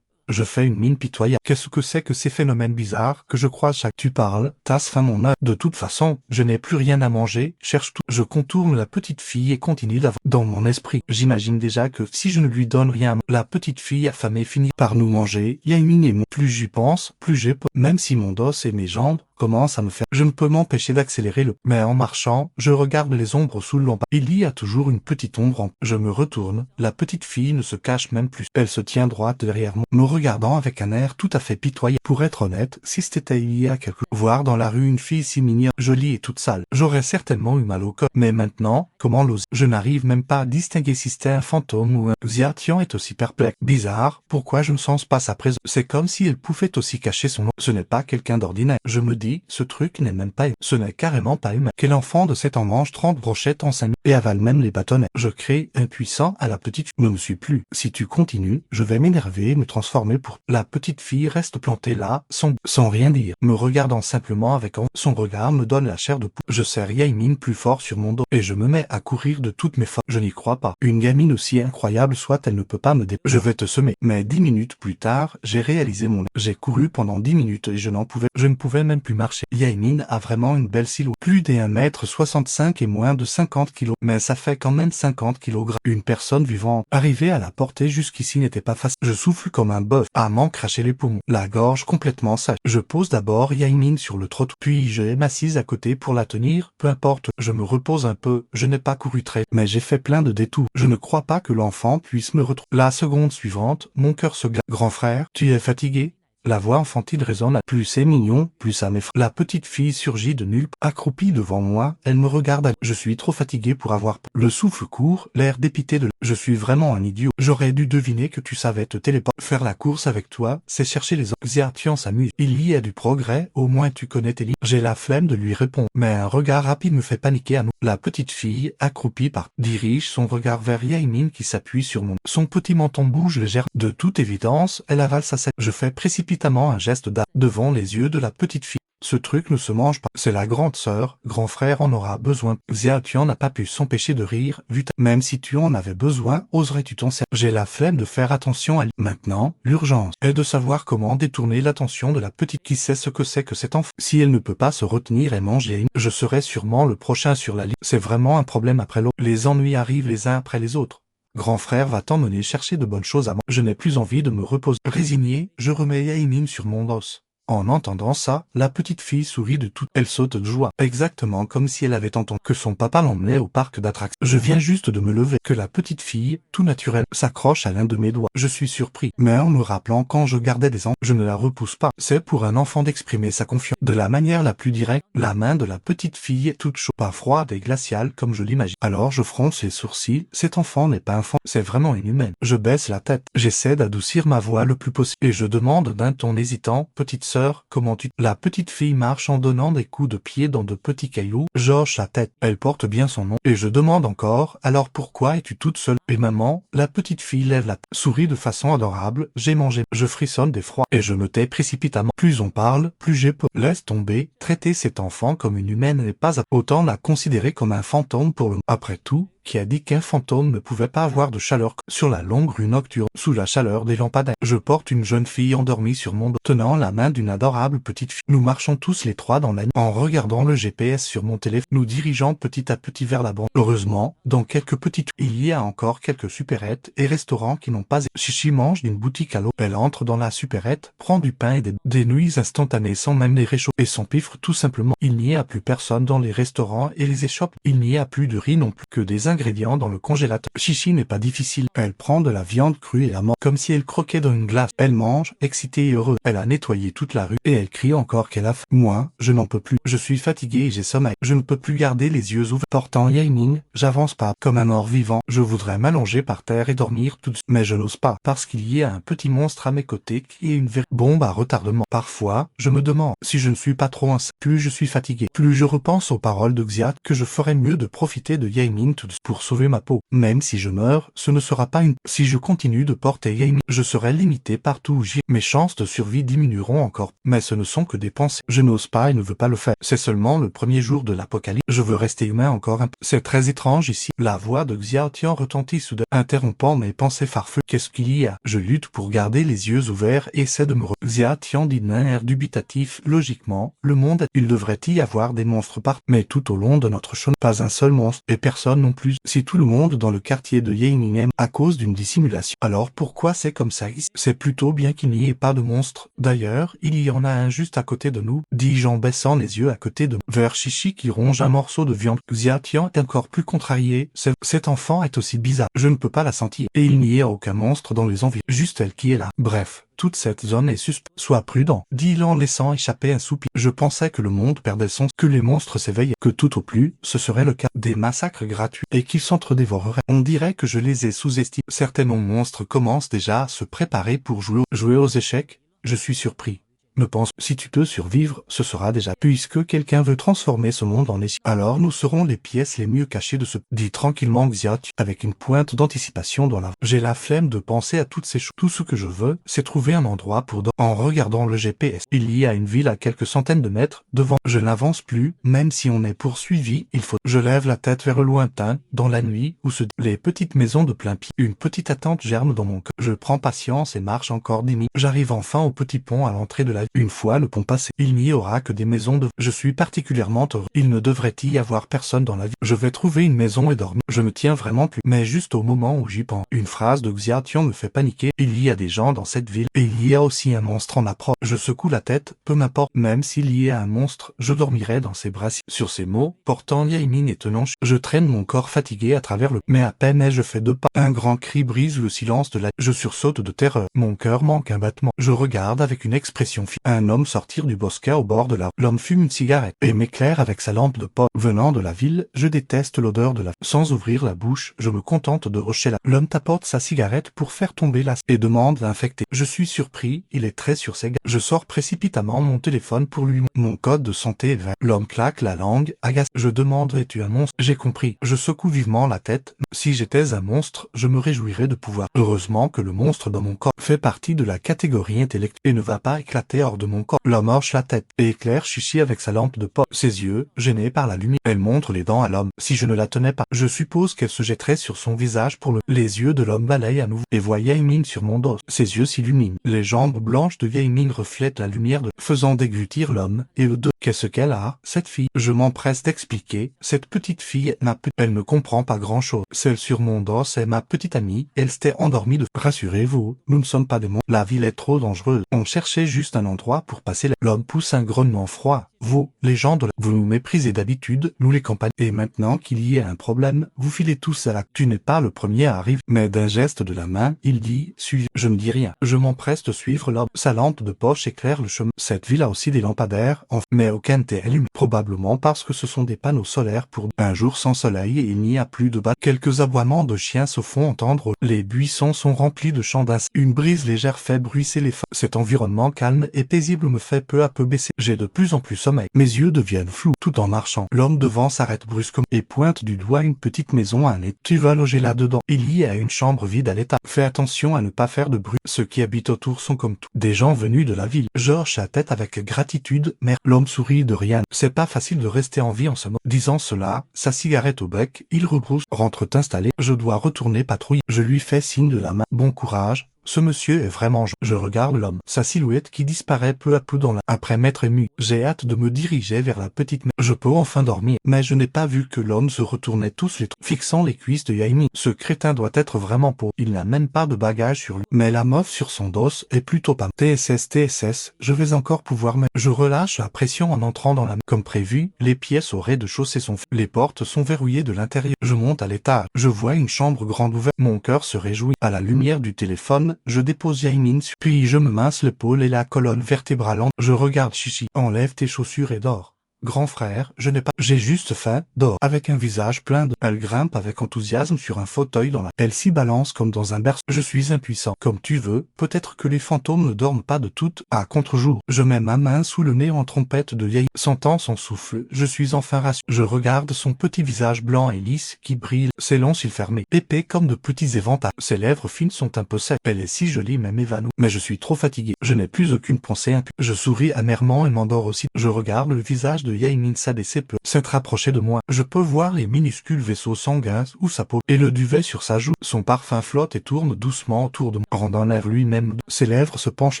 [SPEAKER 1] Je fais une mine pitoyable. Qu'est-ce que c'est que ces phénomènes bizarres que je crois chaque... Tu parles, tasse fin mon œil. De toute façon, je n'ai plus rien à manger, cherche tout. Je contourne la petite fille et continue d'avancer. Dans mon esprit, j'imagine déjà que si je ne lui donne rien, la petite fille affamée finit par nous manger. Yaemin et moi. Plus j'y pense, plus j'ai peur. Même si mon dos et mes jambes commence à me faire. Je ne peux m'empêcher d'accélérer mais en marchant, je regarde les ombres sous le lampadaire. Il y a toujours une petite ombre je me retourne, la petite fille ne se cache même plus. Elle se tient droite derrière moi, me regardant avec un air tout à fait pitoyable. Pour être honnête, si c'était il y a voir dans la rue une fille si mignonne, jolie et toute sale, j'aurais certainement eu mal au corps. Mais maintenant, comment l'ose? Je n'arrive même pas à distinguer si c'était un fantôme ou un... Xiatian est aussi perplexe. Bizarre, pourquoi je ne sens pas sa présence? C'est comme si elle pouvait aussi cacher son nom. Ce n'est pas quelqu'un d'ordinaire. Je me dis, ce truc n'est même pas humain. Ce n'est carrément pas humain. Quel enfant de 7 ans mange 30 brochettes en 5 minutes et avale même les bâtonnets? Je crie, impuissant, à la petite fille. Ne me suis plus. Si tu continues, je vais m'énerver et me transformer pour... La petite fille reste plantée là, sans rien dire, me regardant simplement avec son regard me donne la chair de poule. Je serre Yaemin plus fort sur mon dos et je me mets à courir de toutes mes forces. Je n'y crois pas. Une gamine aussi incroyable soit, elle ne peut pas me dé... Je vais te semer. Mais 10 minutes plus tard, j'ai réalisé j'ai couru pendant 10 minutes et je ne pouvais même plus marcher. Yaemin a vraiment une belle silhouette. Plus des 1m65 et moins de 50 kg. Mais ça fait quand même 50 kg. Une personne vivante. Arriver à la porter jusqu'ici n'était pas facile. Je souffle comme un bœuf, à m'en cracher les poumons. La gorge complètement sèche. Je pose d'abord Yaemin sur le trottoir, puis je m'assise à côté pour la tenir. Peu importe, je me repose un peu. Je n'ai pas couru très, mais j'ai fait plein de détours. Je ne crois pas que l'enfant puisse me retrouver. La seconde suivante, mon cœur se glace. Grand frère, tu es fatigué? La voix enfantine résonne. Plus c'est mignon, plus ça m'effraie. La petite fille surgit de nulle part. Accroupie devant moi, elle me regarde. Je suis trop fatigué pour avoir peur. Le souffle court, l'air dépité de... Je suis vraiment un idiot. J'aurais dû deviner que tu savais te téléporter. Faire la course avec toi, c'est chercher les autres. Xiatian s'amuse. Il y a du progrès, au moins tu connais tes livres. J'ai la flemme de lui répondre. Mais un regard rapide me fait paniquer à nous. La petite fille, accroupie dirige son regard vers Yaemin qui s'appuie sur son petit menton bouge légèrement. De toute évidence, elle avale sa selle. Je fais précipitamment un geste devant les yeux de la petite fille. Ce truc ne se mange pas. C'est la grande sœur, grand frère en aura besoin. Xiatian n'a pas pu s'empêcher de rire, même si tu en avais besoin, oserais-tu t'en servir? J'ai la flemme de faire attention à lui. Maintenant, l'urgence est de savoir comment détourner l'attention de la petite qui sait ce que c'est que cet enfant. Si elle ne peut pas se retenir et manger, je serai sûrement le prochain sur la liste. C'est vraiment un problème après l'autre. Les ennuis arrivent les uns après les autres. Grand frère va t'emmener chercher de bonnes choses à manger. Je n'ai plus envie de me reposer. Résigné, je remets Yaemin sur mon dos. En entendant ça, la petite fille sourit de tout. Elle saute de joie, exactement comme si elle avait entendu que son papa l'emmenait au parc d'attractions. Je viens juste de me lever, que la petite fille, tout naturel, s'accroche à l'un de mes doigts. Je suis surpris, mais en me rappelant quand je gardais des enfants, je ne la repousse pas. C'est pour un enfant d'exprimer sa confiance de la manière la plus directe. La main de la petite fille est toute chaude, pas froide et glaciale comme je l'imagine. Alors je fronce les sourcils. Cet enfant n'est pas un enfant, c'est vraiment inhumain. Je baisse la tête, j'essaie d'adoucir ma voix le plus possible et je demande d'un ton hésitant, petite sœur, comment tu... La petite fille marche en donnant des coups de pied dans de petits cailloux. J'hoche la tête. Elle porte bien son nom. Et je demande encore, alors pourquoi es-tu toute seule? Et maman, la petite fille lève la tête, sourit de façon adorable. J'ai mangé. Je frissonne d'effroi. Et je me tais précipitamment. Plus on parle, plus j'ai peur. Laisse tomber. Traiter cet enfant comme une humaine n'est pas autant la considérer comme un fantôme pour le... Après tout, qui a dit qu'un fantôme ne pouvait pas avoir de chaleur sur la longue rue nocturne, sous la chaleur des lampadaires. Je porte une jeune fille endormie sur mon dos, tenant la main d'une adorable petite fille. Nous marchons tous les trois dans la nuit, en regardant le GPS sur mon téléphone, nous dirigeant petit à petit vers la banque. Heureusement, dans quelques petites... Il y a encore quelques supérettes et restaurants qui n'ont pas... Chichi mange d'une boutique à l'autre. Elle entre dans la supérette, prend du pain et des nouilles instantanées sans même les réchauffer, et s'empiffre tout simplement. Il n'y a plus personne dans les restaurants et les échoppes. Il n'y a plus de riz non plus, que des ingrédients dans le congélateur. Chichi n'est pas difficile. Elle prend de la viande crue et la mange comme si elle croquait dans une glace. Elle mange, excitée et heureuse. Elle a nettoyé toute la rue et elle crie encore qu'elle a faim. Moi, je n'en peux plus. Je suis fatigué et j'ai sommeil. Je ne peux plus garder les yeux ouverts. Portant Yaemin, j'avance pas comme un mort vivant. Je voudrais m'allonger par terre et dormir tout de suite. Mais je n'ose pas parce qu'il y a un petit monstre à mes côtés qui est une vraie bombe à retardement. Parfois, je me demande si je ne suis pas trop enceinte. Plus je suis fatigué, plus je repense aux paroles de Xiat que je ferais mieux de profiter de Yaemin tout de suite pour sauver ma peau. Même si je meurs, ce ne sera pas une... Si je continue de porter Yaemin, je serai limité partout où j'irai. Mes chances de survie diminueront encore. Mais ce ne sont que des pensées. Je n'ose pas et ne veux pas le faire. C'est seulement le premier jour de l'apocalypse. Je veux rester humain encore un peu. C'est très étrange ici. La voix de Xiaotian retentit soudain, interrompant mes pensées farfelues. Qu'est-ce qu'il y a? Je lutte pour garder les yeux ouverts et essaie de me Xiaotian dit d'un air dubitatif. Logiquement, le monde, il devrait y avoir des monstres partout. Mais tout au long de notre chemin, pas un seul monstre, et personne non plus. m'excuse si tout le monde dans le quartier de Yaining aime à cause d'une dissimulation. Alors pourquoi c'est comme ça ici? C'est plutôt bien qu'il n'y ait pas de monstre. D'ailleurs, il y en a un juste à côté de nous, dis-je en baissant les yeux à côté de vers Chichi qui ronge un morceau de viande. Xiatian est encore plus contrarié. Cet enfant est aussi bizarre. Je ne peux pas la sentir. Et il n'y a aucun monstre dans les environs. Juste elle qui est là. Bref, toute cette zone est suspecte. Sois prudent, dit-il en laissant échapper un soupir. Je pensais que le monde perdait son, que les monstres s'éveillaient, que tout au plus, ce serait le cas des massacres gratuits, et qu'ils s'entre-dévoreraient. On dirait que je les ai sous-estimés. Certains monstres commencent déjà à se préparer pour jouer aux échecs. Je suis surpris. Me pense, si tu peux survivre, ce sera déjà, puisque quelqu'un veut transformer ce monde en escient. Alors nous serons les pièces les mieux cachées de ce, dit tranquillement Xiat, avec une pointe d'anticipation dans la. J'ai la flemme de penser à toutes ces choses. Tout ce que je veux, c'est trouver un endroit pour en regardant le GPS. Il y a une ville à quelques centaines de mètres devant. Je n'avance plus, même si on est poursuivi, il faut. Je lève la tête vers le lointain, dans la nuit, où se les petites maisons de plein pied. Une petite attente germe dans mon cœur. Je prends patience et marche encore 10 minutes. J'arrive enfin au petit pont à l'entrée de la. Une fois le pont passé, il n'y aura que des maisons de... Je suis particulièrement heureux. Il ne devrait y avoir personne dans la ville. Je vais trouver une maison et dormir. Je me tiens vraiment plus. Mais juste au moment où j'y pense, une phrase de Xiatian me fait paniquer. Il y a des gens dans cette ville. Et il y a aussi un monstre en approche. Je secoue la tête, peu m'importe. Même s'il y a un monstre, je dormirai dans ses bras. Sur ces mots, portant Yaimin et tenant, je traîne mon corps fatigué à travers le... Mais à peine ai-je fait 2 pas. Un grand cri brise le silence de la... Je sursaute de terreur. Mon cœur manque un battement. Je regarde avec une expression un homme sortir du bosquet au bord de la... L'homme fume une cigarette et m'éclaire avec sa lampe de poche. Venant de la ville, je déteste l'odeur de la... Sans ouvrir la bouche, je me contente de hocher la... L'homme tapote sa cigarette pour faire tomber la... et demande d'infecter. Je suis surpris, il est très sur ses gars. Je sors précipitamment mon téléphone pour lui... Mon code de santé est vert. L'homme claque la langue, agace. Je demande, es-tu un monstre? J'ai compris. Je secoue vivement la tête. Si j'étais un monstre, je me réjouirais de pouvoir. Heureusement que le monstre dans mon corps fait partie de la catégorie intellectuelle et ne va pas éclater hors de mon corps. L'homme hoche la tête et éclaire Chichi avec sa lampe de poche. Ses yeux, gênés par la lumière, elle montre les dents à l'homme. Si je ne la tenais pas, je suppose qu'elle se jetterait sur son visage pour le... Les yeux de l'homme balayent à nouveau et voient Yaimin sur mon dos. Ses yeux s'illuminent. Les jambes blanches de Yaimin reflètent la lumière faisant déglutir l'homme et le deux. Qu'est-ce qu'elle a, cette fille? Je m'empresse d'expliquer. Cette petite fille est elle ne comprend pas grand-chose. Celle sur mon dos est ma petite amie. Elle s'était endormie de... Rassurez-vous, nous ne sommes pas des monstres. La ville est trop dangereuse. On cherchait juste un endroit pour passer la... L'homme pousse un grognement froid. Vous, les gens de la... Vous nous méprisez d'habitude, nous les campagnes. Et maintenant qu'il y a un problème, vous filez tous à la... Tu n'es pas le premier à arriver. Mais d'un geste de la main, il dit, suis. Je ne dis rien. Je m'empresse de suivre l'homme. Sa lampe de poche éclaire le chemin. Cette ville a aussi des lampadaires, mais aucun n'est allumé. Probablement parce que ce sont des panneaux solaires pour un jour sans soleil et il n'y a plus de bas. Quelques aboiements de chiens se font entendre. Les buissons sont remplis de chants d'insectes. Une brise légère fait bruisser les feuilles. Cet environnement calme et paisible me fait peu à peu baisser. J'ai de plus en plus sommeil. Mes yeux deviennent flous tout en marchant. L'homme devant s'arrête brusquement et pointe du doigt une petite maison à un étage. Tu vas loger là-dedans. Il y a une chambre vide à l'étage. Fais attention à ne pas faire de bruit. Ceux qui habitent autour sont comme tout. Des gens venus de la ville. Je hoche la tête avec gratitude, mais l'homme sourit de rien. C'est pas facile de rester en vie en ce moment. Disant cela, sa cigarette au bec, il rebrousse. Rentre installé. Je dois retourner patrouiller. Je lui fais signe de la main. Bon courage. Ce monsieur est vraiment... Je regarde l'homme, sa silhouette qui disparaît peu à peu dans la... Après m'être ému, j'ai hâte de me diriger vers la petite... Je peux enfin dormir, mais je n'ai pas vu que l'homme se retournait tous les fixant les cuisses de Yaimin. Ce crétin doit être vraiment pauvre. Il n'a même pas de bagages sur lui. Mais la meuf sur son dos est plutôt pas... TSS, je vais encore pouvoir me... Je relâche la pression en entrant dans la... Comme prévu, les pièces au rez-de-chaussée sont... Les portes sont verrouillées de l'intérieur. Je monte à l'étage. Je vois une chambre grande ouverte. Mon cœur se réjouit. À la lumière du téléphone, je dépose Yaimin puis je me mince l'épaule et la colonne vertébrale. Je regarde Chichi. Enlève tes chaussures et dors. Grand frère, je n'ai pas... J'ai juste faim, dors. Avec un visage plein de... Elle grimpe avec enthousiasme sur un fauteuil dans la... Elle s'y balance comme dans un berceau. Je suis impuissant. Comme tu veux, peut-être que les fantômes ne dorment pas de toutes... À contre-jour. Je mets ma main sous le nez en trompette de Yaimin. Sentant son souffle, je suis enfin rassuré. Je regarde son petit visage blanc et lisse qui brille. Ses longs cils fermés, épais comme de petits éventails. Ses lèvres fines sont un peu secs. Elle est si jolie même évanouie. Mais je suis trop fatigué. Je n'ai plus aucune pensée. Je souris amèrement et m'endors aussi. Je regarde le visage de Yaemin s'abaissait peu, s'être rapproché de moi. Je peux voir les minuscules vaisseaux sanguins sous sa peau, et le duvet sur sa joue. Son parfum flotte et tourne doucement autour de moi, rendant l'air lui-même. Ses lèvres se penchent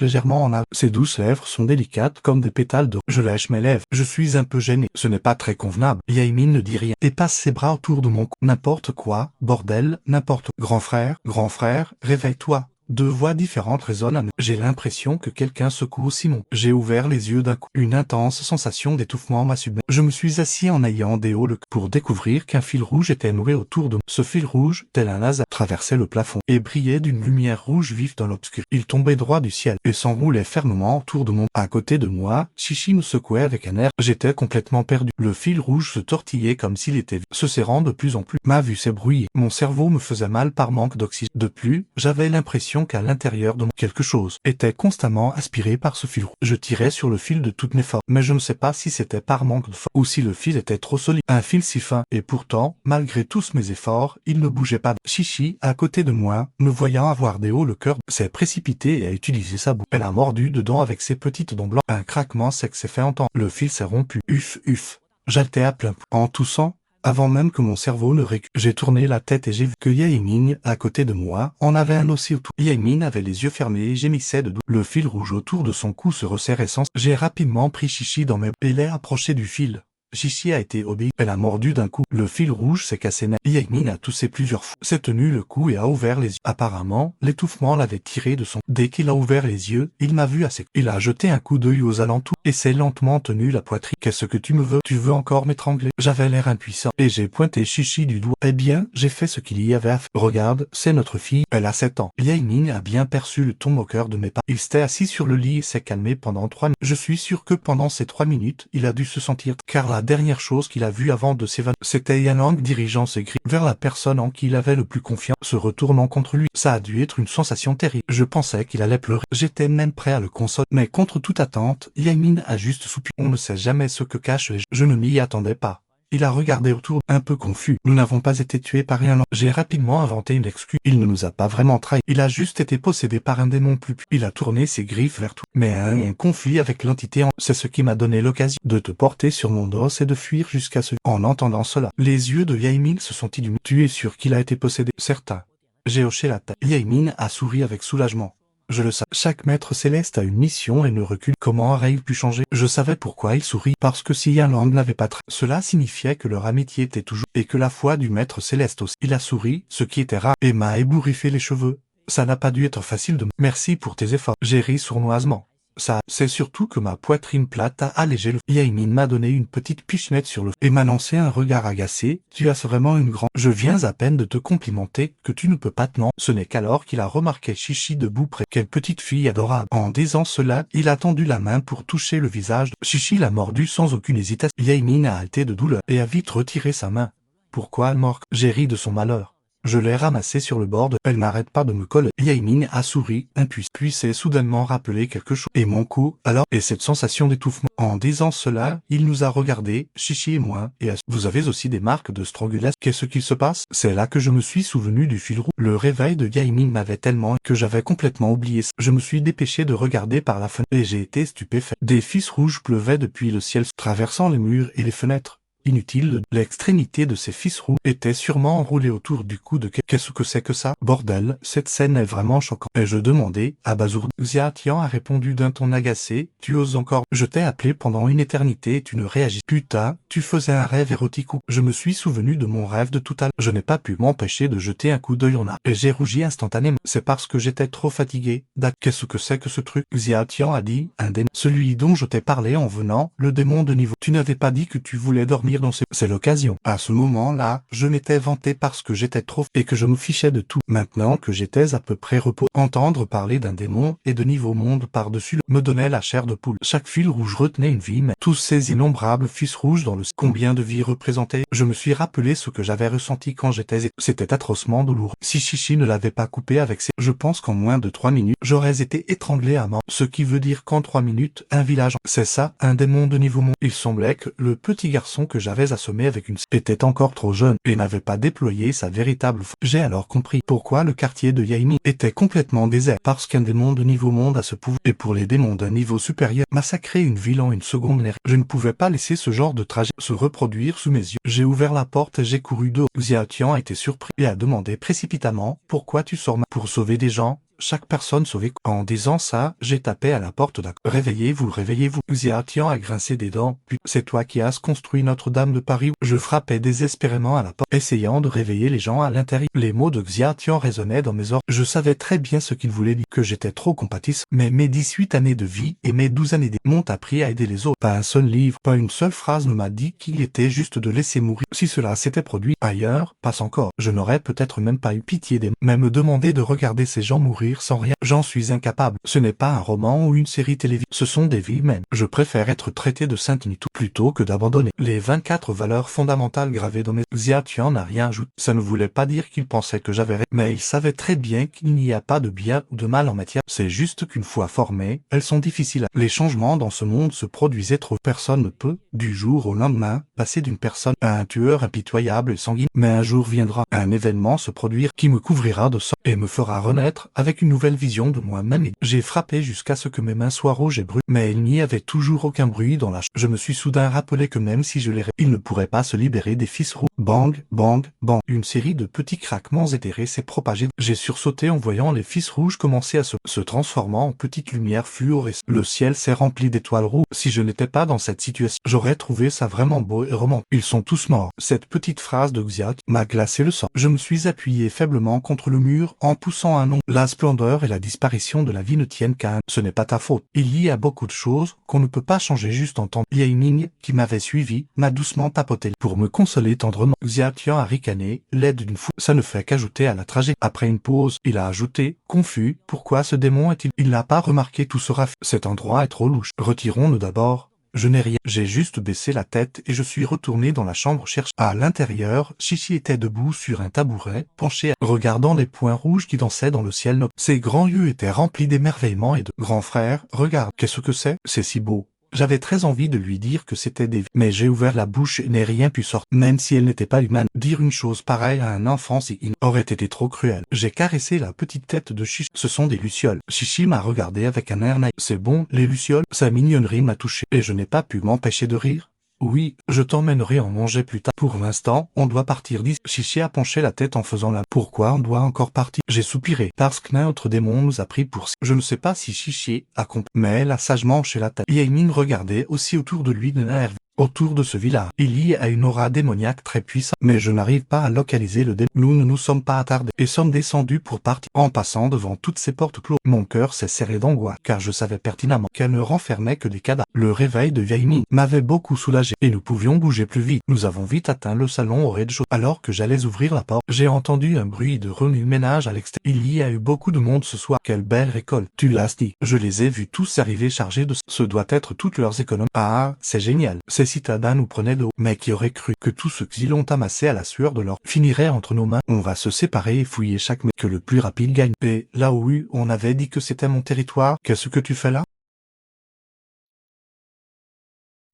[SPEAKER 1] légèrement en avant. Ses douces lèvres sont délicates comme des pétales de... Je lèche mes lèvres. Je suis un peu gêné. Ce n'est pas très convenable. Yaemin ne dit rien, et passe ses bras autour de mon cou. N'importe quoi, bordel, n'importe... Grand frère, réveille-toi. Deux voix différentes résonnent à nous. J'ai l'impression que quelqu'un secoue aussi mon... J'ai ouvert les yeux d'un coup. Une intense sensation d'étouffement m'a submergé. Je me suis assis en ayant des hauts le cœur pour découvrir qu'un fil rouge était noué autour de moi. Ce fil rouge, tel un laser, traversait le plafond et brillait d'une lumière rouge vive dans l'obscur. Il tombait droit du ciel et s'enroulait fermement autour de mon... À côté de moi, Chichi me secouait avec un air. J'étais complètement perdu. Le fil rouge se tortillait comme s'il était se serrant de plus en plus. Ma vue s'ébrouillait. Mon cerveau me faisait mal par manque d'oxygène. De plus, j'avais l'impression qu'à l'intérieur de moi, quelque chose était constamment aspiré par ce fil rouge. Je tirais sur le fil de toutes mes forces, mais je ne sais pas si c'était par manque de force ou si le fil était trop solide. Un fil si fin, et pourtant, malgré tous mes efforts, il ne bougeait pas. Chichi, à côté de moi, me voyant avoir des hauts le cœur, s'est précipitée et a utilisé sa bouche. Elle a mordu dedans avec ses petites dents blanches. Un craquement sec s'est fait entendre. Le fil s'est rompu. Uf. J'étais à plein poumon. En toussant, avant même que mon cerveau ne récupère, j'ai tourné la tête et j'ai vu que Yaemin, à côté de moi, en avait un aussi autour. Yaemin avait les yeux fermés et gémissait de douleur. Le fil rouge autour de son cou se resserrait sans... J'ai rapidement pris Chichi dans mes... et l'ai approché du fil. Chichi a été obéie. Elle a mordu d'un coup. Le fil rouge s'est cassé net. Yaemin a toussé plusieurs fois. S'est tenu le cou et a ouvert les yeux. Apparemment, l'étouffement l'avait tiré de son... Dès qu'il a ouvert les yeux, il m'a vu assez... Il a jeté un coup d'œil aux alentours et s'est lentement tenu la poitrine. Qu'est-ce que tu me veux? Tu veux encore m'étrangler? J'avais l'air impuissant et j'ai pointé Chichi du doigt. Eh bien, j'ai fait ce qu'il y avait à faire. Regarde, c'est notre fille. Elle a 7 ans. Yaemin a bien perçu le ton moqueur de mes pas. Il s'était assis sur le lit et s'est calmé pendant 3 minutes. Je suis sûr que pendant ces 3 minutes, il a dû se sentir... Car la dernière chose qu'il a vue avant de s'évanouir, c'était Yang dirigeant ses griffes vers la personne en qui il avait le plus confiance, se retournant contre lui. Ça a dû être une sensation terrible. Je pensais qu'il allait pleurer. J'étais même prêt à le consoler. Mais contre toute attente, Yaemin a juste soupiré. On ne sait jamais ce que cachent les gens. Je ne m'y attendais pas. Il a regardé autour, un peu confus. Nous n'avons pas été tués par rien. J'ai rapidement inventé une excuse. Il ne nous a pas vraiment trahis. Il a juste été possédé par un démon plus puissant. Il a tourné ses griffes vers tout. Mais un conflit avec l'entité en... C'est ce qui m'a donné l'occasion de te porter sur mon dos et de fuir jusqu'à ce... En entendant cela, les yeux de Yaemin se sont illuminés. Tu es sûr qu'il a été possédé? Certain. J'ai hoché la tête. Yaemin a souri avec soulagement. Je le sais. Chaque maître céleste a une mission et ne recule. Comment aurait-il pu changer? Je savais pourquoi il sourit. Parce que si Yang n'avait pas cela signifiait que leur amitié était toujours, et que la foi du maître céleste aussi. Il a souri, ce qui était rare, et m'a ébouriffé les cheveux. Ça n'a pas dû être facile de... Merci pour tes efforts. J'ai ri sournoisement. Ça, c'est surtout que ma poitrine plate a allégé le... Yaemin m'a donné une petite pichenette sur le... et m'a lancé un regard agacé. Tu as vraiment une grande... Je viens à peine de te complimenter, que tu ne peux pas te... Non. Ce n'est qu'alors qu'il a remarqué Chichi debout près. Quelle petite fille adorable. En disant cela, il a tendu la main pour toucher le visage. Chichi l'a mordu sans aucune hésitation. Yaemin a halté de douleur, et a vite retiré sa main. Pourquoi elle mord? J'ai ri de son malheur. Je l'ai ramassée sur le bord. Elle n'arrête pas de me coller. Yaemin a souri, impuissant. Puis s'est soudainement rappelé quelque chose. Et mon cou, alors, et cette sensation d'étouffement. En disant cela, il nous a regardés, Chichi et moi, et vous avez aussi des marques de strangulation. Qu'est-ce qu'il se passe? C'est là que je me suis souvenu du fil rouge. Le réveil de Yaemin m'avait tellement que j'avais complètement oublié ça. Je me suis dépêché de regarder par la fenêtre et j'ai été stupéfait. Des fils rouges pleuvaient depuis le ciel, traversant les murs et les fenêtres. Inutile, l'extrémité de ces fils roux était sûrement enroulée autour du cou de... Qu'est-ce que c'est que ça? Bordel, cette scène est vraiment choquante. Ai-je demandé, abasourdi. Xia Tian a répondu d'un ton agacé, tu oses encore? Je t'ai appelé pendant une éternité et tu ne réagis. Putain, tu faisais un rêve érotique ou... Je me suis souvenu de mon rêve de tout à l'heure. Je n'ai pas pu m'empêcher de jeter un coup d'œil en arrière. Et j'ai rougi instantanément. C'est parce que j'étais trop fatigué. Qu'est-ce que c'est que ce truc? Xia Tian a dit, un démon. Celui dont je t'ai parlé en venant, le démon de niveau. Tu n'avais pas dit que tu voulais dormir dans ces... C'est l'occasion. À ce moment-là, je m'étais vanté parce que j'étais trop... et que je me fichais de tout. Maintenant que j'étais à peu près repos, entendre parler d'un démon et de niveau monde par-dessus me donnait la chair de poule. Chaque fil rouge retenait une vie, mais tous ces innombrables fils rouges dans le... Combien de vies représentaient? Je me suis rappelé ce que j'avais ressenti quand j'étais... C'était atrocement douloureux. Si Chichi ne l'avait pas coupé avec ses... Je pense qu'en moins de 3 minutes, j'aurais été étranglé à mort. Ce qui veut dire qu'en 3 minutes, un village... C'est ça, un démon de niveau monde. Il semblait que le petit garçon que j'avais assommé avec une était encore trop jeune et n'avait pas déployé sa véritable force. J'ai alors compris pourquoi le quartier de Yaimi était complètement désert, parce qu'un démon de niveau monde a ce pouvoir, et pour les démons d'un niveau supérieur, massacrer une ville en une seconde n'était. Je ne pouvais pas laisser ce genre de trajet se reproduire sous mes yeux. J'ai ouvert la porte et j'ai couru dehors. Xiaotian a été surpris et a demandé précipitamment « Pourquoi tu sors pour sauver des gens ?» Chaque personne sauvée. En disant ça, j'ai tapé à la porte d'un. Réveillez-vous, réveillez-vous. Xiaotian a grincé des dents. Puis, c'est toi qui as construit Notre-Dame de Paris. Je frappais désespérément à la porte, essayant de réveiller les gens à l'intérieur. Les mots de Xiaotian résonnaient dans mes oreilles. Je savais très bien ce qu'il voulait dire, que j'étais trop compatissant. Mais mes 18 années de vie et mes 12 années m'ont appris à aider les autres. Pas un seul livre, pas une seule phrase ne m'a dit qu'il était juste de laisser mourir. Si cela s'était produit ailleurs, passe encore. Je n'aurais peut-être même pas eu pitié des. Mais me demander de regarder ces gens mourir sans rien, j'en suis incapable. Ce n'est pas un roman ou une série télévisée, ce sont des vies humaines. Je préfère être traité de sainte Nitou plutôt que d'abandonner. Les 24 valeurs fondamentales gravées dans mes. Xiaotian n'a rien ajouté. Ça ne voulait pas dire qu'il pensait que j'avais mais il savait très bien qu'il n'y a pas de bien ou de mal en matière. C'est juste qu'une fois formées, elles sont difficiles. Les changements dans ce monde se produisaient trop. Personne ne peut, du jour au lendemain, passer d'une personne à un tueur impitoyable et sanguinaire. Mais un jour viendra, un événement se produire qui me couvrira de sang et me fera renaître avec une nouvelle vision de moi-même. J'ai frappé jusqu'à ce que mes mains soient rouges et brûlées, mais il n'y avait toujours aucun bruit dans la chambre. Je me suis soudain rappelé que même si je les il ne pourrait pas se libérer des fils rouges. Bang, bang, bang. Une série de petits craquements éthérés s'est propagée. J'ai sursauté en voyant les fils rouges commencer à se transformant en petites lumières fluorescentes. Le ciel s'est rempli d'étoiles rouges. Si je n'étais pas dans cette situation, j'aurais trouvé ça vraiment beau et romantique. Ils sont tous morts. Cette petite phrase de Xiaotian m'a glacé le sang. Je me suis appuyé faiblement contre le mur en poussant un nom. La splendeur et la disparition de la vie ne tiennent qu'à un. Ce n'est pas ta faute. Il y a beaucoup de choses qu'on ne peut pas changer juste en temps. Yaining, qui m'avait suivi, m'a doucement tapoté pour me consoler tendrement. Xiaotian a ricané, l'aide d'une fou. Ça ne fait qu'ajouter à la tragédie. Après une pause, il a ajouté, confus, pourquoi ce démon est-il. Il n'a pas remarqué tout ce Cet endroit est trop louche. Retirons-le d'abord. Je n'ai rien. J'ai juste baissé la tête et je suis retourné dans la chambre chercher. À l'intérieur, Chichi était debout sur un tabouret, penché, regardant les points rouges qui dansaient dans le ciel nocturne. Ses grands yeux étaient remplis d'émerveillement et de « Grand frère, regarde, qu'est-ce que c'est? C'est si beau. » J'avais très envie de lui dire que c'était des... Mais j'ai ouvert la bouche et n'ai rien pu sortir. Même si elle n'était pas humaine, dire une chose pareille à un enfant aurait été trop cruel. J'ai caressé la petite tête de Chichi. Ce sont des lucioles. Chichi m'a regardé avec un air naïf. C'est bon, les lucioles? Sa mignonnerie m'a touché. Et je n'ai pas pu m'empêcher de rire. Oui, je t'emmènerai en manger plus tard. Pour l'instant, on doit partir d'ici. Chichi a penché la tête en faisant la... Pourquoi on doit encore partir? J'ai soupiré. Parce que notre démon nous a pris pour... Je ne sais pas si Chichi a compris, mais elle a sagement hoché la tête. Yaimin regardait aussi autour de lui d'un air... Autour de ce village, il y a une aura démoniaque très puissante, mais je n'arrive pas à localiser le démon. Nous ne nous sommes pas attardés et sommes descendus pour partir. En passant devant toutes ces portes closes, mon cœur s'est serré d'angoisse, car je savais pertinemment qu'elle ne renfermait que des cadavres. Le réveil de Yaimi m'avait beaucoup soulagé, et nous pouvions bouger plus vite. Nous avons vite atteint le salon au rez-de-chaussée. Alors que j'allais ouvrir la porte, j'ai entendu un bruit de remue-ménage à l'extérieur. Il y a eu beaucoup de monde ce soir. Quelle belle récolte. Tu l'as dit. Je les ai vus tous arriver chargés de... Ce doit être toutes leurs économies. Ah, c'est génial. Ces citadins nous prenaient de haut. Mais qui aurait cru que tout ce qu'ils ont amassé à la sueur de leur finirait entre nos mains? On va se séparer et fouiller chaque mais que le plus rapide gagne. Et là où on avait dit que c'était mon territoire, qu'est-ce que tu fais là?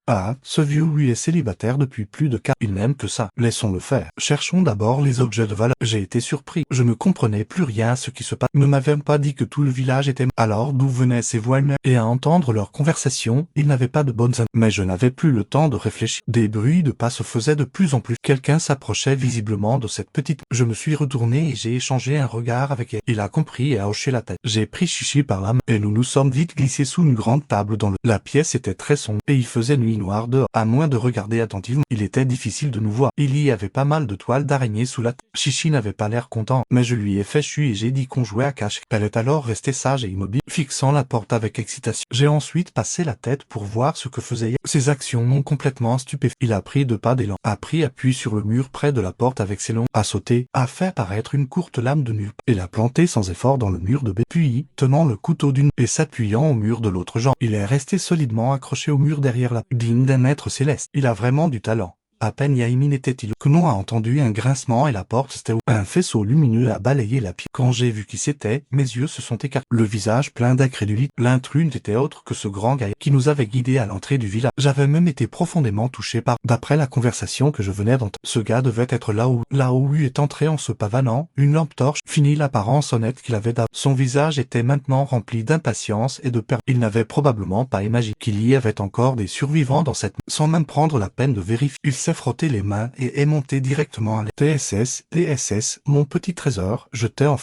[SPEAKER 1] Ah, ce vieux lui est célibataire depuis plus de 4. Il n'aime que ça. Laissons-le faire. Cherchons d'abord les objets de valeur. J'ai été surpris. Je ne comprenais plus rien à ce qui se passe. Ne m'avait pas dit que tout le village était... Alors d'où venaient ces voix humaines? Et à entendre leur conversation, ils n'avaient pas de bonnes... Mais je n'avais plus le temps de réfléchir. Des bruits de pas se faisaient de plus en plus. Quelqu'un s'approchait visiblement de cette petite... Je me suis retourné et j'ai échangé un regard avec elle. Il a compris et a hoché la tête. J'ai pris Chichi par la main et nous nous sommes vite glissés sous une grande table dans le... La pièce était très sombre et il faisait nuit noire dehors. À moins de regarder attentivement, il était difficile de nous voir. Il y avait pas mal de toiles d'araignée sous la table. Chichi n'avait pas l'air content, mais je lui ai fait chu et j'ai dit qu'on jouait à cache. Elle est alors restée sage et immobile, fixant la porte avec excitation. J'ai ensuite passé la tête pour voir ce que faisait. Ses actions m'ont complètement stupéfait. Il a pris 2 pas d'élan, a pris appui sur le mur près de la porte avec ses longs, a sauté, a fait apparaître une courte lame de nuque, et l'a plantée sans effort dans le mur de baie. Puis, tenant le couteau d'une et s'appuyant au mur de l'autre jambe, il est resté solidement accroché au mur derrière la digne d'un maître céleste. Il a vraiment du talent. À peine Yaemin était-il que l'on a entendu un grincement et la porte s'était ouverte. Un faisceau lumineux a balayé la pièce. Quand j'ai vu qui c'était, mes yeux se sont écartés. Le visage plein d'incrédulité. L'intrus n'était autre que ce grand gaillard qui nous avait guidés à l'entrée du village. J'avais même été profondément touché par, d'après la conversation que je venais d'entendre. Ce gars devait être Laowu est entré en se pavanant, une lampe torche, finit l'apparence honnête qu'il avait d'avant. Son visage était maintenant rempli d'impatience et de peur. Il n'avait probablement pas imaginé qu'il y avait encore des survivants dans cette... Sans même prendre la peine de vérifier, il s'est frotté les mains et est monté directement à TSS, mon petit trésor,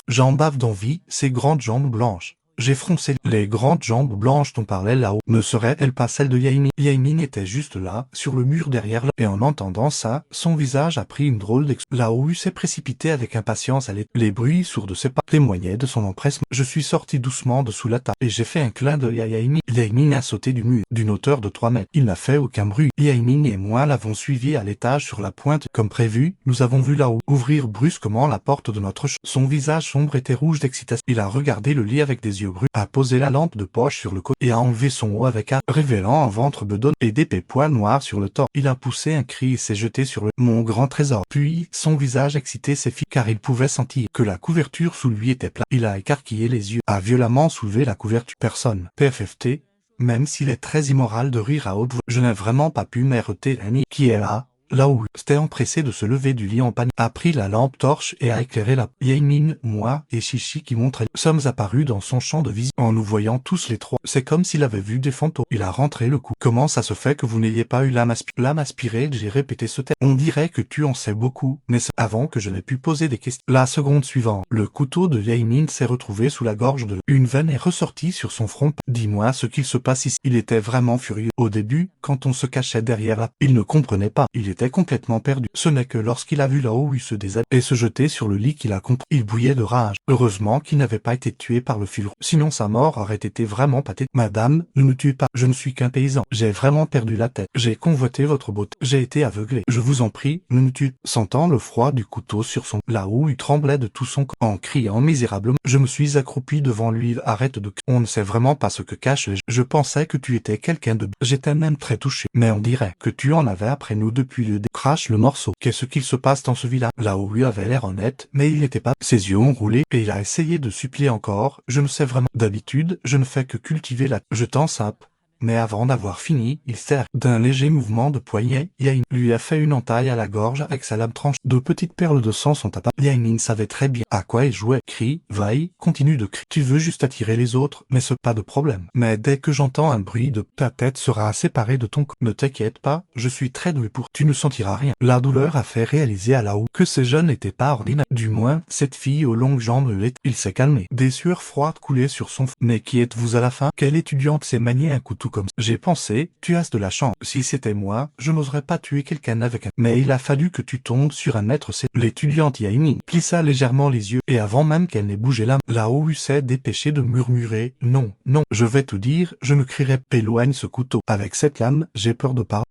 [SPEAKER 1] j'en bave d'envie, ses grandes jambes blanches. J'ai froncé les grandes jambes blanches dont parlait là-haut. Ne serait-elle pas celle de Yaemin? Yaemin était juste là, sur le mur derrière et en entendant ça, son visage a pris une drôle d'expression. Là-haut s'est précipité avec impatience à les bruits sourds de ses pas témoignaient de son empressement. Je suis sorti doucement de sous la table et j'ai fait un clin d'œil à Yaemin. Yaemin a sauté du mur, d'une hauteur de 3 mètres. Il n'a fait aucun bruit. Yaemin et moi l'avons suivi à l'étage sur la pointe. Comme prévu, nous avons vu là-haut ouvrir brusquement la porte de notre chambre. Son visage sombre était rouge d'excitation. Il a regardé le lit avec des yeux brûlés, a posé la lampe de poche sur le côté et a enlevé son haut avec art, révélant un ventre bedonnant et d'épais poils noirs sur le torse. Il a poussé un cri et s'est jeté sur mon grand trésor. Puis, son visage excité s'est fixé car il pouvait sentir que la couverture sous lui était plate. Il a écarquillé les yeux, a violemment soulevé la couverture. Personne. PFFT. Même s'il est très immoral de rire à haute voix, je n'ai vraiment pas pu m'arrêter. Annie, qui est là où s'était empressé de se lever du lit en panique, a pris la lampe torche et a éclairé la... Yaemin, moi et Chichi qui montraient. Sommes apparus dans son champ de vision. En nous voyant tous les trois, c'est comme s'il avait vu des fantômes. Il a rentré le coup. Comment ça se fait que vous n'ayez pas eu l'âme aspirée? J'ai répété ce terme. On dirait que tu en sais beaucoup, mais c'est avant que je n'ai pu poser des questions. La seconde suivante, le couteau de Yaemin s'est retrouvé sous la gorge de... Une veine est ressortie sur son front. Dis-moi ce qu'il se passe ici. Il était vraiment furieux. Au début, quand on se cachait derrière la... Il ne comprenait pas. Il était complètement perdu. Ce n'est que lorsqu'il a vu là-haut se déshabiller et se jeter sur le lit qu'il a compris. Il bouillait de rage. Heureusement qu'il n'avait pas été tué par le fil rouge. Sinon sa mort aurait été vraiment pathétique. Madame, ne me tuez pas. Je ne suis qu'un paysan. J'ai vraiment perdu la tête. J'ai convoité votre beauté. J'ai été aveuglé. Je vous en prie, ne me tuez pas. Sentant le froid du couteau sur son... Là-haut tremblait de tout son corps. En criant misérablement, je me suis accroupi devant lui. Arrête de... On ne sait vraiment pas ce que cachent les... Je pensais que tu étais quelqu'un de... J'étais même très touché. Mais on dirait que tu en avais après nous depuis le... Crache le morceau. Qu'est-ce qu'il se passe dans ce village? Là-haut avait l'air honnête, mais il n'était pas. Ses yeux ont roulé, et il a essayé de supplier encore. Je ne sais vraiment. D'habitude, je ne fais que cultiver la... Je t'en sape. Mais avant d'avoir fini, il sert d'un léger mouvement de poignet. Yaemin lui a fait une entaille à la gorge avec sa lame tranchée. De petites perles de sang sont apparues. Yaemin savait très bien à quoi il jouait. Crie, vaille, continue de crier. Tu veux juste attirer les autres, mais ce pas de problème. Mais dès que j'entends un bruit de ta tête sera séparée de ton corps. Ne t'inquiète pas, je suis très doué pour. Tu ne sentiras rien. La douleur a fait réaliser à Lao que ces jeunes n'étaient pas ordinaires. Du moins, cette fille aux longues jambes l'est. Il s'est calmé. Des sueurs froides coulaient sur son front. Mais qui êtes-vous à la fin? Quelle étudiante s'est maniée un couteau comme ça? J'ai pensé, tu as de la chance. Si c'était moi, je n'oserais pas tuer quelqu'un avec un... Mais il a fallu que tu tombes sur un maître. C'est l'étudiante Yaemin plissa légèrement les yeux, et avant même qu'elle n'ait bougé l'âme, là-haut s'est dépêché de murmurer, non, non, je vais te dire, je ne crierai pas, éloigne ce couteau. Avec cette lame, j'ai peur de parler.